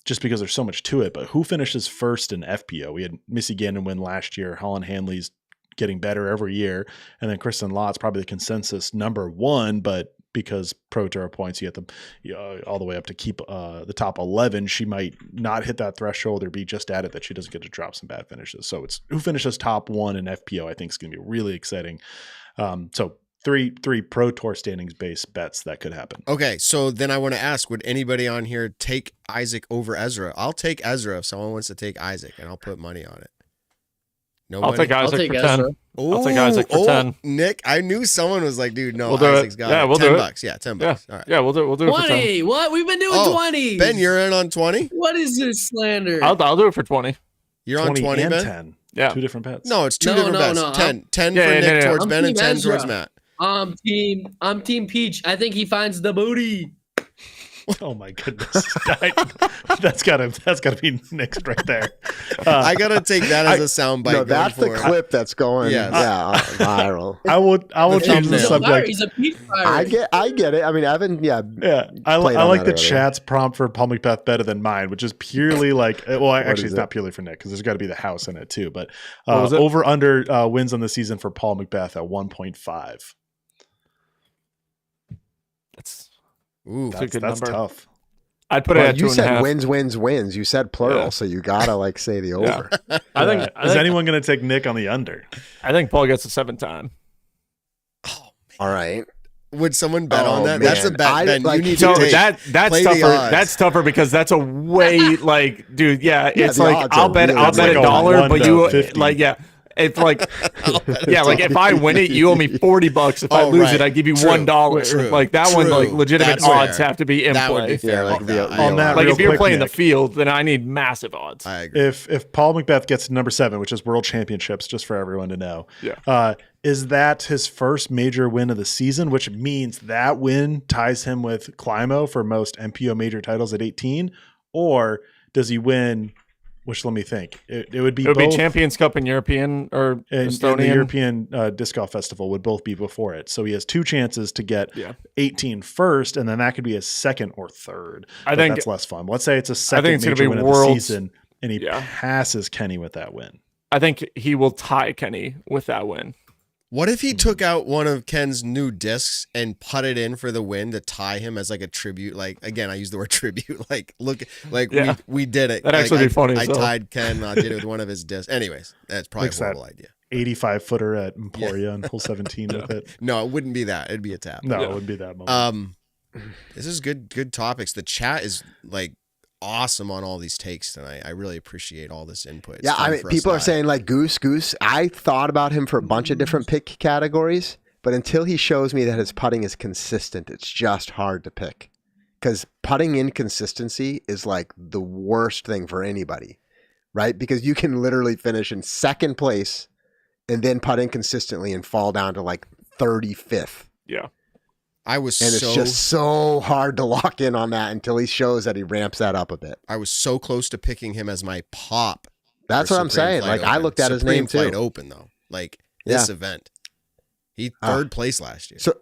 just because there's so much to it. But who finishes first in FPO? We had Missy Gannon win last year. Holland Hanley's getting better every year. And then Kristen Lott's probably the consensus number one, but because Pro Tour points, you have to all the way up to keep the top 11. She might not hit that threshold or be just at it that she doesn't get to drop some bad finishes. So it's who finishes top one in FPO, I think is going to be really exciting. So three Pro Tour standings based bets that could happen. Okay. So then I want to ask, would anybody on here take Isaac over Ezra? I'll take Ezra if someone wants to take Isaac, and I'll put money on it. Nobody? I'll take Isaac for 10. I'll take Isaac for 10. Nick, I knew someone was like, dude, no, we'll Isaac's got it. We'll do $10. Yeah, $10. Yeah. All right. Yeah, we'll do it 20. for 10. What? We've been doing 20. Ben, you're in on 20? What is this slander? I'll do it for 20. You're on 20, and Ben? 10. Yeah. Two different bets. No, it's two different bets. No. 10 for Nick towards I'm Ben and 10 Ezra. towards Matt. I'm Team Peach. I think he finds the booty. Oh my goodness, that's gotta be next right there. I gotta take that as a soundbite. No, that's the clip that's going. Yes. Viral. I will change the subject. He's a Peach fire. I get it. I mean, Evan, yeah. I like the chat's prompt for Paul McBeth better than mine, which is purely actually it's not purely for Nick because there's got to be the house in it too. But over under wins on the season for Paul McBeth at 1.5. That's tough. I'd put it at 2.5. You said wins. You said plural, so you gotta say the over. I think is anyone going to take Nick on the under? I think Paul gets a 7-time. Oh, all right. Would someone bet on that? Man. That's a bet. Ben, you need to take. That's tougher. That's tougher because that's a way dude. Yeah, it's I'll bet $1, but you 50. It's if I win it, you owe me $40. If I lose it, I give you $1. True. That one, legitimate odds have to be in that play. Would be fair. On that, if you're playing Nick, the field, then I need massive odds. I agree. If Paul McBeth gets to number 7, which is World Championships, just for everyone to know, is that his first major win of the season? Which means that win ties him with Climo for most MPO major titles at 18, or does he win? Which, let me think. It would be Champions Cup and European or Estonian. And the European Disc Golf Festival would both be before it. So he has 2 chances to get 18 first, and then that could be his second or third. I think that's less fun. Let's say it's a second major win of the season, and he passes Kenny with that win. I think he will tie Kenny with that win. What if he took out one of Ken's new discs and putted in for the win to tie him as like a tribute? Like, again, I use the word tribute. Like, look, like we did it. That'd actually be funny. I tied Ken. I did it with one of his discs. Anyways, that's probably a horrible idea. 85-footer at Emporia on hole 17 with it. No, it wouldn't be that. It'd be a tap. No, it wouldn't be that moment. This is good topics. The chat is like awesome on all these takes tonight. I really appreciate all this input. Yeah, I mean, people are saying like Goose. I thought about him for a bunch of different pick categories, but until he shows me that his putting is consistent, it's just hard to pick. Because putting inconsistency is like the worst thing for anybody, right? Because you can literally finish in second place and then putt inconsistently and fall down to like 35th. Yeah. It's just so hard to lock in on that until he shows that he ramps that up a bit. I was so close to picking him as my pop. That's what I'm saying. Like I looked at his name too. Flight Open though. Like this event. He third place last year. So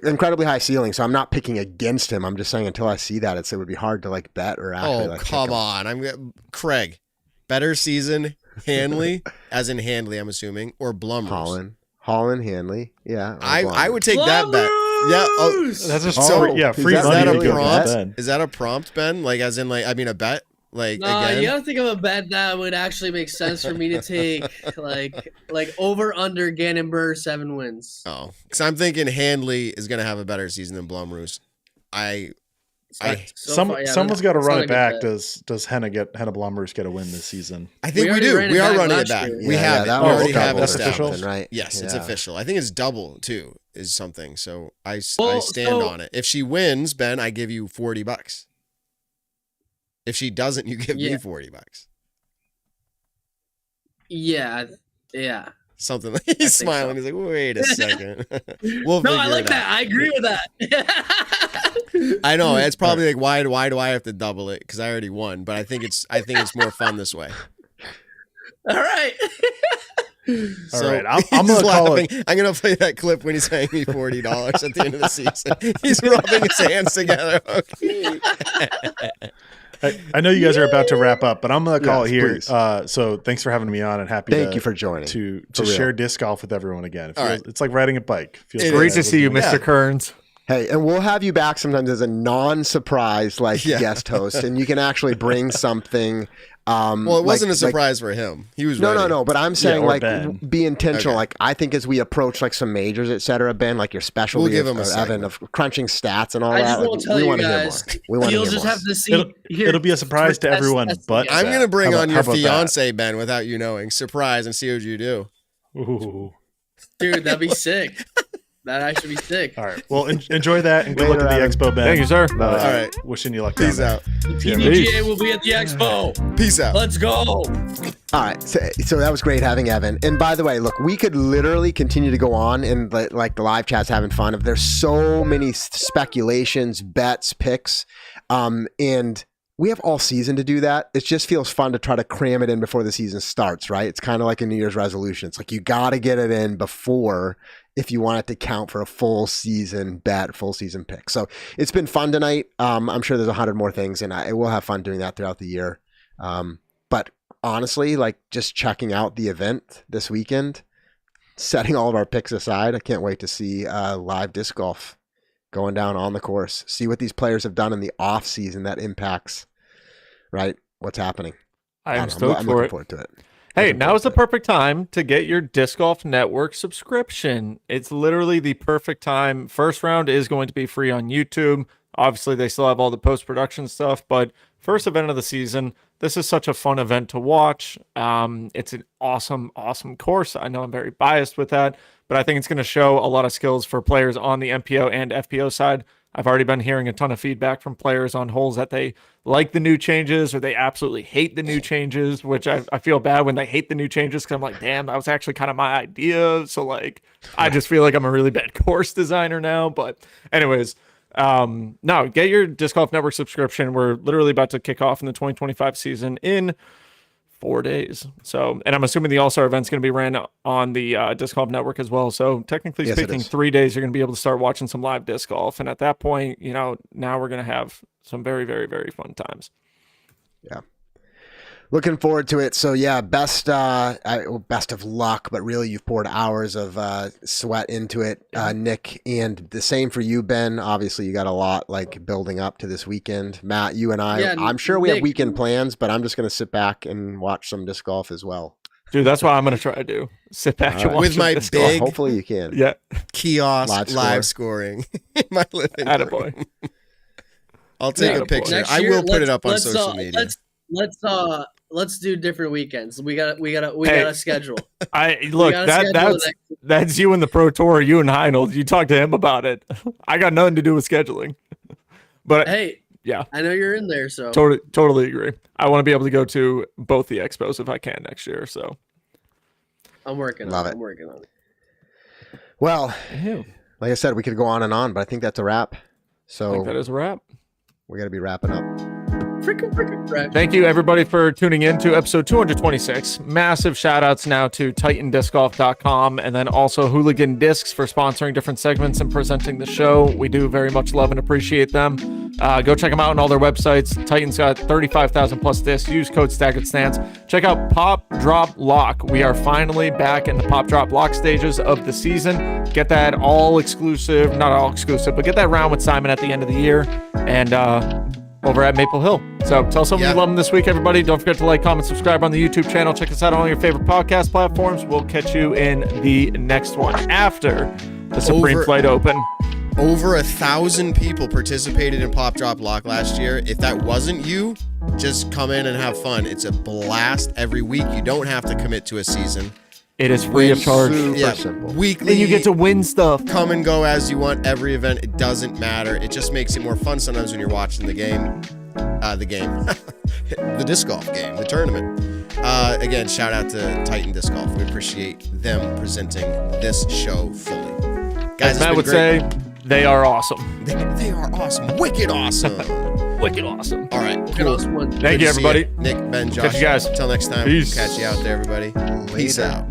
incredibly high ceiling. So I'm not picking against him. I'm just saying until I see that, it would be hard to like bet or actually. Oh, come on. Craig. Better season, Hanley, as in Handley, I'm assuming, or Blumrose. Holland, Hanley. Yeah. I would take that bet. Yeah, that's just free is money. That a prompt? Is that a prompt, Ben? Like, as in, like, I mean, a bet? Like, no, again? you gotta think of a bet that would actually make sense for me to take, like over under Gannon Buhr 7 wins. Oh, because I'm thinking Handley is gonna have a better season than Blumrose. Someone's got to run it back. Does Henna Blumrose get a win this season? I think we do. We are running it back. We have it. We already have it established. Right? Yes, it's official. I think it's double too. Is something. So I stand on it. If she wins, Ben, I give you $40. If she doesn't, you give me $40. Yeah. Something like he's smiling. So. He's like, wait a second. I like that. I agree with that. I know it's probably like why do I have to double it? Because I already won. But I think it's more fun this way. All right. All right. I'm gonna call it. I'm gonna play that clip when he's paying me $40 at the end of the season. He's rubbing his hands together. Okay. I know you guys are about to wrap up, but I'm going to call it here. Please. So thanks for having me on, and thank you for joining to share disc golf with everyone again. It's like riding a bike. It's great to see you, Mr. Kearns. Hey, and we'll have you back sometimes as a non-surprise guest host, and you can actually bring something. Well, it wasn't a surprise for him. He was ready. No. But I'm saying be intentional. Okay. Like I think as we approach like some majors, etc. Ben, like your specialty, we'll give him Evan, of crunching stats and all I that. just won't tell you guys. You'll just have to see. It'll be a surprise to everyone. But I'm gonna bring on your fiance, Ben, without you knowing. Surprise, and see what you do. Ooh. Dude, that'd be sick. That'd actually be sick. All right. Well, enjoy that and good luck at the expo, Ben. Thank you, sir. All right. Wishing you luck. Peace out. The PDGA will be at the expo. Peace out. Let's go. All right. So that was great having Evan. And by the way, look, we could literally continue to go on and like the live chat's having fun. There's so many speculations, bets, picks, and we have all season to do that. It just feels fun to try to cram it in before the season starts, right? It's kind of like a New Year's resolution. It's like you got to get it in before if you want it to count for a full season bet, full season pick. So it's been fun tonight. I'm sure there's 100 more things, and I will have fun doing that throughout the year. But honestly, like just checking out the event this weekend, setting all of our picks aside, I can't wait to see live disc golf going down on the course. See what these players have done in the off season that impacts, right, what's happening. I'm stoked I'm for looking it. forward to it. Hey, now is the perfect time to get your Disc Golf Network subscription. It's literally the perfect time. First round is going to be free on YouTube. Obviously, they still have all the post-production stuff, but first event of the season, this is such a fun event to watch. It's an awesome, awesome course. I know I'm very biased with that, but I think it's going to show a lot of skills for players on the MPO and FPO side. I've already been hearing a ton of feedback from players on holes that they like the new changes or they absolutely hate the new changes, which I feel bad when they hate the new changes because I'm like, damn, that was actually kind of my idea. So, like, I just feel like I'm a really bad course designer now. But anyways, no, get your Disc Golf Network subscription. We're literally about to kick off in the 2025 season in 4 days. So, and I'm assuming the All-Star event's going to be ran on the Disc Golf Network as well. So technically speaking, 3 days, you're going to be able to start watching some live disc golf. And at that point, you know, now we're going to have some very, very, very fun times. Yeah. Looking forward to it. So yeah, best of luck, but really you've poured hours of sweat into it, Nick, and the same for you, Ben. Obviously you got a lot like building up to this weekend. Matt, you and I, I'm sure we have weekend plans, but I'm just going to sit back and watch some disc golf as well. Dude, that's what I'm going to try to do. Sit back and watch with my big, hopefully you can. Yeah. Kiosk live scoring in my living room. I'll take a picture. I will put it up on social media. Let's do different weekends. We gotta schedule. That's you and the Pro Tour, you and Heinold. You talk to him about it. I got nothing to do with scheduling. But hey, yeah, I know you're in there, so totally agree. I want to be able to go to both the expos if I can next year. So I'm working on it. Well, like I said, we could go on and on, but I think that's a wrap. So I think that is a wrap. We got to be wrapping up. Freaking. Thank you, everybody, for tuning in to episode 226. Massive shout-outs now to TitanDiscGolf.com and then also Hooligan Discs for sponsoring different segments and presenting the show. We do very much love and appreciate them. Go check them out on all their websites. Titan's got 35,000 plus discs. Use code Staggered Stance. Check out Pop Drop Lock. We are finally back in the Pop Drop Lock stages of the season. Get that all exclusive, not all exclusive, but get that round with Simon at the end of the year. And over at Maple Hill. So tell someone you love them this week, everybody. Don't forget to like, comment, subscribe on the YouTube channel. Check us out on all your favorite podcast platforms. We'll catch you in the next one after the Supreme Flight Open. Over 1,000 people participated in Pop Drop Lock last year. If that wasn't you, just come in and have fun. It's a blast every week. You don't have to commit to a season. It is free of charge. Super simple. Weekly. And you get to win stuff. Come and go as you want. Every event, it doesn't matter. It just makes it more fun sometimes when you're watching the game. The disc golf game, the tournament. Again, shout out to Titan Disc Golf. We appreciate them presenting this show fully. Guys, as Matt would say, they are awesome. They are awesome. Wicked awesome. Wicked awesome. All right. Cool. Awesome. Thank you, everybody. Nick, Ben, Josh. Catch you guys. Until next time. Peace. Catch you out there, everybody. Peace out.